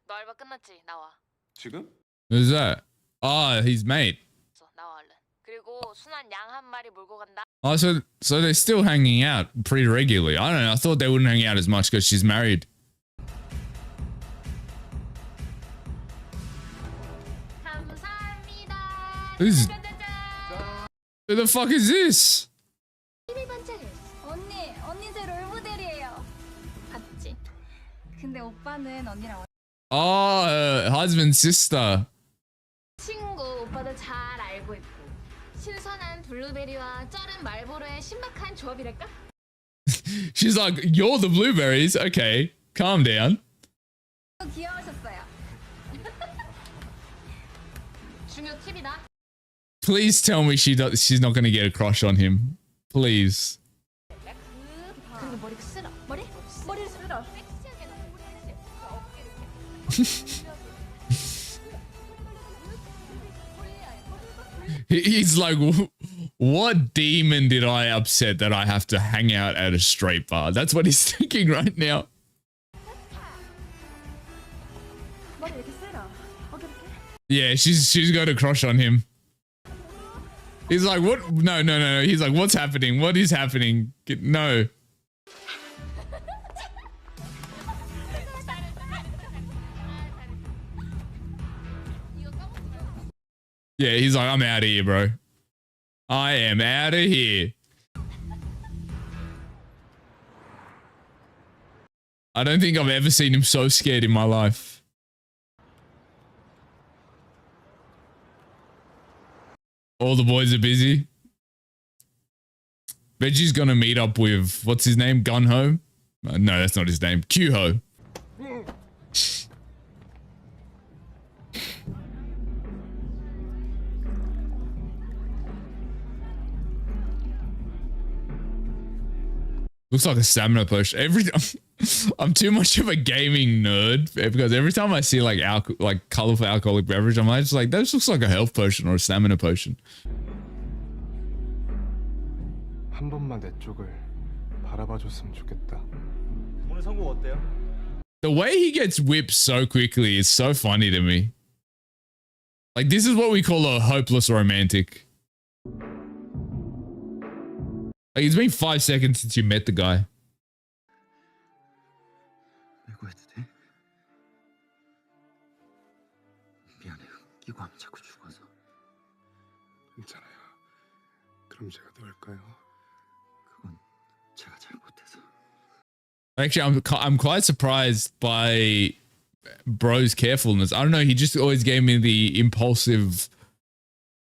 너 알바 끝났지? 나와. 지금? Who's that? Ah, his mate. 나와 얼른. 그리고 순한 양 한 마리 몰고 간다. Oh, so they're still hanging out pretty regularly. I don't know. I thought they wouldn't hang out as much because she's married. Who the fuck is this? 언니 제 롤모델이에요. 봤지? 근데 오빠는 언니랑 Oh, husband, sister. 친구 오빠도 잘 알고 있고 신선한 블루베리와 쩔은 말보로의 신박한 조합이랄까? She's like, you're the blueberries. Okay, calm down. 귀여우셨어요. 중요 팁이다. Please tell me she's not going to get a crush on him. Please. 그리고 머리 쓸어. 머리를 쓸어. 섹시하게 넣고 He's like, what demon did I upset that I have to hang out at a straight bar? That's what he's thinking right now. 머리 이렇게 쓸어. Yeah, she's got a crush on him. He's like, what? No. He's like, what's happening? What is happening? No. Yeah, he's like, I'm out of here, bro. I am out of here. I don't think I've ever seen him so scared in my life. All the boys are busy. Veggie's gonna meet up with, what's his name? Gunho? No, that's not his name. Qho. Looks like a stamina potion. I'm too much of a gaming nerd because every time I see like colorful alcoholic beverage, I'm just like, that looks like a health potion or a stamina potion. 한 번만 내 쪽을 바라봐줬으면 좋겠다. 오늘 선곡 어때요? The way he gets whipped so quickly is so funny to me. Like, this is what we call a hopeless romantic. Like, it's been 5 seconds since you met the guy. 빼고 해도 돼? 미안해. 끼고 하면 자꾸 죽어서. 괜찮아요. 그럼 제가 넣을까요? 그건 제가 잘못해서. Actually, I'm quite surprised by bro's carefulness. I don't know. He just always gave me the impulsive,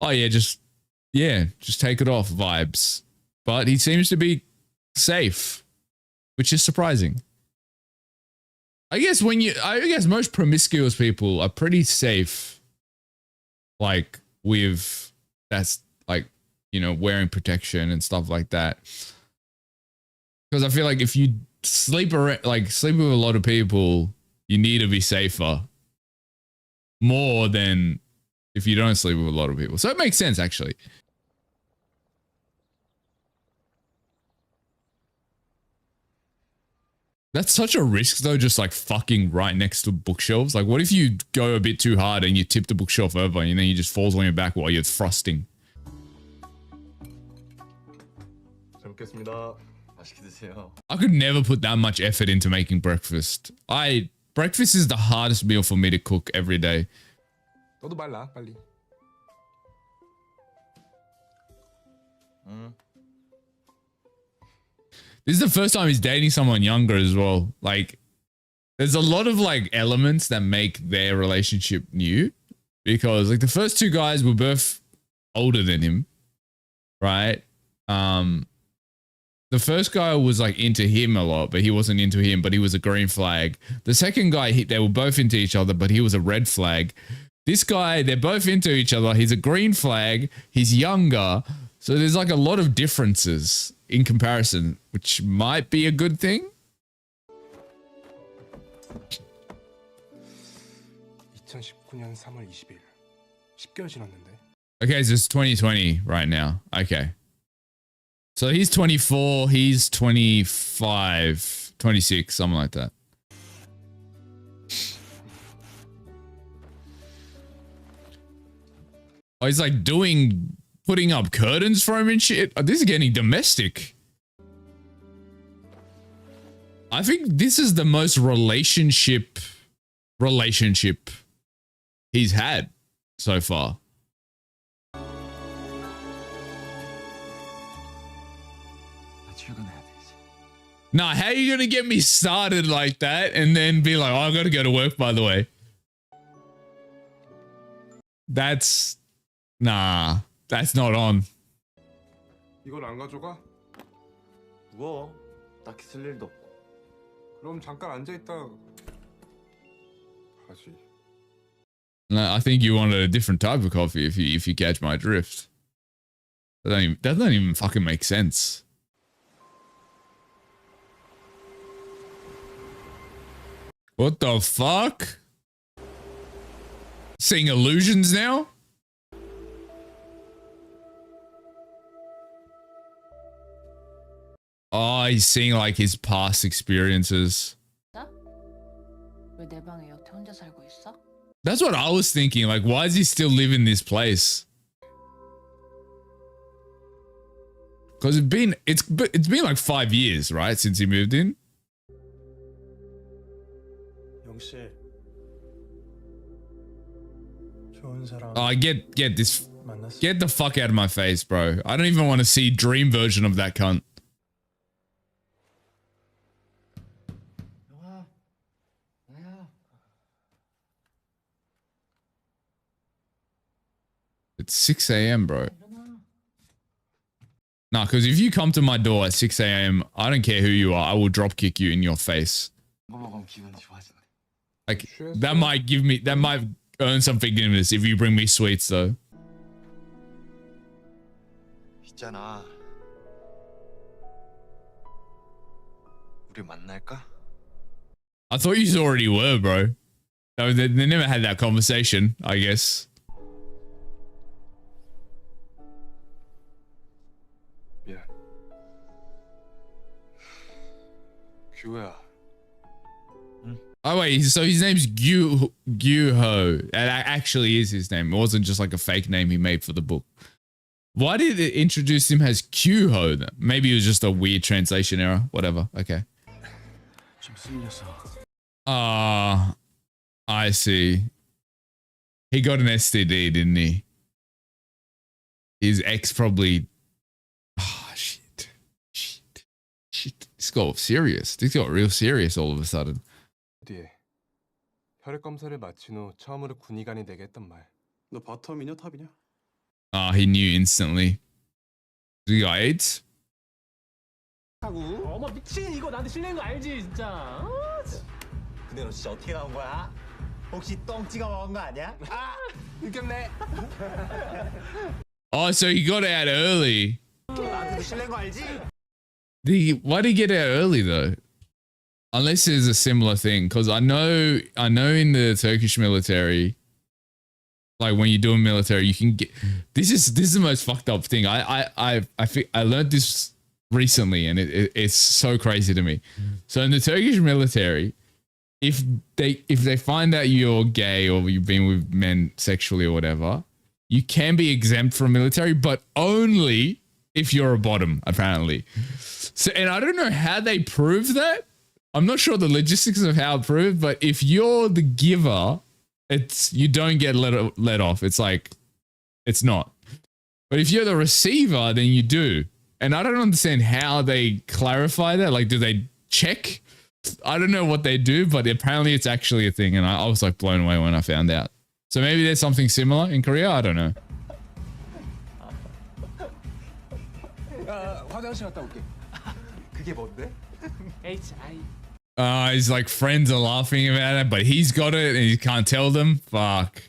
oh yeah, just take it off vibes. But he seems to be safe, which is surprising. I guess most promiscuous people are pretty safe, like with that's like, you know, wearing protection and stuff like that. Because I feel like if you sleep with a lot of people, you need to be safer more than if you don't sleep with a lot of people. So it makes sense, actually. That's such a risk, though, just like fucking right next to bookshelves. Like, what if you go a bit too hard and you tip the bookshelf over and then he just falls on your back while you're thrusting? 잘 먹겠습니다. 맛있게 드세요. I could never put that much effort into making breakfast. Breakfast is the hardest meal for me to cook every day. 너도 말라 빨리. This is the first time he's dating someone younger as well. Like, there's a lot of like elements that make their relationship new, because like the first two guys were both older than him, right? The first guy was like into him a lot, but he wasn't into him, but he was a green flag. The second guy, they were both into each other, but he was a red flag. This guy, they're both into each other. He's a green flag. He's younger. So there's like a lot of differences in comparison, which might be a good thing. 2019년 3월 20일. 10개월 지났는데. Okay, so it's 2020 right now. Okay. So he's 24, he's 25, 26, something like that. Oh, he's like putting up curtains for him and shit. Oh, this is getting domestic. I think this is the most relationship he's had so far. 나 출근해야 돼 이제. Nah, how are you gonna get me started like that and then be like, oh, I gotta go to work, by the way? That's nah, that's not on. 이걸 안 가져가? 무거워. 딱히 쓸 일도 없고. 그럼 잠깐 앉아있다 가지. No, I think you wanted a different type of coffee if you catch my drift. That doesn't even fucking make sense. What the fuck? Seeing illusions now? Oh, he's seeing like his past experiences. 왜 내 방에 여태 혼자 살고 있어? That's what I was thinking. Like, why does he still live in this place? Because it's been like 5 years, right, since he moved in. 영씨, 좋은 사람. Oh, get this, 만났어? get the fuck out of my face, bro. I don't even want to see dream version of that cunt. It's 6 a.m., bro. Nah, because if you come to my door at 6 a.m., I don't care who you are, I will drop kick you in your face. Like, that might earn some forgiveness if you bring me sweets, though. 있잖아. 우리 만날까? I thought you already were, bro. No, they never had that conversation, I guess. 미안. 규호야. Oh wait, so his name's Gyuho. That actually is his name. It wasn't just like a fake name he made for the book. Why did it introduce him as Kyuho then? Maybe it was just a weird translation error. Whatever. Okay. I see. He got an STD, didn't he? His ex probably. Oh, shit. This got serious. This got real serious all of a sudden. 뒤에 혈액 검사를 마친 후 처음으로 군의관이 되게 했던 말. 너 바텀이냐 탑이냐? Ah, he knew instantly. He got AIDS? 어머 미친 이거 나한테 실례인 거 알지 진짜. 근데 너 진짜 어떻게 나온 거야? 혹시 똥 찍어 먹은 거 아니야? 아! 느꼈네. Oh, so he got out early. 나한테 실례인 거 알지? Why did he get out early though? Unless there's a similar thing, because I know in the Turkish military, like when you're doing military, you can get this is the most fucked up thing. I learned this recently, and it's so crazy to me. So in the Turkish military, if they find out you're gay or you've been with men sexually or whatever, you can be exempt from military, but only if you're a bottom, apparently. So, and I don't know how they prove that. I'm not sure the logistics of how it proved, but if you're the giver, you don't get let off. It's like, it's not. But if you're the receiver, then you do. And I don't understand how they clarify that. Like, do they check? I don't know what they do, but apparently it's actually a thing. And I was like blown away when I found out. So maybe there's something similar in Korea. I don't know. 화장실 갔다 올게. 그게 뭔데? His like friends are laughing about it, but he's got it and he can't tell them. Fuck.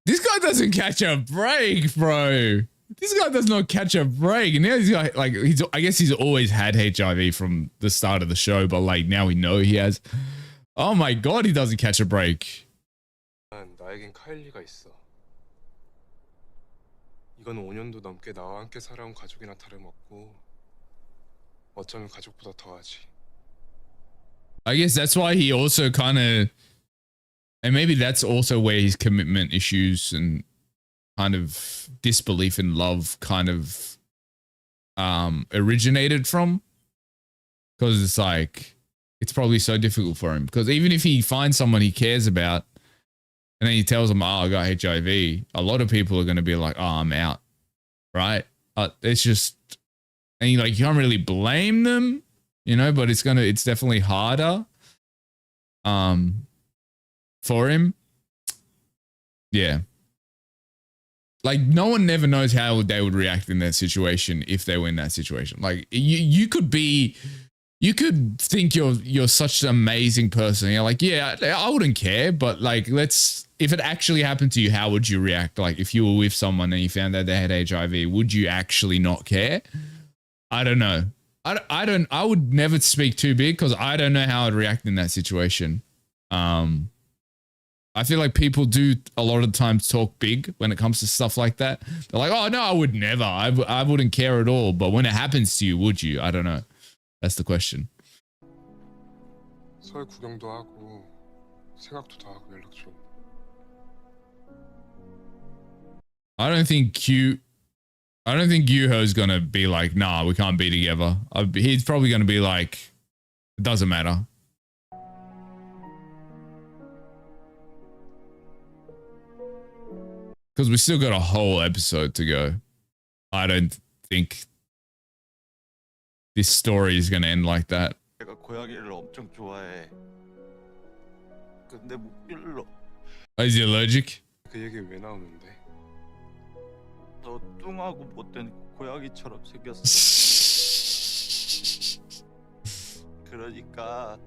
This guy doesn't catch a break, bro. This guy does not catch a break. And now he's got like I guess he's always had HIV from the start of the show, but like now we know he has. Oh my god, he doesn't catch a break. 나에겐 카일리가 있어. 이건 5년도 넘게 나와 함께 살아온 가족이나 다름없고 어쩌면 가족보다 더하지. I guess that's why he also kind of, and maybe that's also where his commitment issues and kind of disbelief in love kind of originated from. Because it's like, it's probably so difficult for him. Because even if he finds someone he cares about, and then he tells them, oh, I got HIV, a lot of people are going to be like, oh, I'm out. Right? It's just, and you can't really blame them, but it's definitely harder for him. Yeah. Like, no one never knows how they would react in that situation if they were in that situation. Like, you could think you're such an amazing person. You're like, yeah, I wouldn't care, but like, if it actually happened to you, how would you react? Like, if you were with someone and you found out they had HIV, would you actually not care? I don't know. I would never speak too big because I don't know how I'd react in that situation. I feel like people do a lot of the times talk big when it comes to stuff like that. They're like, oh no, I would never. I wouldn't care at all. But when it happens to you, would you? I don't know. That's the question. 서울 구경도 하고 생각도 다 하고 연락 좀. I don't think Yuho's gonna be like, nah, we can't be together. He's probably gonna be like, it doesn't matter. Because we still got a whole episode to go. I don't think this story is gonna end like that. 내가 고양이를 엄청 좋아해. 근데 못 길러. Is he allergic? 그 얘기 왜 나오는데? 너 뚱하고 못된 고양이처럼 생겼어. 그러니까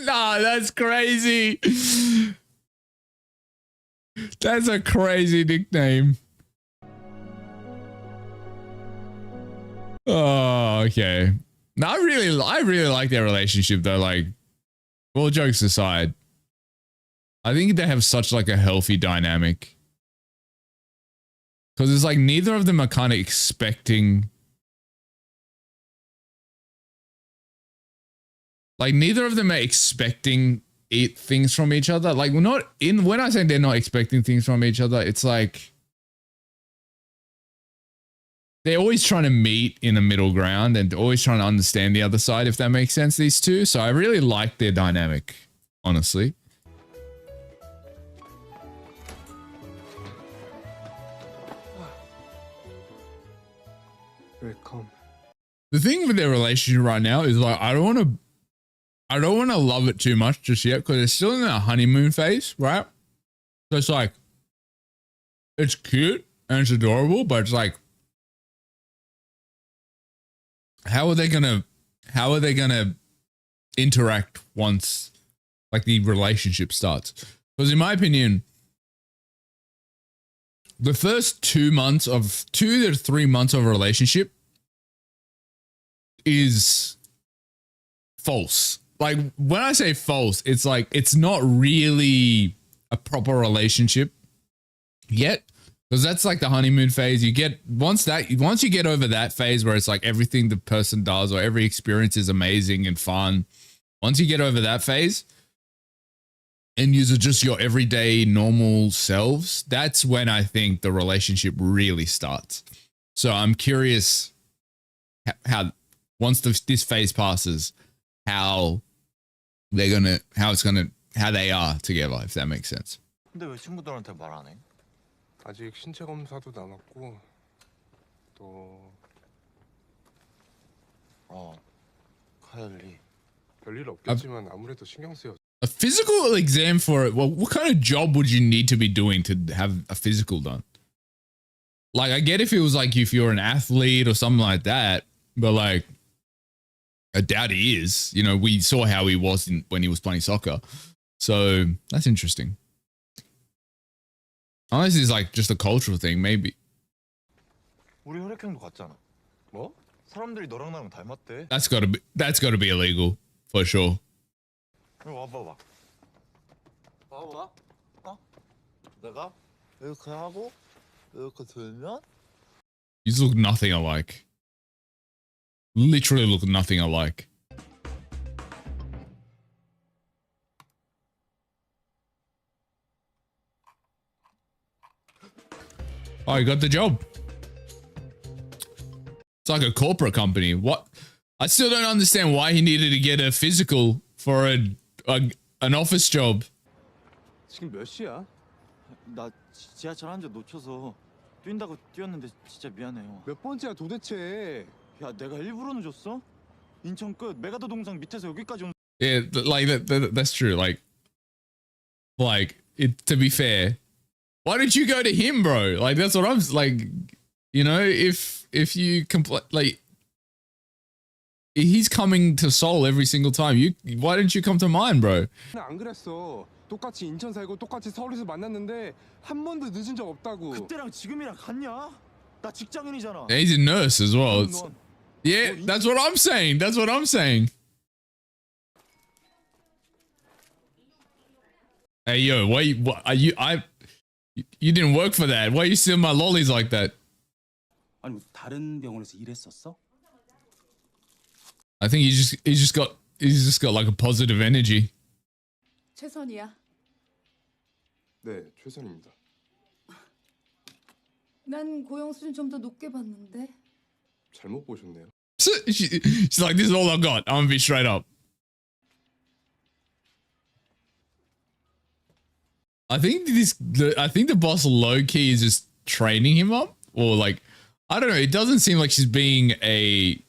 Nah, that's crazy. That's a crazy nickname. Oh, okay. No, I really like their relationship though. Like, all jokes aside, I think they have such like a healthy dynamic. Because it's like neither of them are kind of expecting. Like, neither of them are expecting things from each other. Like, when I say they're not expecting things from each other, it's like they're always trying to meet in the middle ground and always trying to understand the other side, if that makes sense, these two. So I really like their dynamic, honestly. Welcome. The thing with their relationship right now is like, I don't want to love it too much just yet because it's still in that honeymoon phase, right? So it's like, it's cute and it's adorable, but it's like, how are they gonna interact once like the relationship starts? Because in my opinion, the first 2 to 3 months of a relationship is false. Like, when I say false, it's like, it's not really a proper relationship yet. Because that's like the honeymoon phase. Once you get over that phase where it's like everything the person does or every experience is amazing and fun. Once you get over that phase and you're just your everyday normal selves, that's when I think the relationship really starts. So I'm curious how once this phase passes, how they are together, if that makes sense. 근데 왜 친구들한테 말 안 해? 아직 신체 검사도 남았고 또 카일리 별일 없겠지만 아무래도 신경 쓰여. A physical exam for it. Well, what kind of job would you need to be doing to have a physical done? Like, I get if it was like if you're an athlete or something like that, but like, I doubt he is. You know, we saw how he was when he was playing soccer. So that's interesting. Unless it's like just a cultural thing, maybe. 우리 혈액형도 같잖아. 뭐? 사람들이 너랑 나랑 닮았대. That's gotta be illegal for sure. 와봐봐. 내가 이렇게 하고 이렇게 들면 You look nothing alike. Literally look nothing alike. Oh, you got the job. It's like a corporate company. What? I still don't understand why he needed to get a physical for an office job. 지금 몇 시야? 나 지하철 한 대 놓쳐서 뛴다고 뛰었는데 진짜 미안해요. 몇 번째야 도대체? 야, 내가 일부러 늦었어? 인천 끝 메가더 동상 밑에서 여기까지 온. Yeah, like that's true. Like to be fair, why did you go to him, bro? Like that's what I'm like. You know, if you like, he's coming to Seoul every single time. Why didn't you come to mine, bro? 안 그랬어. 똑같이 인천 살고 똑같이 서울에서 만났는데 한 번도 늦은 적 없다고. 그때랑 지금이랑 같냐? 나 직장인이잖아. He's a nurse as well. Yeah, that's what I'm saying. That's what I'm saying. Hey yo, what are you? You didn't work for that. Why are you stealing my lollies like that? 아니 다른 병원에서 일했었어? I think he's just got like a positive energy. 최선이야. 네, 최선입니다. 난 고용 수준 좀 더 높게 봤는데. 잘못 보셨네요. She's like, this is all I got. I'm gonna be straight up. I think the boss low key is just training him up, or like, I don't know. It doesn't seem like she's being a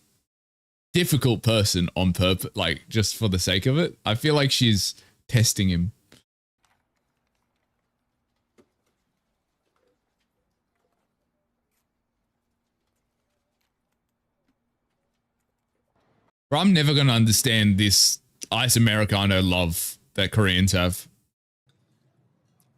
difficult person on purpose, like just for the sake of it. I feel like she's testing him. Bro, I'm never gonna understand this ice Americano love that Koreans have.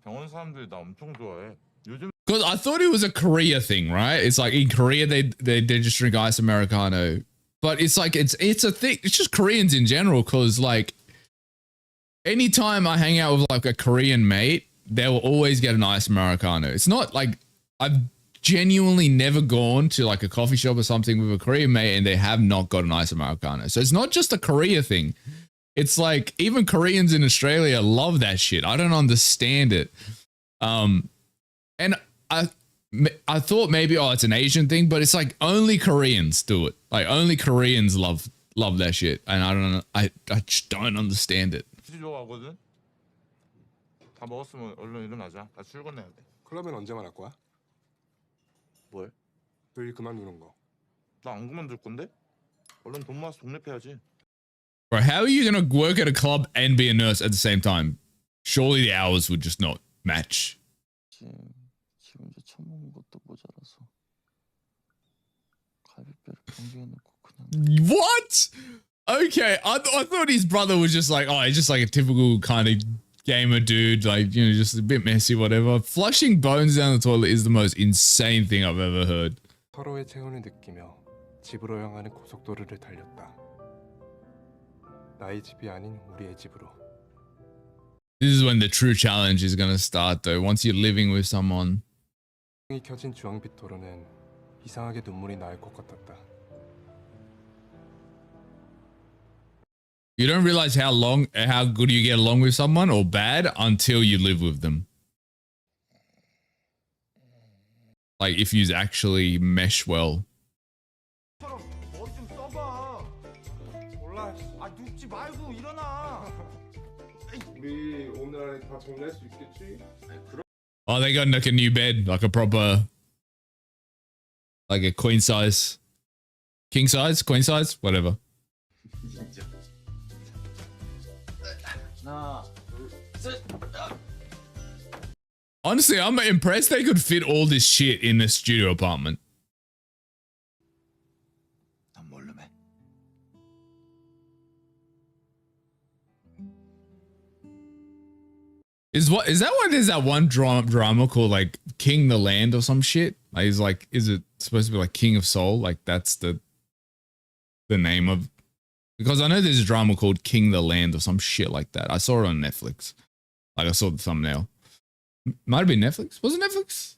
병원 사람들이 나 엄청 좋아해. 요즘 Because I thought it was a Korea thing, right? It's like in Korea they just drink ice Americano, but it's like it's a thing. It's just Koreans in general. Because like anytime I hang out with like a Korean mate, they will always get an ice Americano. It's not like I've genuinely never gone to like a coffee shop or something with a Korean mate and they have not got an ice Americano. So it's not just a Korea thing. It's like even Koreans in Australia love that shit. I don't understand it. And I thought maybe it's an Asian thing, but it's like only Koreans do it. Like only Koreans love that shit, and I just don't understand it. 좋아하거든. 다 먹었으면 얼른 일어나자. 나 출근해야 돼. 그러면 언제 말할 거야? 뭘? 너 일 그만두는 거. 나 안 그만둘 건데? 얼른 돈 모아서 독립해야지. Bro, how are you gonna work at a club and be a nurse at the same time? Surely the hours would just not match. 지금 이제 처먹은 것도 모자라서 갈비뼈를 변기에 넣고 그냥. What? Okay, I thought his brother was just like, he's just like a typical kind of gamer dude, like, you know, just a bit messy, whatever. Flushing bones down the toilet is the most insane thing I've ever heard. 서로의 체온을 느끼며 집으로 향하는 고속도로를 달렸다. 나의 집이 아닌 우리의 집으로. This is when the true challenge is gonna start, though. Once you're living with someone. 이 켜진 주황빛 도로는 이상하게 눈물이 나올 것 같았다. You don't realize how good you get along with someone or bad until you live with them. Like if you actually mesh well. 몰라. 아 눕지 말고 일어나. 우리 오늘 안에 다 정리할 수 있겠지? Oh, they got like a new bed, like a proper, like a queen size, king size, queen size, whatever. Honestly, I'm impressed they could fit all this shit in a studio apartment. 난 모르매. Is that why there's that one drama called like King the Land or some shit? Like, is it supposed to be like King of Seoul? Like that's the name of, because I know there's a drama called King the Land or some shit like that. I saw it on Netflix. Like I saw the thumbnail. Might have been Netflix. Was it Netflix?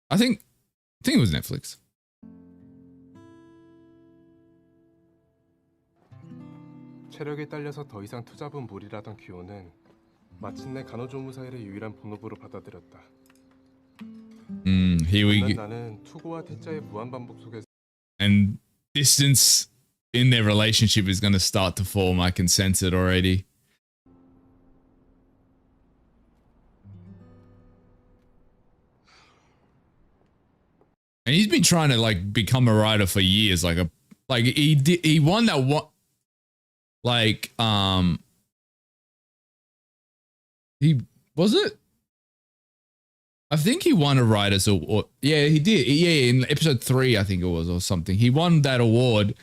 I think it was Netflix. 체력이 딸려서 더 이상 투잡은 무리라던 규호는 마침내 간호조무사 일을 유일한 본업으로 받아들였다. Here we go. 나는 투고와 태자의 무한 반복 속에서 And distance in their relationship is going to start to form. I can sense it already. And he's been trying to like become a writer for years. He won that one. He was it? I think he won a writer's award. Yeah, he did. Yeah, in episode 3, I think it was, or something. He won that award.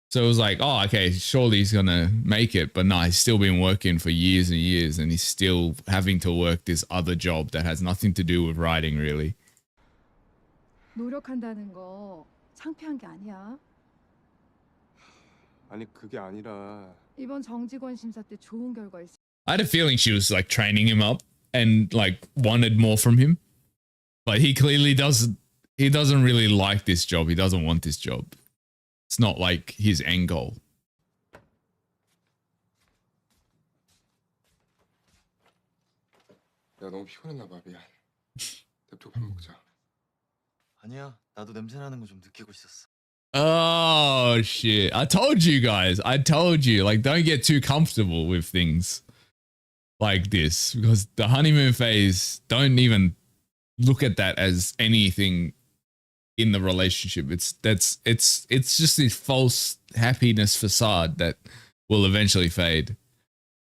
So it was like, oh, okay, surely he's gonna make it. But no, he's still been working for years and years, and he's still having to work this other job that has nothing to do with writing, really. 노력한다는 거 창피한 게 아니야. 아니 그게 아니라 이번 정직원 심사 때 좋은 결과 있어. I had a feeling she was like training him up and like wanted more from him. But he clearly doesn't really like this job. He doesn't want this job. It's not like his end goal. 야 너무 피곤했나 봐. 미안. 냅두고 밥 먹자. 아니야, 나도 냄새 나는 거 좀 느끼고 있었어. Oh shit. I told you guys. I told you, like, don't get too comfortable with things like this, because the honeymoon phase, don't even look at that as anything in the relationship. It's just this false happiness facade that will eventually fade.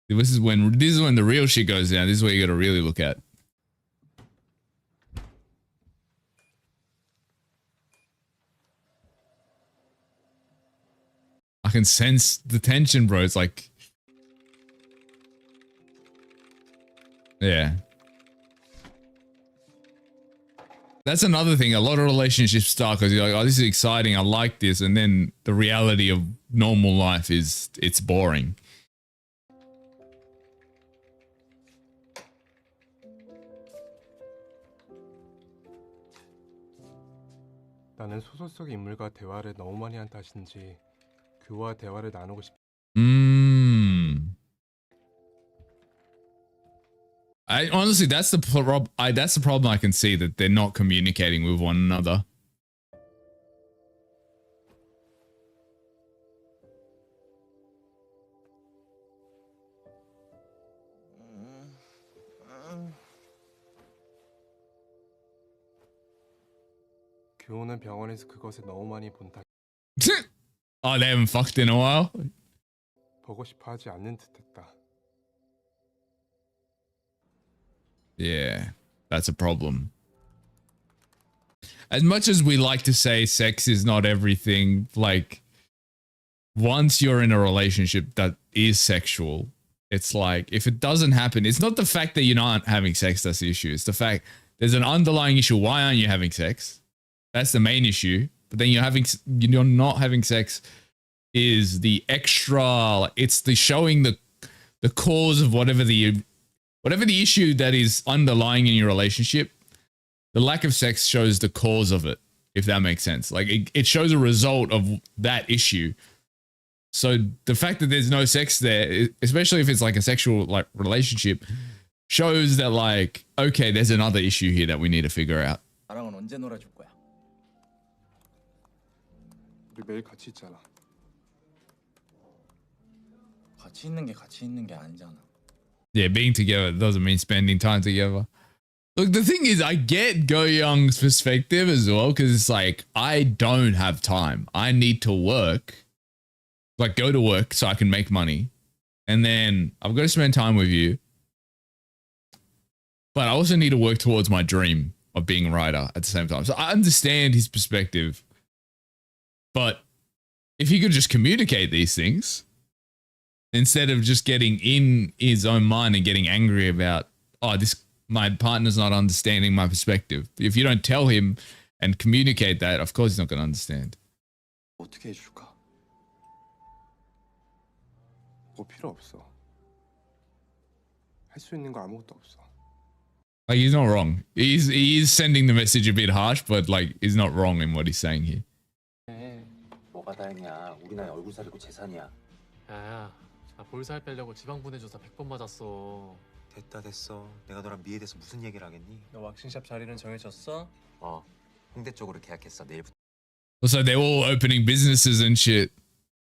This is when the real shit goes down. This is what you got to really look at. I can sense the tension, bro. It's like, yeah. That's another thing. A lot of relationships start because you're like, oh, this is exciting. I like this. And then the reality of normal life is it's boring. 나는 소설 속 인물과 대화를 너무 많이 한 탓인지 그와 대화를 나누고 싶. I honestly, that's the problem I can see, that they're not communicating with one another. 교훈은 병원에서 그것을 너무 많이 본 탓. Oh, they haven't fucked in a while? 보고 싶어 하지 않는 듯했다. Yeah, that's a problem. As much as we like to say sex is not everything, like, once you're in a relationship that is sexual, it's like, if it doesn't happen, it's not the fact that you're not having sex that's the issue. It's the fact there's an underlying issue. Why aren't you having sex? That's the main issue. But then you're not having sex is the extra, it's the showing the cause of whatever the issue that is underlying in your relationship. The lack of sex shows the cause of it, if that makes sense. Like, it shows a result of that issue. So the fact that there's no sex there, especially if it's like a sexual like relationship, shows that, like, okay, there's another issue here that we need to figure out. 나랑은 언제 놀아줄 거야? 우리 매일 같이 있잖아. 같이 있는 게 아니잖아. Yeah, being together doesn't mean spending time together. Look, the thing is, I get Go Young's perspective as well, because it's like, I don't have time. I need to work, like go to work so I can make money. And then I've got to spend time with you. But I also need to work towards my dream of being a writer at the same time. So I understand his perspective. But if he could just communicate these things, instead of just getting in his own mind and getting angry about, oh, my partner's not understanding my perspective. If you don't tell him and communicate that, of course he's not going to understand. 어떻게 해줄까? 뭐 필요 없어. 할 수 있는 거 아무것도 없어. Like, he's not wrong. He is sending the message a bit harsh, but like, he's not wrong in what he's saying here. 뭐가 다행이야. 우리 나이 얼굴 살이고 재산이야. 야야, 나 볼살 빼려고 지방 보내줘서 100번 맞았어. 됐어. 내가 너랑 미에 대해서 무슨 얘기를 하겠니? 너 왁싱샵 자리는 정해졌어? 홍대 쪽으로 계약했어. 내일부터. Also, they're all opening businesses and shit.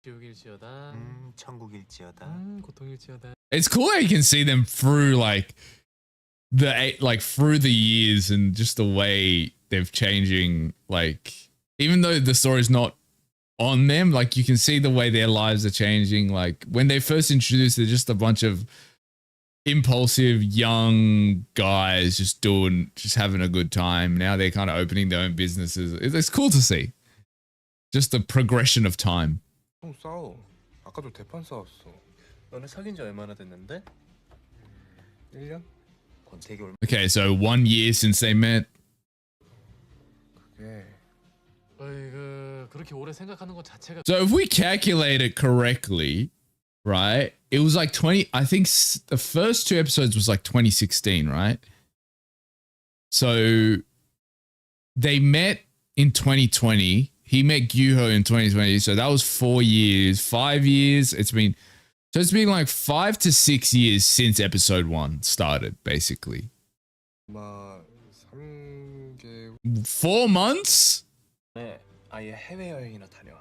지옥일지어다. 천국일지어다. 고통일지어다. It's cool how you can see them through through the years, and just the way they've changing, like, even though the story's not on them, like you can see the way their lives are changing. Like when they first introduced, they're just a bunch of impulsive young guys just having a good time. Now they're kind of opening their own businesses. It's cool to see. Just the progression of time. 형 싸워. 아까도 대판 싸웠어. 너네 사귄 지 얼마나 됐는데? 1년? 권태기 얼마? Okay, so 1 year since they met. 그게 그렇게 오래 생각하는 것 자체가. So if we calculate it correctly, right? It was like 20, I think the first 2 episodes was like 2016, right? So they met in 2020. He met Gyuho in 2020. So that was 4 years, 5 years. It's been like 5 to 6 years since episode 1 started, basically. 4 months? 네, 아예 해외 여행이나 다녀와.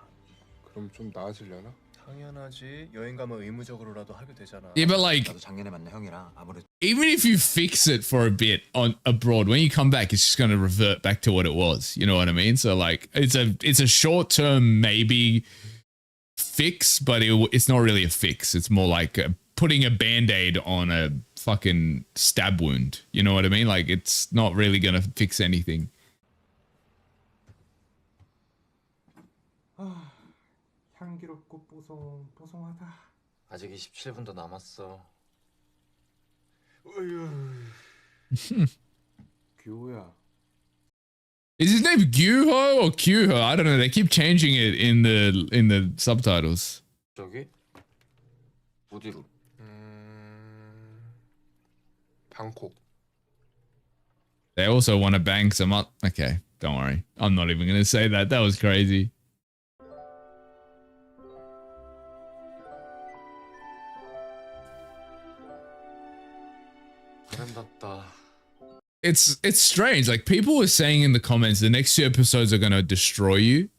그럼 좀 나아지려나? 당연하지. 여행 가면 의무적으로라도 하게 되잖아. Yeah, but like, 나도 작년에 만난 형이랑 아무래도 even if you fix it for a bit on abroad, when you come back, it's just going to revert back to what it was. You know what I mean? So like, it's a short term maybe fix, but it's not really a fix. It's more like putting a band-aid on a fucking stab wound. You know what I mean? Like, it's not really going to fix anything. 향기롭고 뽀송뽀송하다. 아직 27분도 남았어. 규호야. Is his name Gyuho or Kyuho? I don't know. They keep changing it in the subtitles. 저기 어디로? 방콕. They also want to bang some up. Okay, don't worry. I'm not even going to say that. That was crazy. It's strange. Like people were saying in the comments, the next 2 episodes are going to destroy you.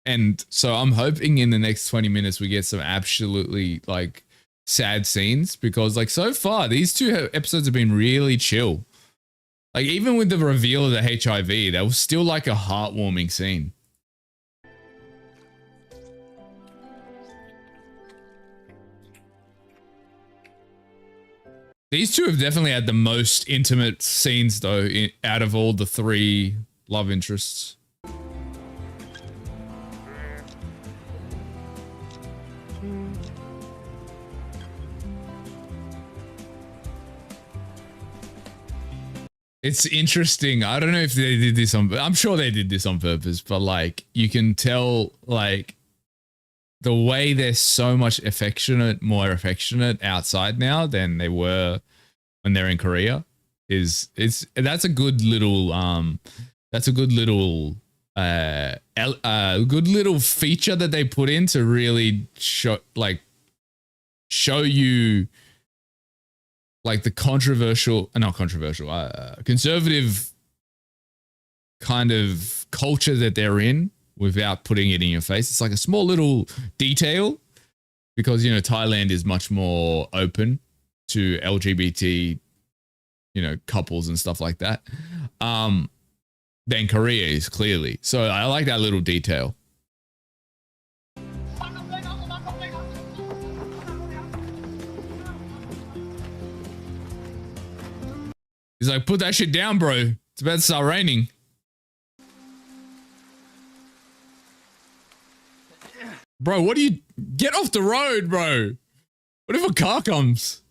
And so I'm hoping in the next 20 minutes we get some absolutely like sad scenes, because like so far these 2 episodes have been really chill. Like even with the reveal of the HIV, that was still like a heartwarming scene. These 2 have definitely had the most intimate scenes though out of all the 3 love interests. It's interesting. I don't know if they did this on, I'm sure they did this on purpose, but like you can tell like the way they're so much more affectionate outside now than they were when they're in Korea that's a good little good little feature that they put in to really show you like the conservative kind of culture that they're in without putting it in your face. It's like a small little detail because, you know, Thailand is much more open to LGBT, you know, couples and stuff like that than Korea is, clearly. So I like that little detail. He's like, put that shit down, bro. It's about to start raining. Bro, what do you... Get off the road, bro. What if a car comes?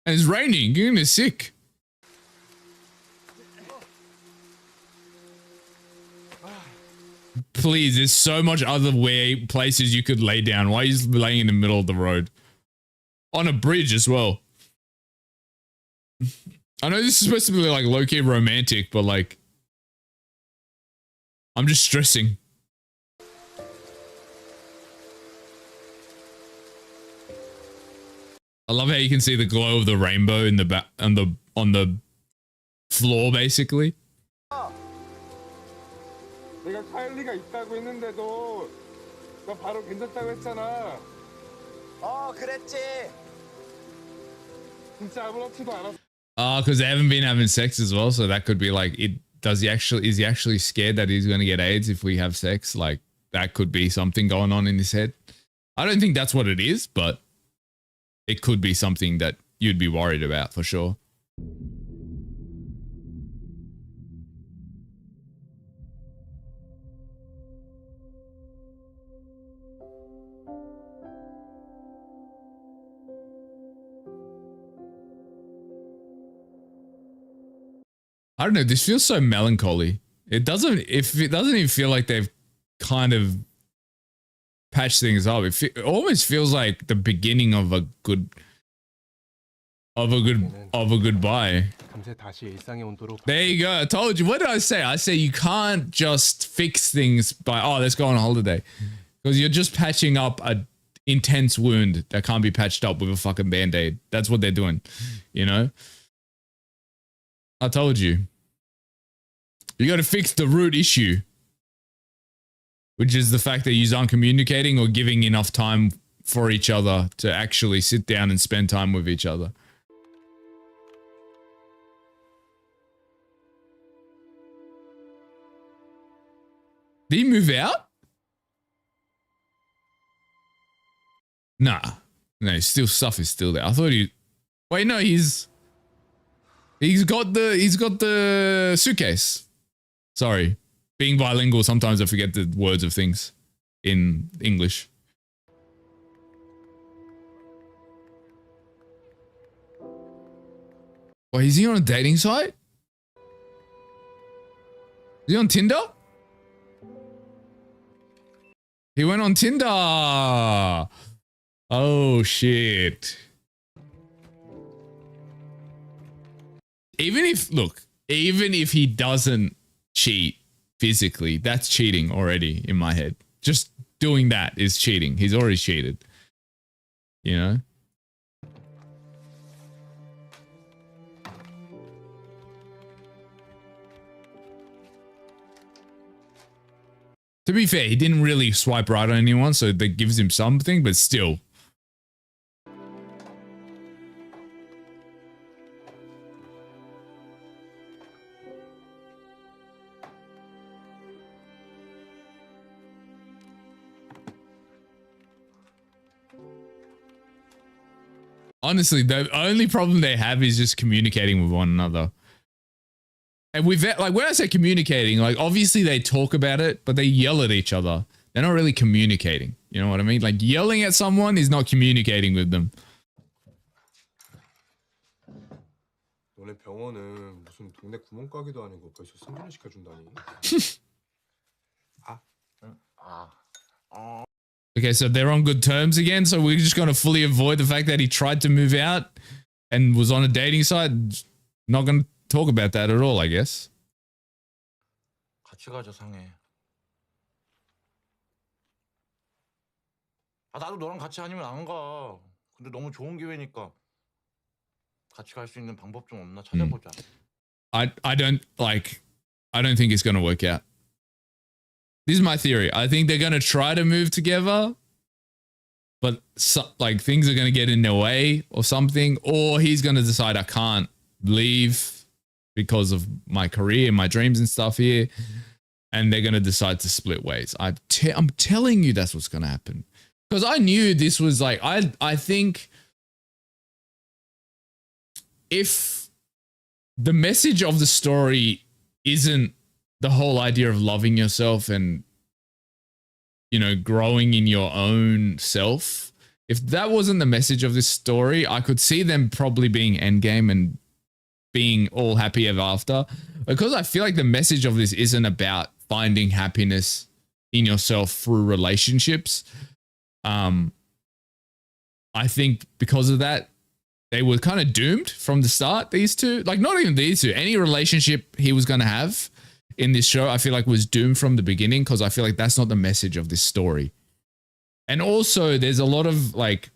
And it's raining. You're gonna be sick. Please, there's so much other places you could lay down. Why are you laying in the middle of the road? On a bridge as well. I know this is supposed to be like low-key romantic, but like... I'm just stressing. I love how you can see the glow of the rainbow in the back on the floor, basically. 내가 카일리가 있다고 했는데도 너 바로 괜찮다고 했잖아. 그랬지. 진짜 아무렇지도 않았어. Because they haven't been having sex as well, so that could be like it. is he actually scared that he's going to get AIDS if we have sex? Like that could be something going on in his head. I don't think that's what it is, but it could be something that you'd be worried about for sure. I don't know. This feels so melancholy. It doesn't even feel like they've kind of patched things up. It almost feels like the beginning of a goodbye. There you go. I told you. What did I say? I say you can't just fix things by, oh, let's go on a holiday. Because you're just patching up a intense wound that can't be patched up with a fucking band-aid. That's what they're doing. You know? I told you. You got to fix the root issue, which is the fact that you aren't communicating or giving enough time for each other to actually sit down and spend time with each other. Did he move out? Nah. No, stuff is still there. I thought wait, no, he's got the suitcase. Sorry. Being bilingual, sometimes I forget the words of things in English. Wait, is he on a dating site? Is he on Tinder? He went on Tinder. Oh, shit. Even if he doesn't cheat physically, that's cheating already in my head. Just doing that is cheating. He's already cheated. You know? To be fair, he didn't really swipe right on anyone, so that gives him something, but still. Honestly, the only problem they have is just communicating with one another. And with that, like when I say communicating, like obviously they talk about it, but they yell at each other. They're not really communicating. You know what I mean? Like yelling at someone is not communicating with them. 너네 병원은 무슨 동네 구멍가게도 아니고 벌써 승진을 시켜준다니. Okay, so they're on good terms again. So we're just going to fully avoid the fact that he tried to move out and was on a dating site. Not going to talk about that at all, I guess. 같이 가자, 상해. 나도 너랑 같이 아니면 안 가. 근데 너무 좋은 기회니까 같이 갈 수 있는 방법 좀 없나 찾아보자. I don't think it's going to work out. This is my theory. I think they're going to try to move together, but things are going to get in their way or something, or he's going to decide I can't leave because of my career, my dreams and stuff here, and they're going to decide to split ways. I'm telling you that's what's going to happen. Because I knew this was like, I think if the message of the story isn't the whole idea of loving yourself and, you know, growing in your own self, if that wasn't the message of this story, I could see them probably being endgame and being all happy ever after. Because I feel like the message of this isn't about finding happiness in yourself through relationships. I think because of that, they were kind of doomed from the start, these two. Like, not even these two. Any relationship he was going to have in this show, I feel like was doomed from the beginning, because I feel like that's not the message of this story. And also, there's a lot of, like,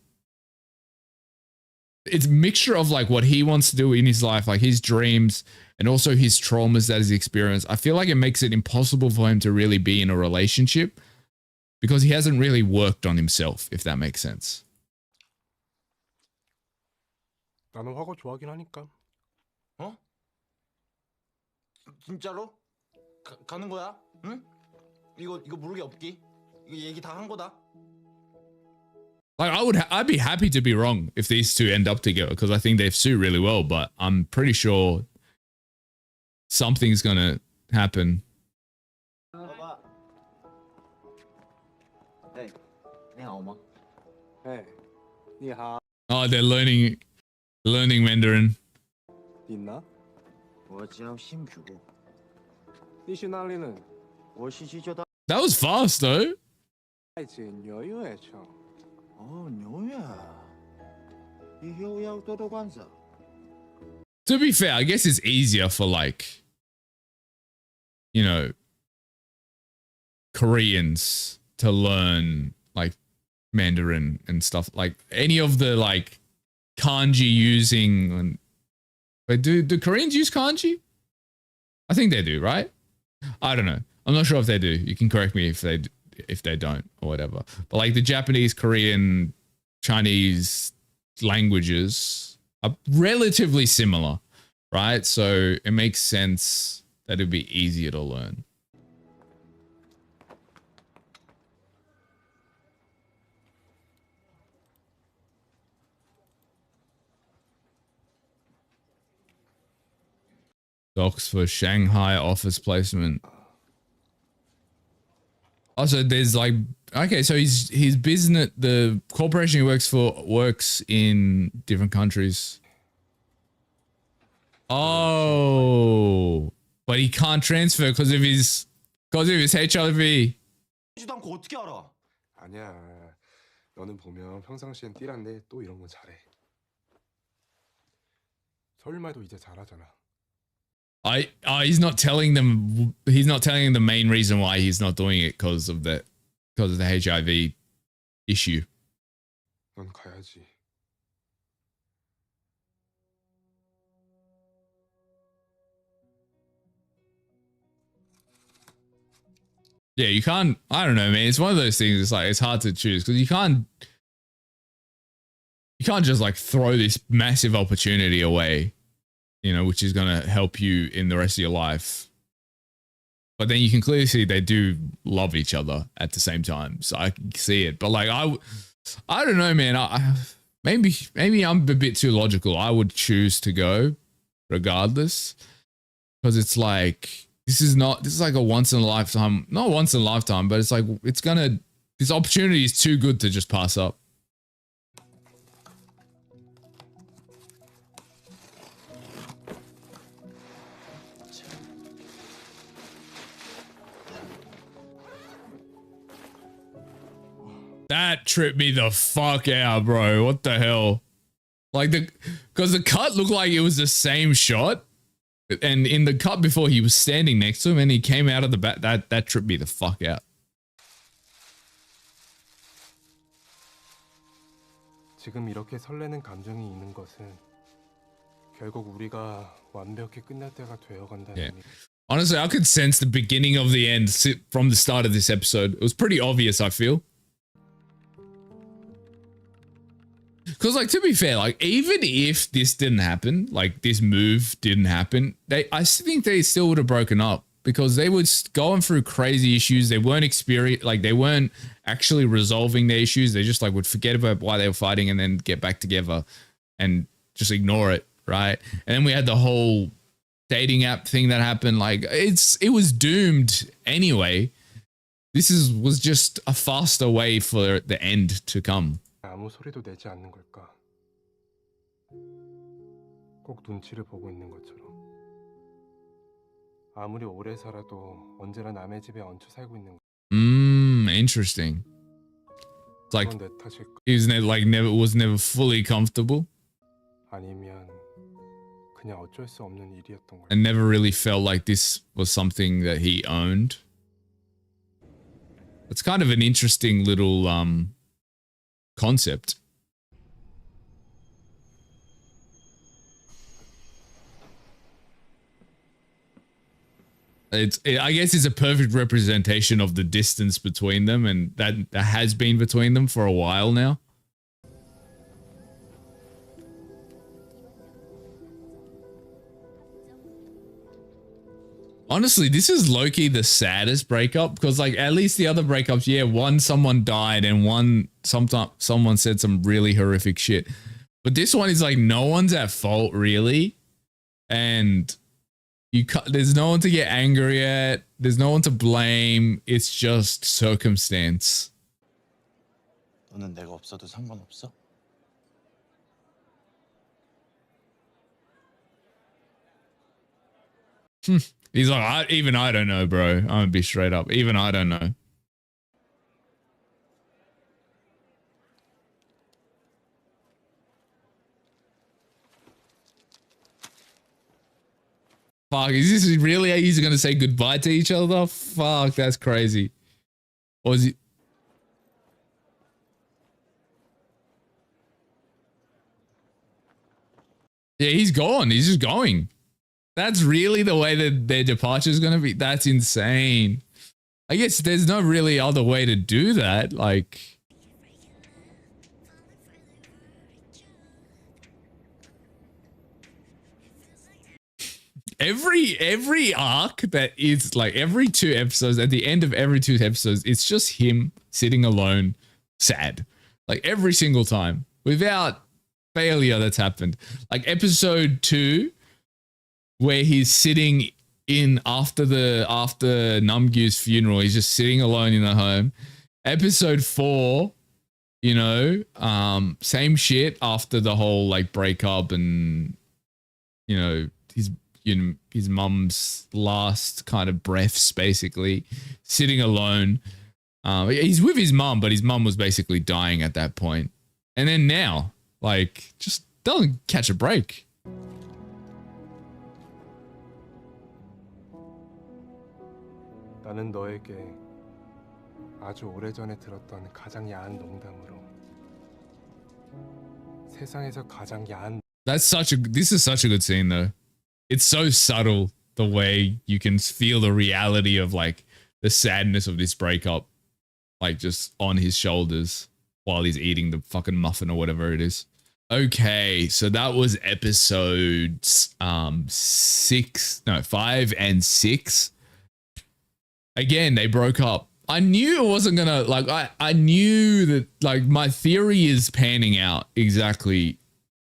it's a mixture of, like, what he wants to do in his life, like his dreams, and also his traumas that he's experienced. I feel like it makes it impossible for him to really be in a relationship because he hasn't really worked on himself, if that makes sense. 나는 화가 좋아하긴 하니까. 진짜로? 가는 거야? 응? 이거 모르게 없기? 이거 얘기 다 한 거다. Like I'd be happy to be wrong if these two end up together because I think they suit really well, but I'm pretty sure something's gonna happen. Hey, 你好吗? Hey, 你好. Oh, they're learning Mandarin. 있나? 我叫辛主. 你去哪里呢? 我是去就到. That was fast though. 去纽约去. 어, 纽约. 이 효약 도도관사. To be fair, I guess it's easier for like, you know, Koreans to learn like Mandarin and stuff. Like any of the like kanji using. But do Koreans use kanji? I think they do, right? I don't know. I'm not sure if they do. You can correct me if they don't or whatever. But like the Japanese, Korean, Chinese languages are relatively similar, right? So it makes sense that it'd be easier to learn. Docs for Shanghai office placement. Also, there's like, okay, so his business, the corporation he works for works in different countries. Oh, but he can't transfer because of his HIV. 지도 않고 어떻게 알아? 아니야. 너는 보면 평상시엔 띠란데 또 이런 건 잘해. 서울말도 이제 잘하잖아. He's not telling them the main reason why he's not doing it because of the HIV issue. 넌 가야지. Yeah, you can't. I don't know, man. It's one of those things. It's like it's hard to choose because you can't just like throw this massive opportunity away, you know, which is gonna help you in the rest of your life. But then you can clearly see they do love each other at the same time, so I can see it. But like I don't know, man. Maybe I'm a bit too logical. I would choose to go regardless because it's like. This is like a once in a lifetime, not once in a lifetime, but it's like, this opportunity is too good to just pass up. That tripped me the fuck out, bro. What the hell? Like because the cut looked like it was the same shot. And in the cut before, he was standing next to him and he came out of the back. That tripped me the fuck out. 지금 이렇게 설레는 감정이 있는 것은 결국 우리가 완벽히 끝날 때가 되어간다는 Yeah. Honestly, I could sense the beginning of the end from the start of this episode. It was pretty obvious, I feel. Because, like, to be fair, like, even if this didn't happen, like, this move didn't happen, I think they still would have broken up because they were going through crazy issues. They weren't they weren't actually resolving their issues. They just, like, would forget about why they were fighting and then get back together and just ignore it, right? And then we had the whole dating app thing that happened. Like, it was doomed anyway. This was just a faster way for the end to come. 아무 소리도 내지 않는 걸까? 꼭 눈치를 보고 있는 것처럼. 아무리 오래 살아도 언제나 남의 집에 얹혀 살고 있는 거. Interesting. It's like 내 탓일까? he was never fully comfortable 아니면 그냥 어쩔 수 없는 일이었던 걸. and never really felt like this was something that he owned. It's kind of an interesting little concept. I guess it's a perfect representation of the distance between them and that has been between them for a while now. Honestly, this is low-key the saddest breakup because like at least the other breakups, yeah, one someone died and one sometimes someone said some really horrific shit. But this one is like no one's at fault really. And there's no one to get angry at. There's no one to blame. It's just circumstance. 너는 내가 없어도 상관없어? He's like, even I don't know, bro. I'm gonna be straight up. Even I don't know. Fuck, is this really how he's gonna say goodbye to each other? Fuck, that's crazy. Or is he? Yeah, he's gone. He's just going. That's really the way that their departure is gonna be. That's insane. I guess there's no really other way to do that. Like. Every arc that is like every 2 episodes, at the end of every 2 episodes, it's just him sitting alone, sad. Like every single time, without failure that's happened. Like episode 2, where he's sitting in after Namgyo's funeral, he's just sitting alone in the home. Episode 4, you know, same shit after the whole like breakup and you know his mum's last kind of breaths, basically sitting alone. He's with his mum, but his mum was basically dying at that point. And then now, like, just doesn't catch a break. 나는 너에게 아주 오래전에 들었던 가장 야한 농담으로 세상에서 가장 야한. This is such a good scene though. It's so subtle the way you can feel the reality of like the sadness of this breakup, like just on his shoulders while he's eating the fucking muffin or whatever it is. Okay, so that was episodes 5 and 6. Again, they broke up. I knew it wasn't gonna like I knew that like my theory is panning out exactly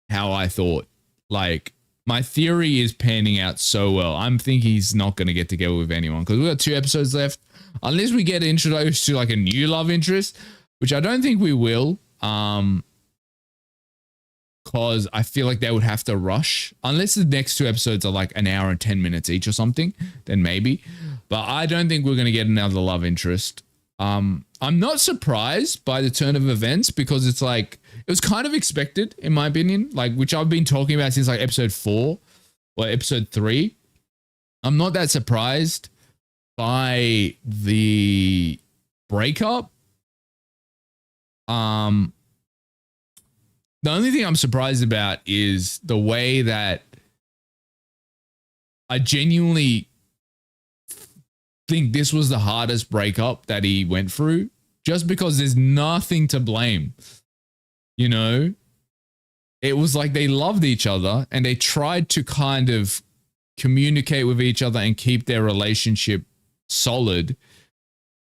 how I thought. Like my theory is panning out so well. I'm thinking he's not going to get together with anyone because we've got 2 episodes left. Unless we get introduced to like a new love interest, which I don't think we will. Because I feel like they would have to rush. Unless the next 2 episodes are like an hour and 10 minutes each or something, then maybe. But I don't think we're going to get another love interest. I'm not surprised by the turn of events because it's like, it was kind of expected in my opinion, like which I've been talking about since like episode 4 or episode 3. I'm not that surprised by the breakup. The only thing I'm surprised about is the way that I genuinely think this was the hardest breakup that he went through just because there's nothing to blame. You know, it was like they loved each other and they tried to kind of communicate with each other and keep their relationship solid.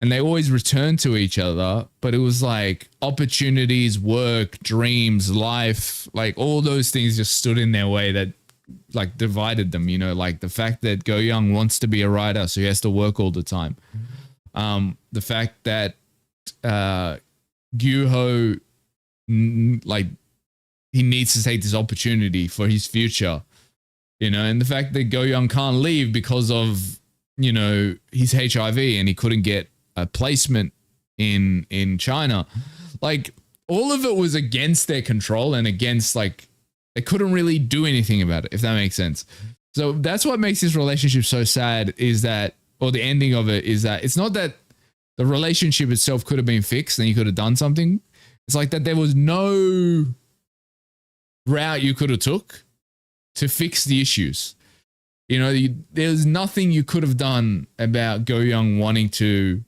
And they always returned to each other, but it was like opportunities, work, dreams, life, like all those things just stood in their way that like divided them, you know, like the fact that Go Young wants to be a writer, so he has to work all the time. The fact that Gyuho, like he needs to take this opportunity for his future, you know, and the fact that Go Young can't leave because of, you know, his HIV and he couldn't get a placement in China. Like all of it was against their control and against like they couldn't really do anything about it, if that makes sense. So that's what makes this relationship so sad is that, or the ending of it is that it's not that the relationship itself could have been fixed and you could have done something. It's like that there was no route you could have took to fix the issues. You know, there's nothing you could have done about Go Young wanting to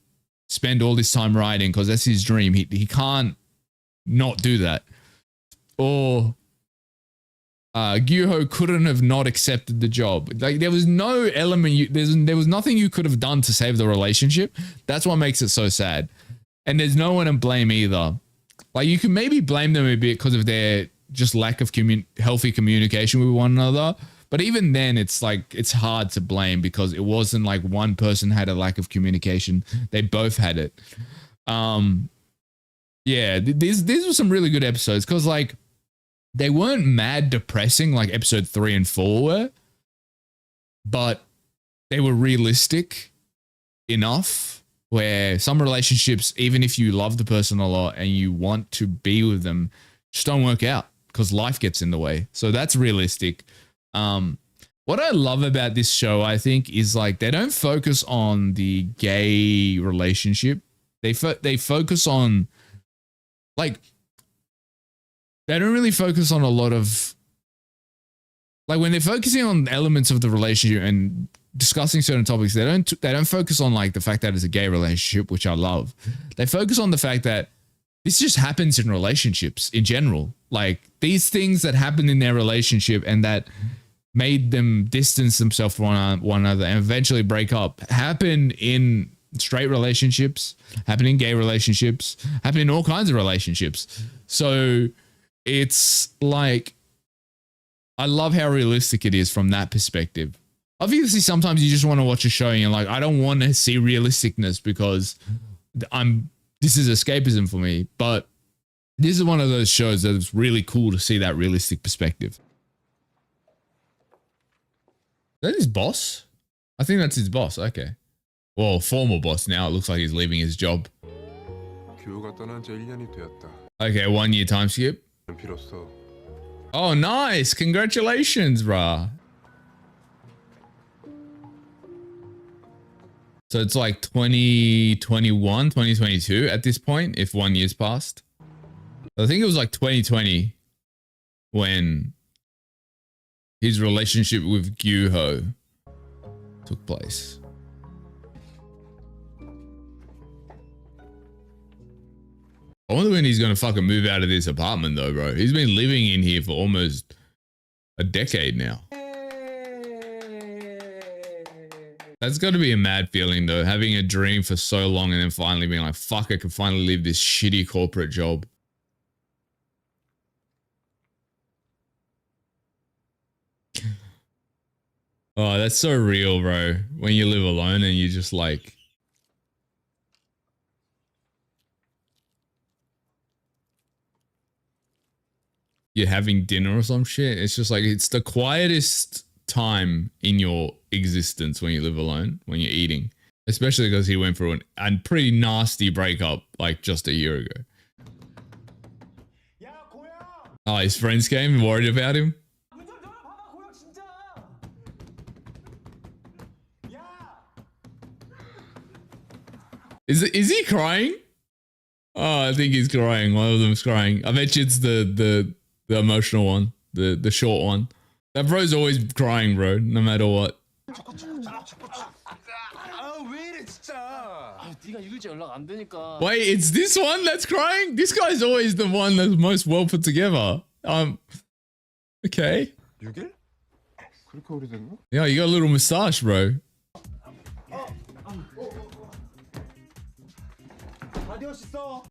spend all this time writing because that's his dream. He can't not do that. Or Gyuho couldn't have not accepted the job. Like there was no element, there was nothing you could have done to save the relationship. That's what makes it so sad. And there's no one to blame either. Like you can maybe blame them a bit because of their just lack of healthy communication with one another. But even then it's like, it's hard to blame because it wasn't like one person had a lack of communication. They both had it. Yeah, these were some really good episodes because like they weren't mad depressing like episode 3 and 4 were, but they were realistic enough where some relationships, even if you love the person a lot and you want to be with them, just don't work out because life gets in the way. So that's realistic. What I love about this show, I think, is like they don't focus on the gay relationship. They focus on like they don't really focus on a lot of like when they're focusing on elements of the relationship and discussing certain topics, they don't focus on like the fact that it's a gay relationship, which I love. They focus on the fact that this just happens in relationships in general. Like these things that happen in their relationship and that made them distance themselves from one another and eventually break up happen in straight relationships, happen in gay relationships, happen in all kinds of relationships. So it's like, I love how realistic it is from that perspective. Obviously, sometimes you just want to watch a show and you're like, I don't want to see realisticness because this is escapism for me. But this is one of those shows that it's really cool to see that realistic perspective. Is that his boss? I think that's his boss. Okay. Well, former boss now. It looks like he's leaving his job. Okay, 1 year time skip. Oh, nice. Congratulations, brah. So it's like 2021, 2022 at this point, if 1 year's passed. I think it was like 2020 when his relationship with Gyuho took place. I wonder when he's gonna fucking move out of this apartment though, bro. He's been living in here for almost a decade now. That's got to be a mad feeling though, having a dream for so long and then finally being like, fuck, I can finally leave this shitty corporate job. Oh, that's so real, bro. When you live alone and you just like, you're having dinner or some shit. It's just like, it's the quietest time in your existence when you live alone, when you're eating, especially because he went through a pretty nasty breakup like just a year ago. Oh, his friends came and worried about him. Is he crying? Oh, I think he's crying. One of them's crying. I bet you it's the emotional one, the short one. That bro's always crying, bro, no matter what. Wait, it's this one that's crying? This guy's always the one that's most well put together. Okay. Yeah, you got a little moustache, bro.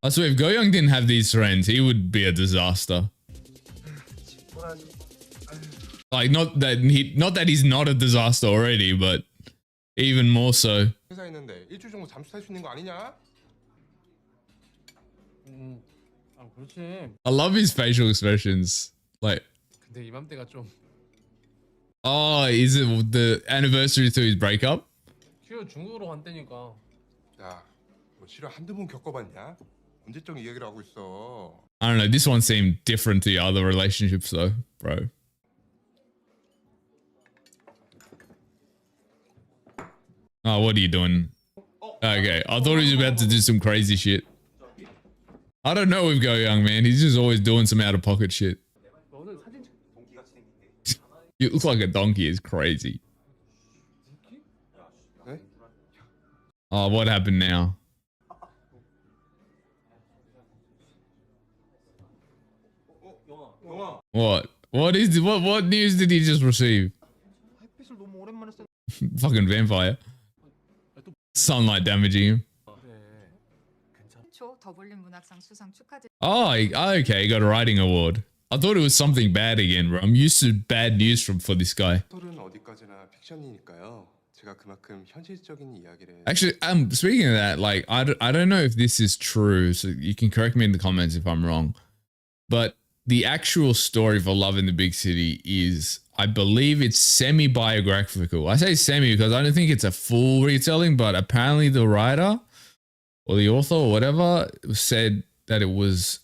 I swear, if Go-Young didn't have these friends, he would be a disaster. Like, not that he's not a disaster already, but even more so. I love his facial expressions. Like, oh, is it the anniversary to his breakup? I don't know, this one seemed different to the other relationships though, bro. Oh, what are you doing? Okay, I thought he was about to do some crazy shit. I don't know with Go-Young, man. He's just always doing some out-of-pocket shit. You look like a donkey. It's crazy. Oh, what happened now? What? What news did he just receive? Fucking vampire. Sunlight damaging him. Oh, okay, he got a writing award. I thought it was something bad again, bro. I'm used to bad news for this guy. 소설은 어디까지나 픽션이니까요. 제가 그만큼 현실적인 이야기를. Actually, speaking of that, like, I don't know if this is true, so you can correct me in the comments if I'm wrong. But the actual story for Love in the Big City is, I believe it's semi-biographical. I say semi because I don't think it's a full retelling, but apparently the writer or the author or whatever said that it was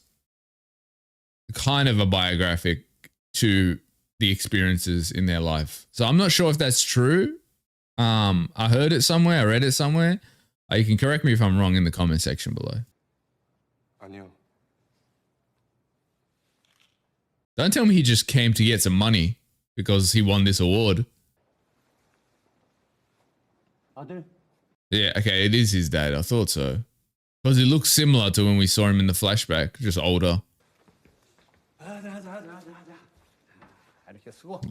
kind of a biographic to the experiences in their life. So I'm not sure if that's true. I heard it somewhere, I read it somewhere. You can correct me if I'm wrong in the comment section below. 아니요. Don't tell me he just came to get some money because he won this award. 아들. Yeah, okay, it is his dad. I thought so. Because it looks similar to when we saw him in the flashback, just older.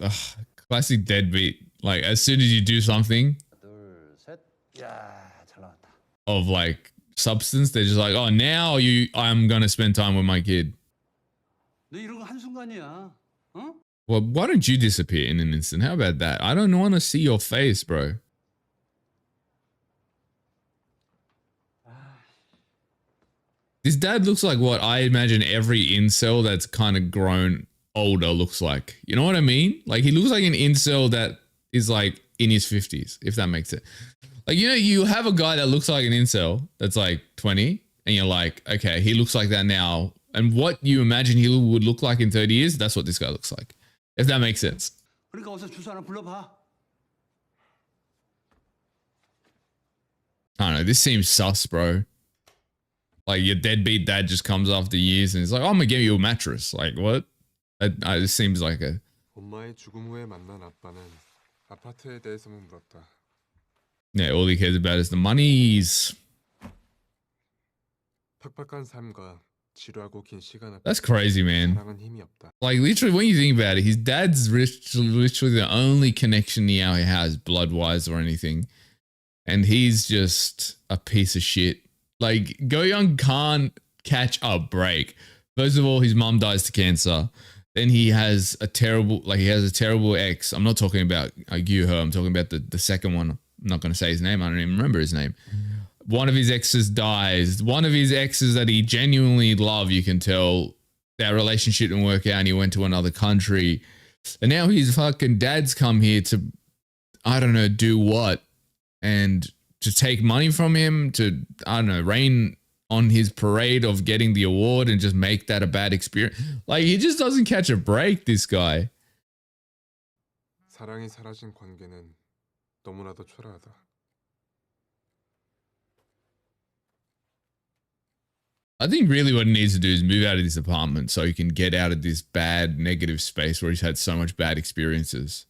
Ugh, classic deadbeat. Like, as soon as you do something of like substance, they're just like, oh, now I'm gonna spend time with my kid. Well, why don't you disappear in an instant? How about that? I don't want to see your face, bro. This dad looks like what I imagine every incel that's kind of grown older looks like. You know what I mean? Like, he looks like an incel that is like in his 50s, if that makes it. Like, you know, you have a guy that looks like an incel that's like 20 and you're like, okay, he looks like that now. And what you imagine he would look like in 30 years, that's what this guy looks like. If that makes sense. I don't know. This seems sus, bro. Like, your deadbeat dad just comes after years and he's like, oh, I'm gonna give you a mattress. Like, what? It seems like a... 엄마의 죽음 후에 만난 아빠는 아파트에 대해서만 물었다. Yeah, all he cares about is the monies. 팍팍한 삶과 지루하고 긴 시간 앞에 That's crazy, man. 사랑은 힘이 없다. Like, literally, when you think about it, his dad's literally the only connection he has, blood-wise or anything. And he's just a piece of shit. Like, Go Young can't catch a break. First of all, his mom dies to cancer. Then he has a terrible ex. I'm not talking about you, her. I'm talking about the second one. I'm not going to say his name. I don't even remember his name. One of his exes dies. One of his exes that he genuinely loved, you can tell that relationship didn't work out and he went to another country. And now his fucking dad's come here to, I don't know, do what? And to take money from him, to, I don't know, rain on his parade of getting the award and just make that a bad experience. Like, he just doesn't catch a break, this guy. 사랑이 사라진 관계는 너무나도 초라하다. I think really what he needs to do is move out of this apartment so he can get out of this bad, negative space where he's had so much bad experiences.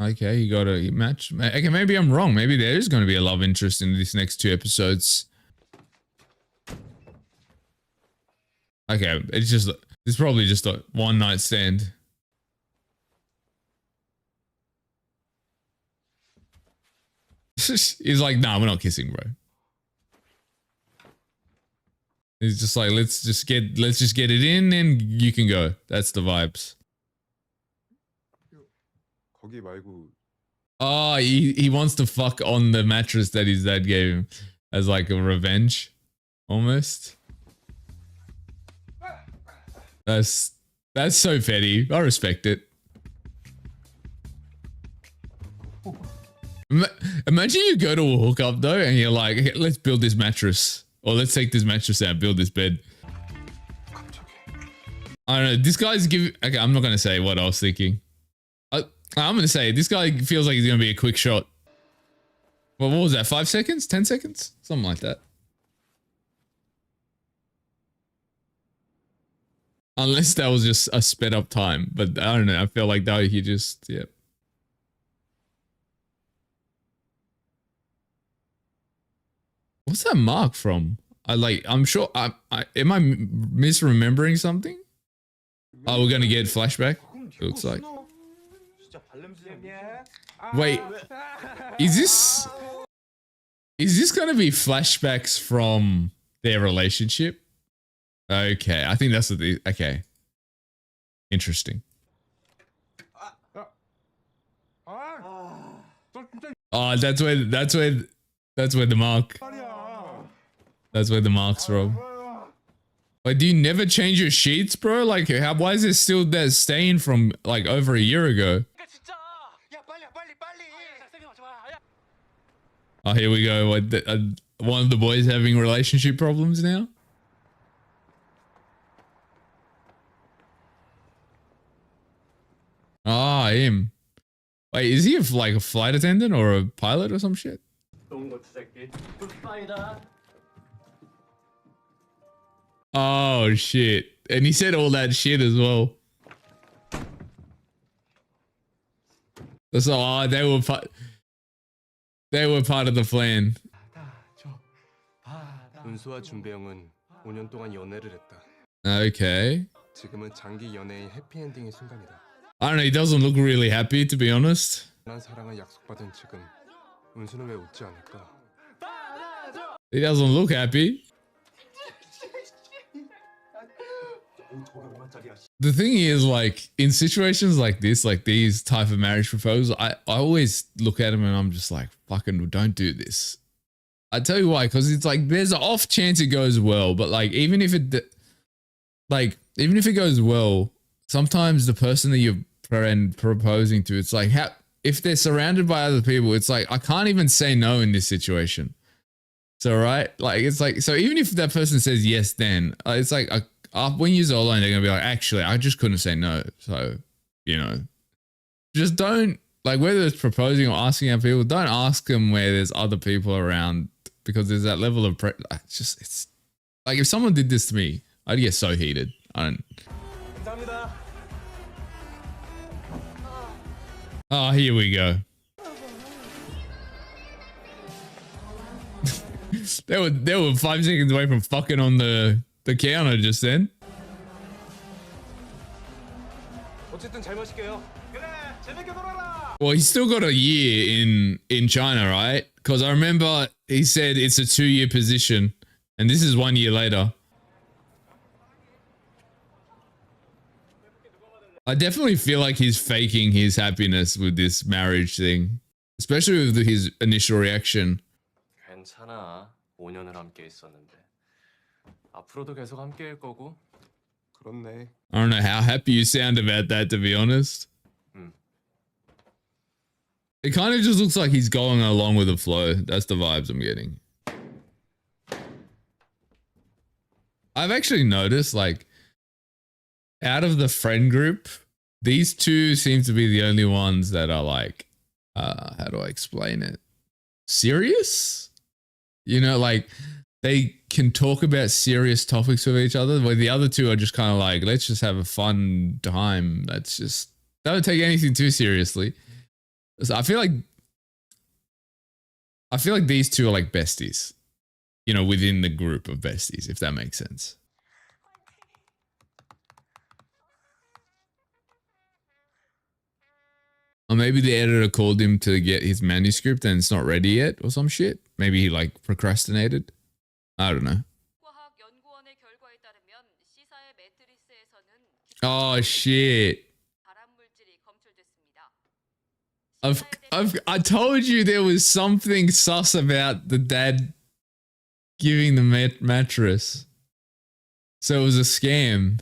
Okay, you got a match. Okay, maybe I'm wrong. Maybe there is going to be a love interest in these next 2 episodes. Okay, it's probably just a one-night stand. He's like, nah, we're not kissing, bro. He's just like, let's just get it in and you can go. That's the vibes. 거기 말고. Oh, he wants to fuck on the mattress that his dad gave him as like a revenge, almost. That's so petty. I respect it. Imagine you go to a hookup though and you're like, hey, let's build this mattress. Or let's take this mattress out and build this bed. I don't know. This guy's giving... Okay, I'm not going to say what I was thinking. I'm going to say this guy feels like he's going to be a quick shot. Well, what was that? 5 seconds? 10 seconds? Something like that. Unless that was just a sped up time. But I don't know. I feel like that he just... Yeah. What's that mark from? I'm sure. Am I misremembering something? Oh, we're gonna get flashback. It looks like. Wait, is this gonna be flashbacks from their relationship? Okay, I think that's what the okay. Interesting. Oh, that's where the mark. That's where the mark's from. Like, do you never change your sheets, bro? Like, why is it still that stain from like over a year ago? Oh, here we go. What, one of the boys having relationship problems now? Ah, him. Wait, is he like a flight attendant or a pilot or some shit? Oh shit! And he said all that shit as well. So they were part of the plan. 은수와 준배영은 5년 동안 연애를 했다. Okay. 지금은 장기 연애의 해피엔딩의 순간이다. I don't know. He doesn't look really happy, to be honest. 난 사랑을 약속받은 지금 은수는 왜 웃지 않을까? He doesn't look happy. The thing is, like, in situations like this, like these type of marriage proposals, I always look at him and I'm just like, fucking don't do this. I tell you why, because it's like there's an off chance it goes well, but like even if it goes well, sometimes the person that you're proposing to, it's like if they're surrounded by other people, it's like I can't even say no in this situation. So right, like it's like so even if that person says yes, then it's like when you're alone, they're gonna be like, actually, I just couldn't say no. So just don't like whether it's proposing or asking out people, don't ask them where there's other people around because there's that level of it's like if someone did this to me, I'd get so heated. I don't. Oh, here we go. They were 5 seconds away from fucking on the counter just then. Well, he's still got a year in China, right? Because I remember he said it's a 2-year position, and this is 1 year later. I definitely feel like he's faking his happiness with this marriage thing, especially with his initial reaction. 괜찮아. 5년을 함께 있었는데. 앞으로도 계속 함께일 거고. 그렇네. I don't know how happy you sound about that, to be honest. It kind of just looks like he's going along with the flow. That's the vibes I'm getting. I've actually noticed, like, out of the friend group, these two seem to be the only ones that are like, how do I explain it? Serious? Like they can talk about serious topics with each other, where the other two are just kind of like, let's just have a fun time. Don't take anything too seriously. So I feel like these two are like besties, within the group of besties, if that makes sense. Or maybe the editor called him to get his manuscript and it's not ready yet or some shit. Maybe he like procrastinated. I don't know. Oh shit. I told you there was something sus about the dad giving the mattress. So it was a scam.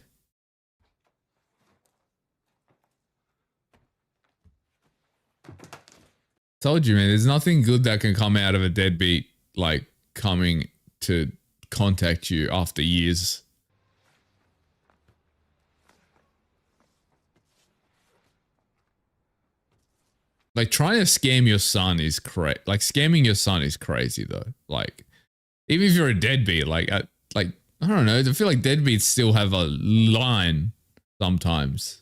Told you, man, there's nothing good that can come out of a deadbeat like coming to contact you after years. Like trying to scam your son is crazy. Like scamming your son is crazy though. Like even if you're a deadbeat, like I don't know. I feel like deadbeats still have a line sometimes.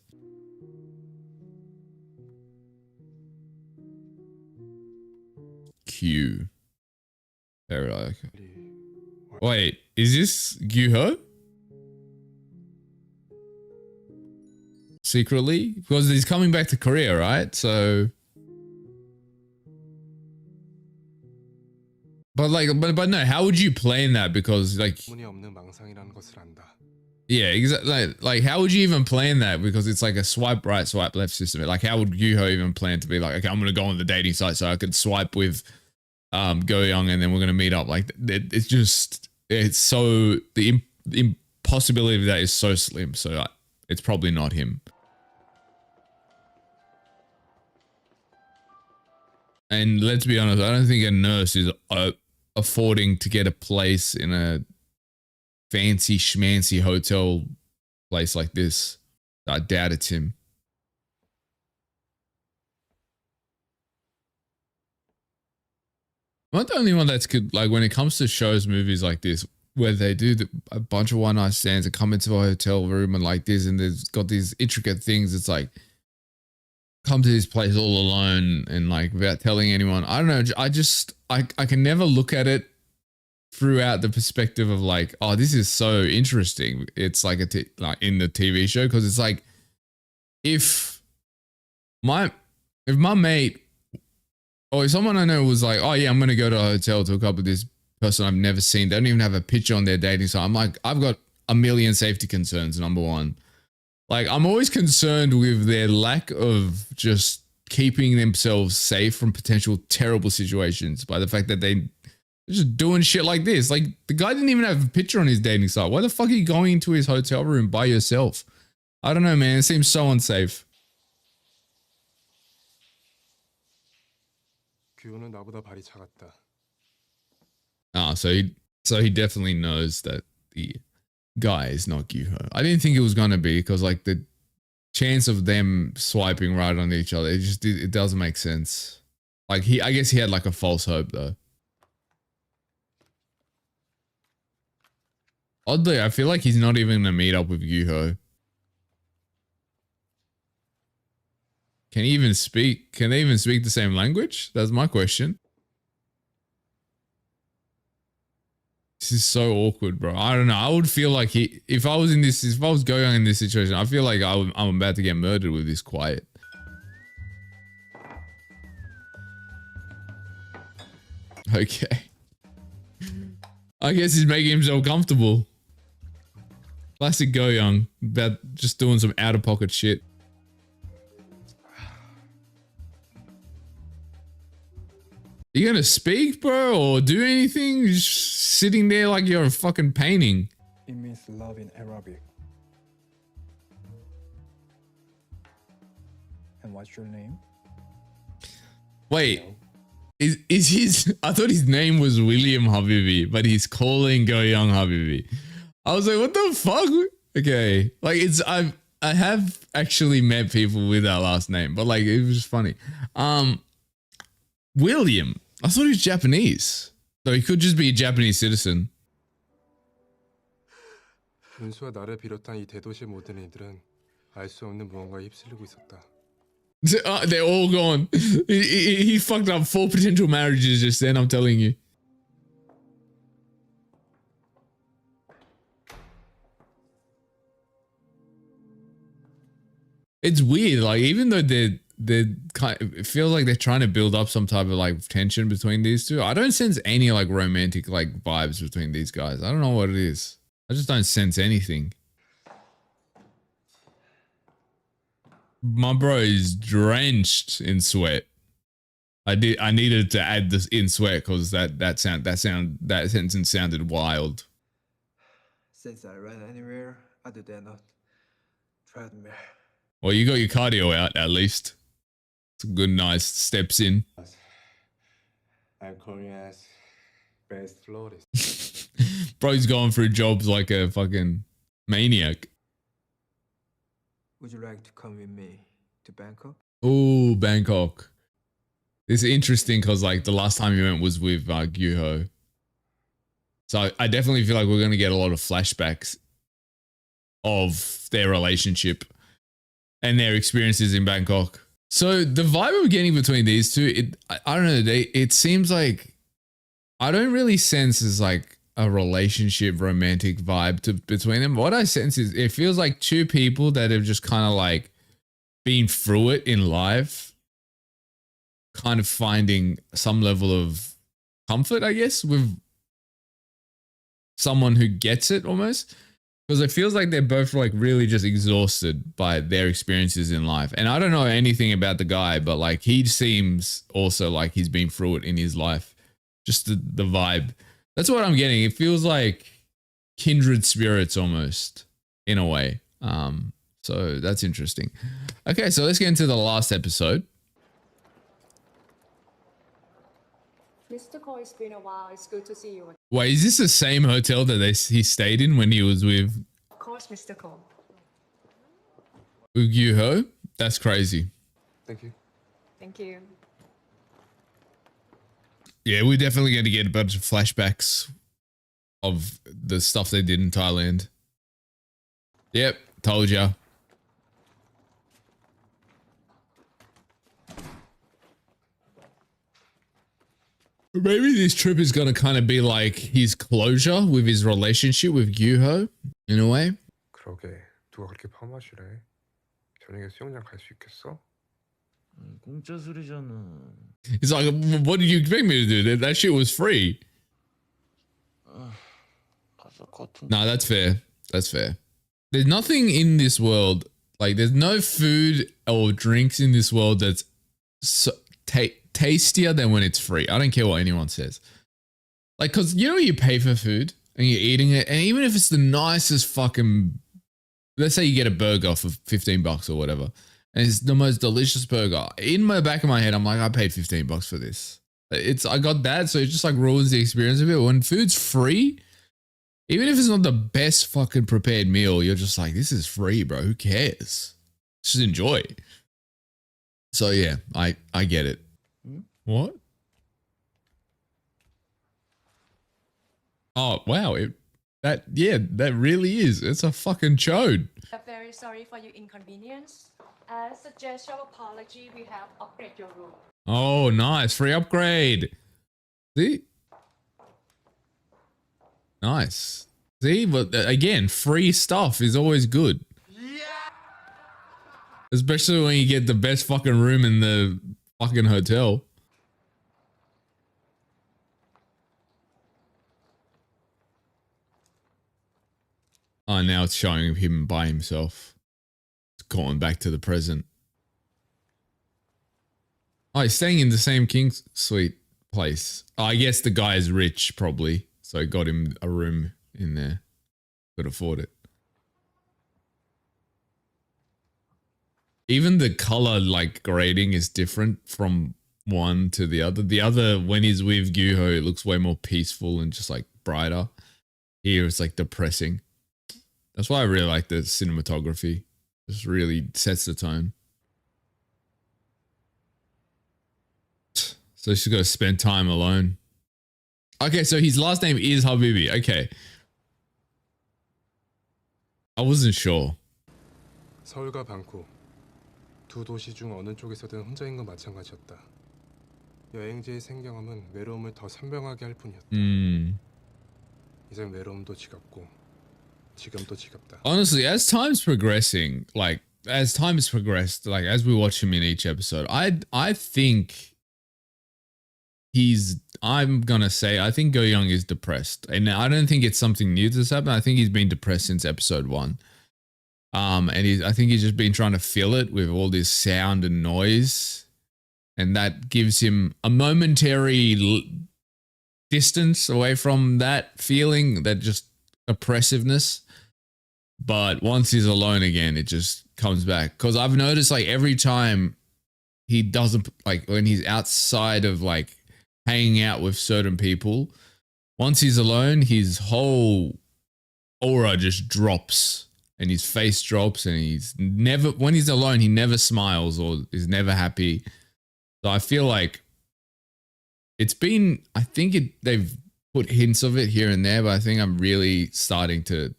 Q. Very like. Wait, is this Gyuho? Secretly? Because he's coming back to Korea, right? So... But like, but no, how would you plan that? Because like... 문이 없는 망상이라는 것을 안다. Yeah, exactly. Like, how would you even plan that? Because it's like a swipe right, swipe left system. Like, how would Yuho even plan to be like, okay, I'm gonna go on the dating site so I could swipe with Go Young and then we're gonna meet up? Like, it's just, it's so the impossibility of that is so slim. So it's probably not him. And let's be honest, I don't think a nurse is affording to get a place in a fancy schmancy hotel place like this. I doubt it's him. I'm not the only one that's good. Like when it comes to shows, movies like this, where they do a bunch of one night stands and come into a hotel room and like this, and there's got these intricate things. It's like, come to this place all alone and like without telling anyone. I don't know. I can never look at it throughout the perspective of like, oh, this is so interesting. It's like like in the TV show, because it's like if my mate or if someone I know was like, oh yeah, I'm gonna go to a hotel to hook up with this person I've never seen. They don't even have a picture on their dating site. I'm like, I've got a million safety concerns. Number one, like I'm always concerned with their lack of just keeping themselves safe from potential terrible situations by the fact that they're just doing shit like this. Like the guy didn't even have a picture on his dating site. Why the fuck are you going into his hotel room by yourself? I don't know, man. It seems so unsafe. 규호는 나보다 발이 작았다. Ah, so he definitely knows that the guy is not Gyuho. I didn't think it was gonna be, because like the chance of them swiping right on each other, it doesn't make sense. Like I guess he had like a false hope though. Oddly, I feel like he's not even gonna meet up with Gyuho. Can he even speak? Can they even speak the same language? That's my question. This is so awkward, bro. I don't know. I would feel like if I was going on in this situation, I feel like I'm about to get murdered with this quiet. Okay. I guess he's making himself comfortable. Classic Go Young, about just doing some out of pocket shit. Are you gonna speak, bro, or do anything? You're just sitting there like you're a fucking painting. It means love in Arabic. And what's your name? Wait, is his? I thought his name was William Habibi, but he's calling Go Young Habibi. I was like, what the fuck? Okay, like I have actually met people with that last name, but like it was funny. William. I thought he was Japanese. So he could just be a Japanese citizen. 은수와 나를 비롯한 이 대도시 모든 이들은 알 수 없는 무언가에 휩쓸리고 있었다. They're all gone. He fucked up 4 potential marriages just then, I'm telling you. It's weird, like even though they're kind of, it feels like they're trying to build up some type of like tension between these two. I don't sense any like romantic like vibes between these guys. I don't know what it is. I just don't sense anything. My bro is drenched in sweat. I needed to add this in sweat because that sentence sounded wild. Since I run anywhere other than a treadmill. Well, you got your cardio out at least. It's a good, nice steps in. I'm Korea's best florist. Bro's going through jobs like a fucking maniac. Would you like to come with me to Bangkok? Oh, Bangkok. This is interesting because like the last time you went was with Gyuho. So I definitely feel like we're going to get a lot of flashbacks of their relationship and their experiences in Bangkok. So the vibe I'm getting between these two, I don't know, it seems like I don't really sense as like a relationship romantic vibe between them. What I sense is it feels like two people that have just kind of like been through it in life, kind of finding some level of comfort, I guess, with someone who gets it almost. Because it feels like they're both like really just exhausted by their experiences in life. And I don't know anything about the guy, but like he seems also like he's been through it in his life. Just the vibe. That's what I'm getting. It feels like kindred spirits almost in a way. So that's interesting. Okay, so let's get into the last episode. Mr. Cole, it's been a while. It's good to see you again. Wait, is this the same hotel that he stayed in when he was with Of course, Mr. Cole. Ho? That's crazy. Thank you. Thank you. Yeah, we're definitely going to get a bunch of flashbacks of the stuff they did in Thailand. Yep, told ya. Maybe this trip is going to kind of be like his closure with his relationship with Gyuho, in a way. 그러게 누가 그렇게 파마시래? 저녁에 수영장 갈 수 있겠어? 공짜 술이잖아. He's like, what did you expect me to do? That shit was free. No, that's fair. That's fair. There's nothing in this world, like there's no food or drinks in this world that's so tastier than when it's free. I don't care what anyone says. Like, cause you know you pay for food and you're eating it, and even if it's the nicest fucking, let's say you get a burger for $15 or whatever, and it's the most delicious burger. In the back of my head, I'm like, I paid $15 for this. I got that, so it just like ruins the experience of it. When food's free, even if it's not the best fucking prepared meal, you're just like, this is free, bro. Who cares? Just enjoy. So yeah, I get it. What? Oh wow! That really is. It's a fucking chode. I'm very sorry for your inconvenience. As a gesture of apology, we have upgraded your room. Oh, nice. Free upgrade. See? Nice. See? But again, free stuff is always good. Yeah. Especially when you get the best fucking room in the fucking hotel. Oh, now it's showing him by himself. It's going back to the present. Oh, he's staying in the same King's Suite place. Oh, I guess the guy is rich, probably. So he got him a room in there. Could afford it. Even the color, like, grading is different from one to the other. The other, when he's with Gyuho, it looks way more peaceful and just, like, brighter. Here, it's, like, depressing. That's why I really like the cinematography. Just really sets the tone. So she's got to spend time alone. Okay, so his last name is Habibi. Okay. I wasn't sure. 서울과 방콕 두 도시 중 어느 쪽에서든 혼자인 건 마찬가지였다. 여행지의 생경험은 외로움을 더 선명하게 할 뿐이었다. 이젠 외로움도 지겹고 지금도 지겹다. Honestly, as time's progressing, like as time has progressed, like as we watch him in each episode, I think I'm gonna say I think Go Young is depressed, and I don't think it's something new to this happen. I think he's been depressed since episode 1. And I think he's just been trying to fill it with all this sound and noise, and that gives him a momentary distance away from that feeling, that just oppressiveness. But once he's alone again, it just comes back. Because I've noticed, like, every time he doesn't, like, when he's outside of, like, hanging out with certain people, once he's alone, his whole aura just drops and his face drops, and he's never, when he's alone, he never smiles or is never happy. So I feel like it's been, I think they've put hints of it here and there, but I think I'm really starting to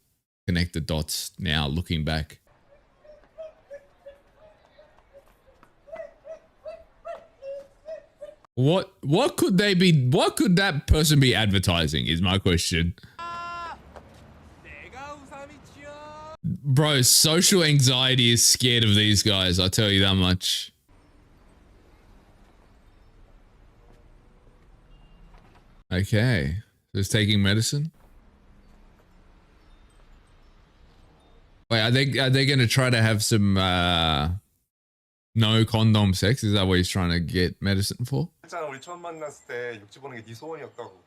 connect the dots now looking back. What could they be? What could that person be advertising? Is my question. Bro, social anxiety is scared of these guys. I'll tell you that much. Okay, so it's taking medicine. Wait, are they going to try to have some no condom sex? Is that what he's trying to get medicine for? 했잖아 우리 처음 만났을 때 육지 보는 게 네 소원이었다고.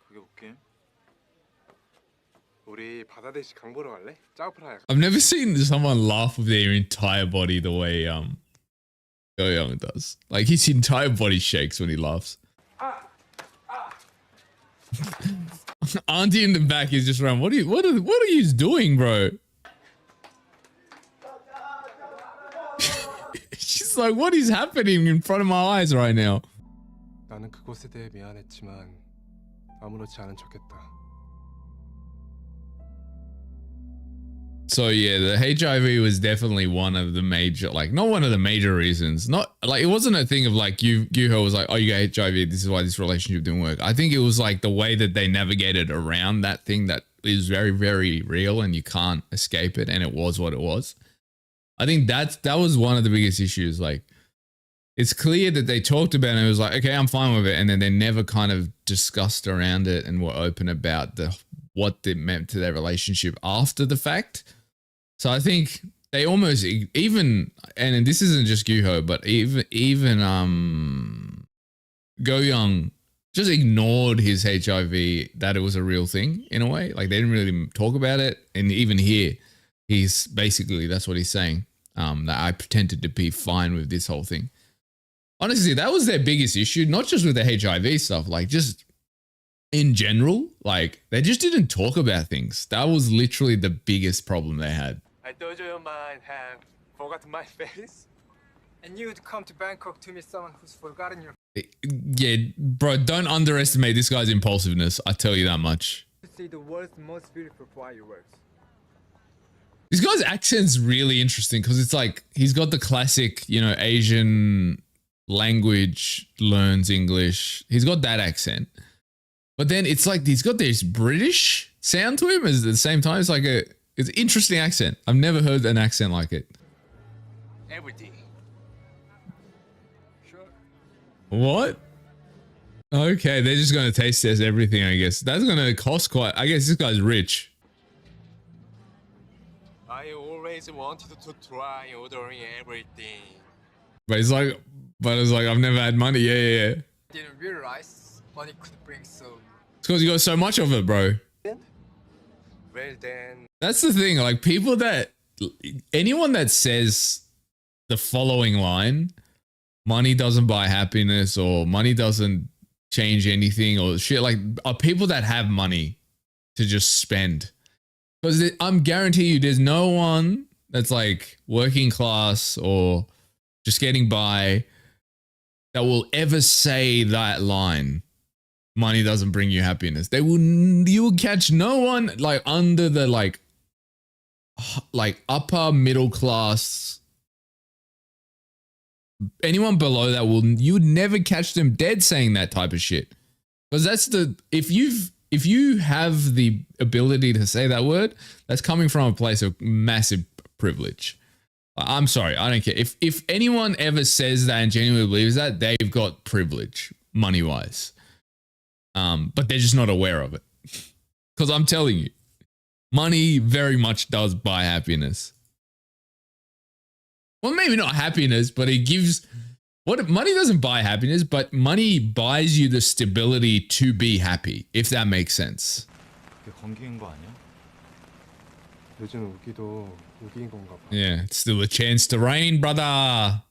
그게 웃긴? 우리 바다 대시 강 보러 갈래? 짜오프라야. I've never seen someone laugh with their entire body the way Go Young does. Like his entire body shakes when he laughs. Auntie in the back is just around. What are you doing, bro? She's like, what is happening in front of my eyes right now? 나는 그곳에 대해 미안했지만 아무렇지 않은 척했다. So yeah, the HIV was definitely one of the major, like not one of the major reasons. Not like it wasn't a thing of like Yuho was like, oh, you got HIV, this is why this relationship didn't work. I think it was like the way that they navigated around that thing that is very, very real and you can't escape it, and it was what it was. I think that was one of the biggest issues. Like, it's clear that they talked about it and it was like, okay, I'm fine with it, and then they never kind of discussed around it and were open about what it meant to their relationship after the fact. So I think they almost even, and this isn't just Gyuho, but even Go Young just ignored his HIV, that it was a real thing in a way. Like they didn't really talk about it. And even here, he's basically, that's what he's saying. That I pretended to be fine with this whole thing. Honestly, that was their biggest issue, not just with the HIV stuff, like just in general, like they just didn't talk about things. That was literally the biggest problem they had. I thought your mind had forgotten my face. And you'd come to Bangkok to meet someone who's forgotten your Yeah, bro, don't underestimate this guy's impulsiveness. I tell you that much. to see the world's most beautiful fireworks. This guy's accent's really interesting because it's like he's got the classic, you know, Asian language, learns English. He's got that accent. But then it's like he's got this British sound to him at the same time. It's like it's an interesting accent. I've never heard an accent like it. Everything. Sure. What? Okay, they're just going to taste test everything, I guess. That's going to cost quite... I guess this guy's rich. I always wanted to try ordering everything. But it's like... I've never had money. Yeah. Didn't realize money could bring so... It's because you got so much of it, bro. Well then... That's the thing. Like, people that... Anyone that says the following line, money doesn't buy happiness or money doesn't change anything or shit, like, are people that have money to just spend. Because I'm guarantee you there's no one that's like working class or just getting by that will ever say that line. Money doesn't bring you happiness. You will catch no one like under the like upper middle class. Anyone below that you would never catch them dead saying that type of shit. Because that's if you have the ability to say that word, that's coming from a place of massive privilege. I'm sorry, I don't care. If anyone ever says that and genuinely believes that, they've got privilege, money-wise. But they're just not aware of it. Because I'm telling you, money very much does buy happiness. Well, maybe not happiness, but it gives... money doesn't buy happiness, but money buys you the stability to be happy, if that makes sense. 건기인 거 아니야? 요즘 우기도 우기인 건가 봐. Yeah, it's still a chance to rain, brother.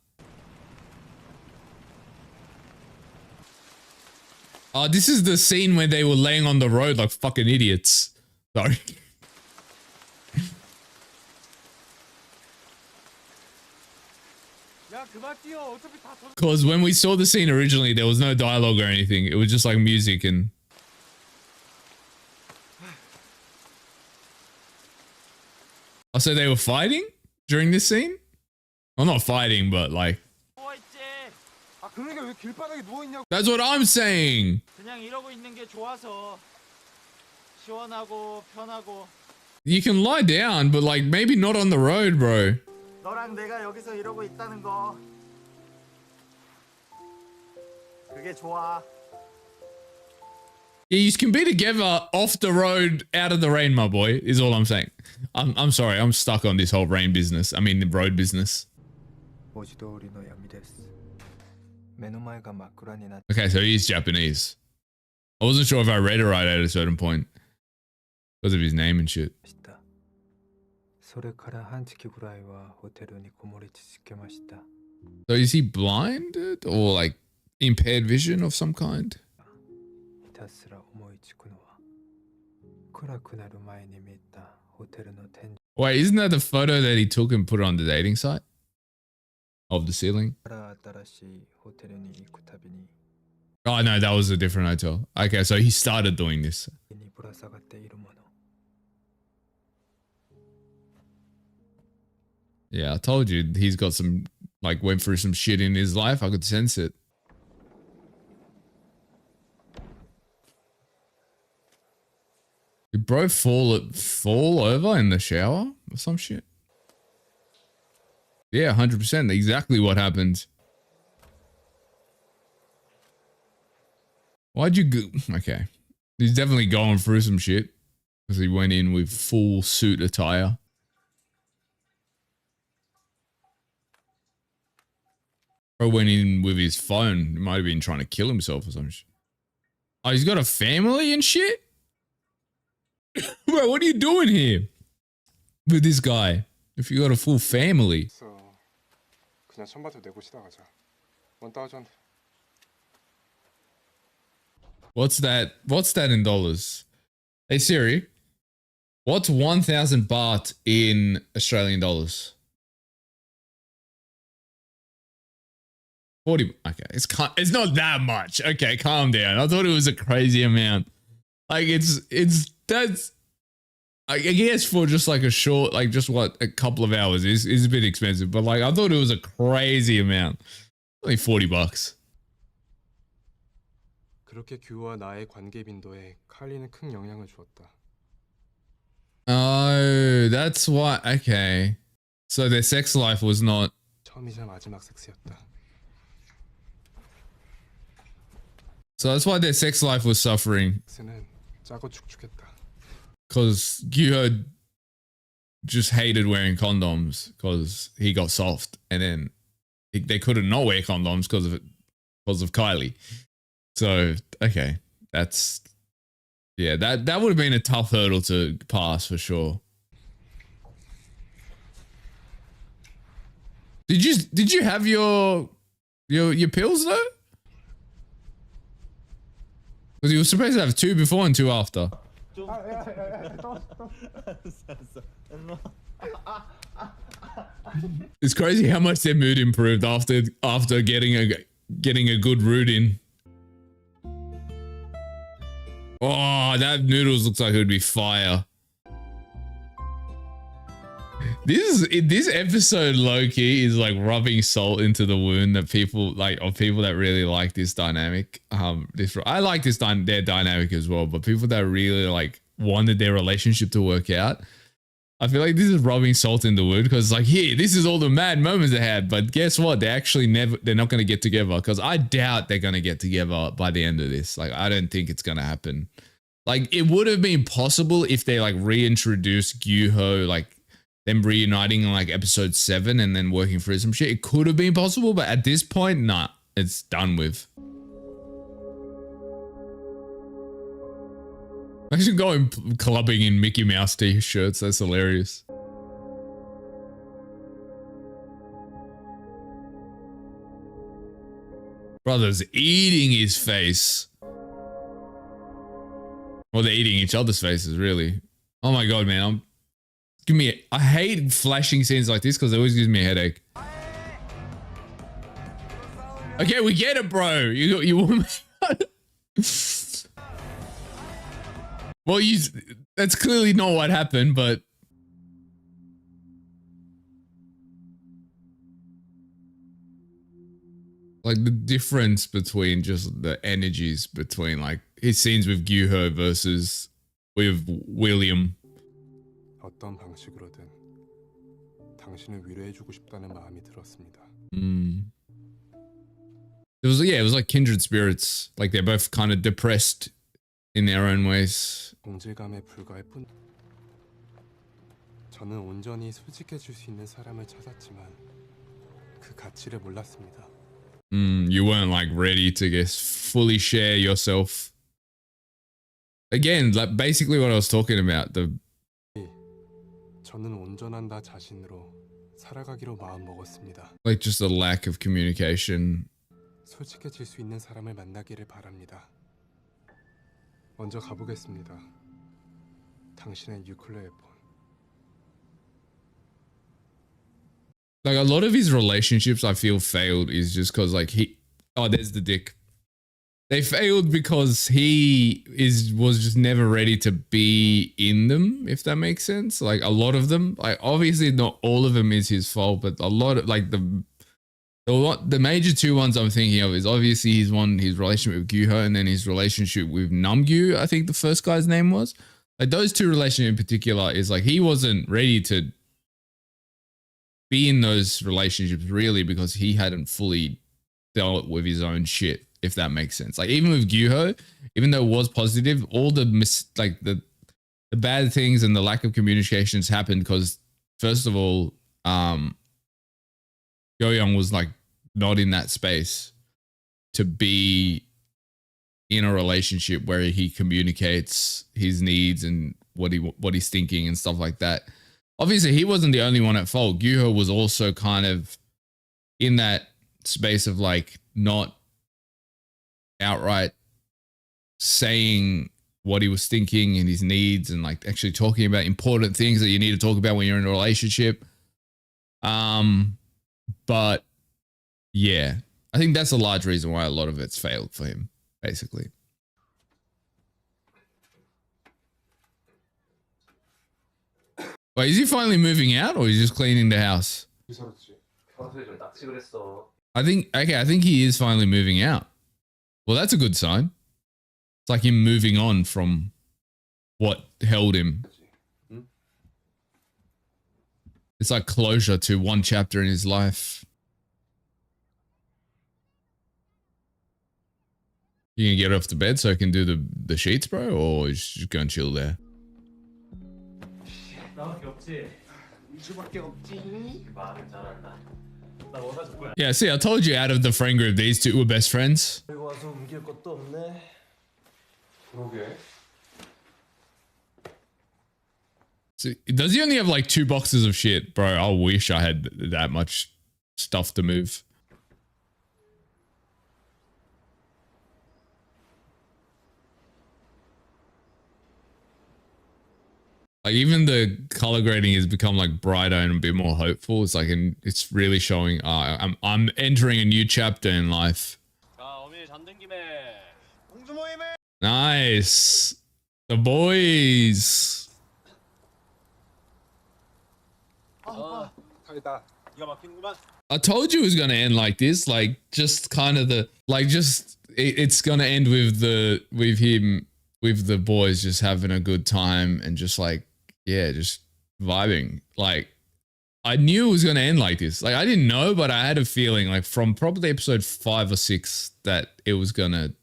Oh, this is the scene where they were laying on the road like fucking idiots. Sorry. Because when we saw the scene originally, there was no dialogue or anything. It was just like music and... Oh, so they were fighting during this scene? Well, not fighting, but like... 아 그러니까 왜 길바닥에 누워 있냐고. That's what I'm saying. 그냥 이러고 있는 게 좋아서 시원하고 편하고. You can lie down, but like maybe not on the road, bro. 너랑 내가 여기서 이러고 있다는 거. 그게 좋아. Yeah, you can be together off the road, out of the rain, my boy, is all I'm saying. I'm sorry, I'm stuck on this whole rain business. I mean the road business. Okay, so he's Japanese. I wasn't sure if I read it right at a certain point. Because of his name and shit. So is he blinded or like impaired vision of some kind? Wait, isn't that the photo that he took and put on the dating site? Of the ceiling? Oh no, that was a different hotel. Okay, so he started doing this. Yeah, I told you he's got some, like, went through some shit in his life. I could sense it. Did bro fall over in the shower or some shit? Yeah, 100%. Exactly what happened. Why'd you go? Okay. He's definitely going through some shit. Because he went in with full suit attire. Bro went in with his phone. He might have been trying to kill himself or some shit. Oh, he's got a family and shit? Bro, what are you doing here? With this guy? If you got a full family. 그냥 천바트 내고 시작하자. 1,000. What's that? What's that in dollars? Hey Siri, what's 1,000 baht in Australian dollars? 40. Okay, it's not that much. Okay, calm down. I thought it was a crazy amount. Like that's I guess for just like a short, like just what, a couple of hours is a bit expensive, but like I thought it was a crazy amount. Only $40. 그렇게 규와 나의 관계 빈도에 칼리는 큰 영향을 주었다. Oh, that's why. Okay, so their sex life was not. 처음이자 마지막 섹스였다. So that's why their sex life was suffering. 섹스는 짜고 축축했다. Because Gyuho just hated wearing condoms because he got soft, and then they couldn't not wear condoms because of Kylie. So okay, that's yeah, that would have been a tough hurdle to pass for sure. Did you have your pills though? Because you were supposed to have 2 before and 2 after. It's crazy how much their mood improved after getting a good root in. Oh, that noodles looks like it would be fire. This episode low-key is like rubbing salt into the wound that people like, of people that really like this dynamic. I like their dynamic as well, but people that really like wanted their relationship to work out, I feel like this is rubbing salt in the wound because like, here, this is all the mad moments they had, but guess what? They're not going to get together because I doubt they're going to get together by the end of this. Like, I don't think it's going to happen. Like, it would have been possible if they like reintroduced Gyuho, like them reuniting in like episode 7 and then working through some shit. It could have been possible, but at this point, nah, it's done with. I should go and clubbing in Mickey Mouse t-shirts. That's hilarious. Brother's eating his face. Well, they're eating each other's faces, really. Oh my god, man! I hate flashing scenes like this because it always gives me a headache. Okay, we get it, bro. You well, that's clearly not what happened, but like the difference between just the energies between like his scenes with Gyuho versus with William. 어떤 방식으로든 당신을 위로해주고 싶다는 마음이 들었습니다. It was like kindred spirits. Like they're both kind of depressed in their own ways. 동질감에 불과할 뿐. 저는 온전히 솔직해질 수 있는 사람을 찾았지만 그 가치를 몰랐습니다. You weren't like ready to fully share yourself. Again, like basically what I was talking about. 저는 온전한 나 자신으로 살아가기로 마음 먹었습니다. Like just a lack of communication. 솔직해질 수 있는 사람을 만나기를 바랍니다. 먼저 가보겠습니다. 당신의 유클레의 폰. Like a lot of his relationships I feel failed is just because like there's the dick. They failed because was just never ready to be in them, if that makes sense. Like a lot of them, like obviously not all of them is his fault, but a lot of like the major two ones I'm thinking of is obviously his relationship with Gyuho and then his relationship with Namgyu, I think the first guy's name was. Like those two relationships in particular is like he wasn't ready to be in those relationships really because he hadn't fully dealt with his own shit, if that makes sense. Like even with Gyuho, even though it was positive, all the the bad things and the lack of communications happened because first of all, Go-young was like not in that space to be in a relationship where he communicates his needs and what he's thinking and stuff like that. Obviously, he wasn't the only one at fault. Gyuho was also kind of in that space of like not outright saying what he was thinking and his needs and like actually talking about important things that you need to talk about when you're in a relationship. But yeah, I think that's a large reason why a lot of it's failed for him, basically. Wait, is he finally moving out or is he just cleaning the house? I think he is finally moving out. Well, that's a good sign. It's like him moving on from what held him. It's like closure to one chapter in his life. You can get off the bed so I can do the sheets, bro, or just go and chill there? Yeah, see, I told you out of the friend group, these two were best friends. So, does he only have like 2 boxes of shit? Bro, I wish I had that much stuff to move. Like even the color grading has become like brighter and a bit more hopeful. It's like, it's really showing, I'm entering a new chapter in life. Nice. The boys. I told you it was going to end like this. Like just kind of it's going to end with him, with the boys just having a good time and just like, yeah, just vibing. Like I knew it was going to end like this. Like I didn't know, but I had a feeling like from probably episode 5 or 6 that it was going to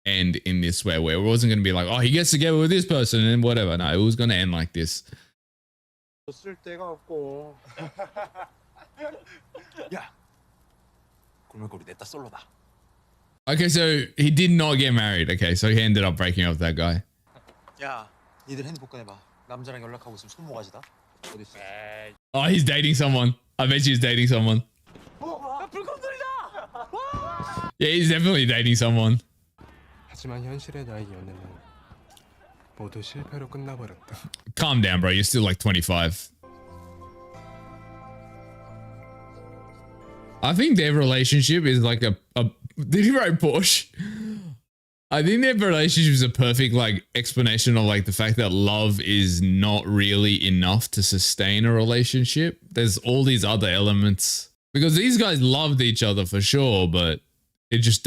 end in this way where it wasn't going to be like, oh, he gets together with this person and whatever. No, it was going to end like this. Okay, so he did not get married. Okay, so he ended up breaking up with that guy. 야, 니들 핸드폰 꺼내봐. 남자랑 연락하고 있으면 손모가지다. 어디 있어? Oh, he's dating someone. I bet he's dating someone. Yeah, he's definitely dating someone. 하지만 현실의 나의 연애는 모두 실패로 끝나버렸다. Calm down, bro. You're still like 25. I think their relationship is like a did he write Porsche? I think their relationship is a perfect like explanation of like the fact that love is not really enough to sustain a relationship. There's all these other elements because these guys loved each other for sure, but it just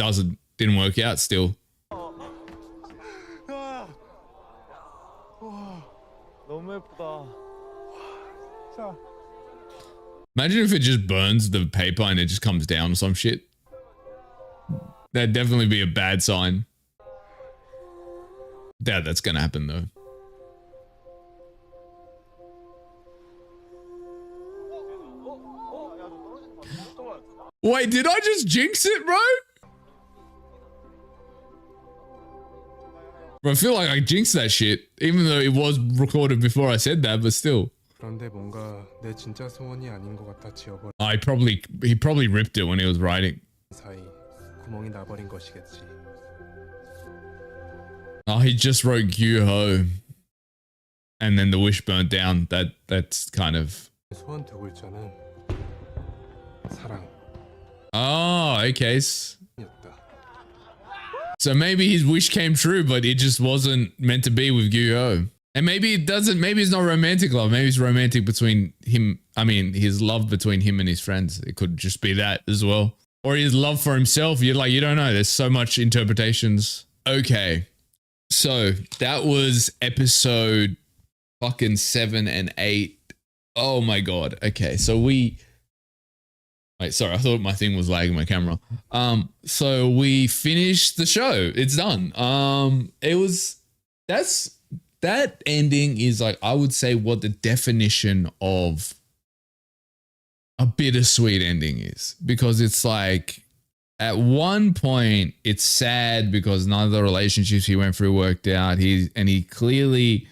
didn't work out still. 너무 예쁘다. Imagine if it just burns the paper and it just comes down or some shit. That'd definitely be a bad sign. Doubt that's gonna happen though. Wait, did I just jinx it, bro? Bro, I feel like I jinxed that shit, even though it was recorded before I said that, but still. 그런데 뭔가 내 진짜 소원이 아닌 것 같아 지워버린 He probably ripped it when he was writing. 사이 구멍이 나버린 것이겠지. Oh, he just wrote Gyu-ho. And then the wish burnt down. That's kind of... 소원 두 글자는 사랑. Oh, okay. So maybe his wish came true, but it just wasn't meant to be with Gyu-ho. And maybe it doesn't, maybe it's not romantic love. Maybe it's romantic between him, I mean, his love between him and his friends. It could just be that as well. Or his love for himself. You don't know. There's so much interpretations. Okay. So that was episode fucking 7 and 8. Oh my God. Okay. So wait, sorry. I thought my thing was lagging my camera. So we finished the show. It's done. That ending is like, I would say what the definition of a bittersweet ending is, because it's like at one point it's sad because none of the relationships he went through worked out. He clearly,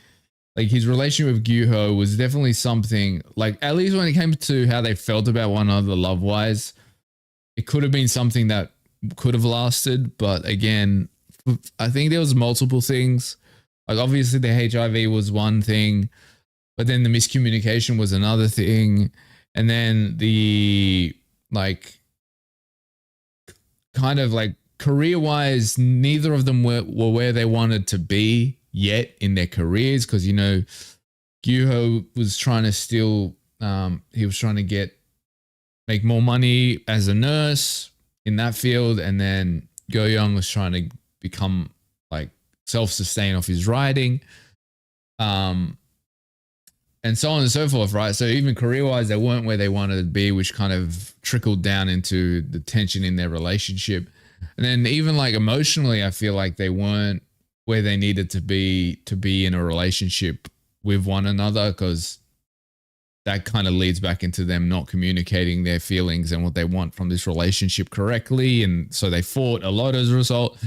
like, his relationship with Gyu-ho was definitely something, like, at least when it came to how they felt about one another love wise, it could have been something that could have lasted. But again, I think there was multiple things. Like, obviously the HIV was one thing, but then the miscommunication was another thing. And then the, like, kind of like career-wise, neither of them were where they wanted to be yet in their careers. Because, you know, Gyu-ho was trying to still, he was trying to make more money as a nurse in that field. And then Go-young was trying to become, like, self-sustain off his writing, and so on and so forth, right? So even career-wise, they weren't where they wanted to be, which kind of trickled down into the tension in their relationship. And then even like emotionally, I feel like they weren't where they needed to be in a relationship with one another, because that kind of leads back into them not communicating their feelings and what they want from this relationship correctly. And so they fought a lot as a result.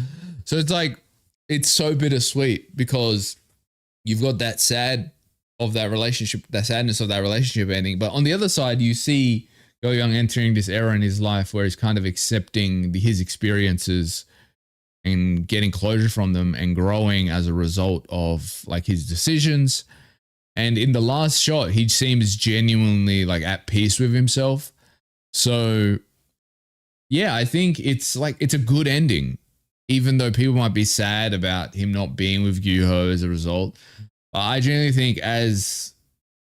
So it's like, it's so bittersweet, because you've got that sadness of that relationship ending. But on the other side, you see Go-young entering this era in his life where he's kind of accepting his experiences and getting closure from them and growing as a result of, like, his decisions. And in the last shot, he seems genuinely, like, at peace with himself. So yeah, I think it's a good ending, even though people might be sad about him not being with Gyu-ho as a result. I genuinely think, as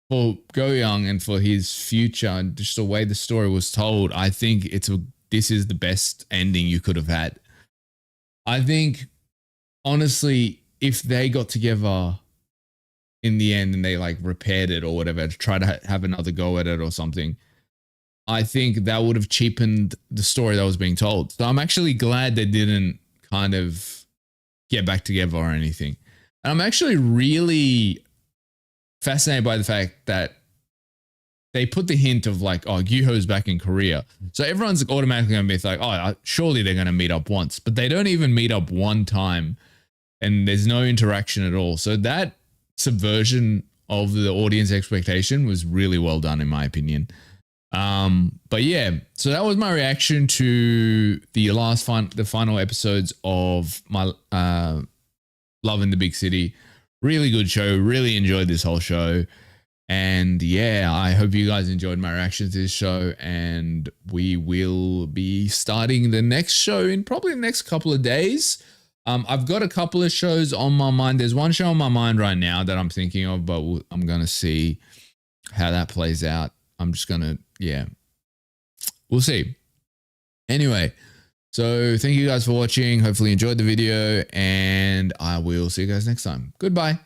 for Go-young and for his future and just the way the story was told, I think this is the best ending you could have had. I think, honestly, if they got together in the end and they, like, repaired it or whatever, to try to have another go at it or something, I think that would have cheapened the story that was being told. So I'm actually glad they didn't kind of get back together or anything. And I'm actually really fascinated by the fact that they put the hint of, like, oh, Gyu-ho's back in Korea. So everyone's automatically going to be like, oh, surely they're going to meet up once. But they don't even meet up one time. And there's no interaction at all. So that subversion of the audience expectation was really well done, in my opinion. But yeah, so that was my reaction to the final episodes of my Love in the Big City. Really good show. Really enjoyed this whole show. And yeah, I hope you guys enjoyed my reaction to this show. And we will be starting the next show in probably the next couple of days. I've got a couple of shows on my mind. There's one show on my mind right now that I'm thinking of, but I'm going to see how that plays out. I'm just going to, yeah, we'll see. Anyway, So thank you guys for watching. Hopefully you enjoyed the video, and I will see you guys next time. Goodbye.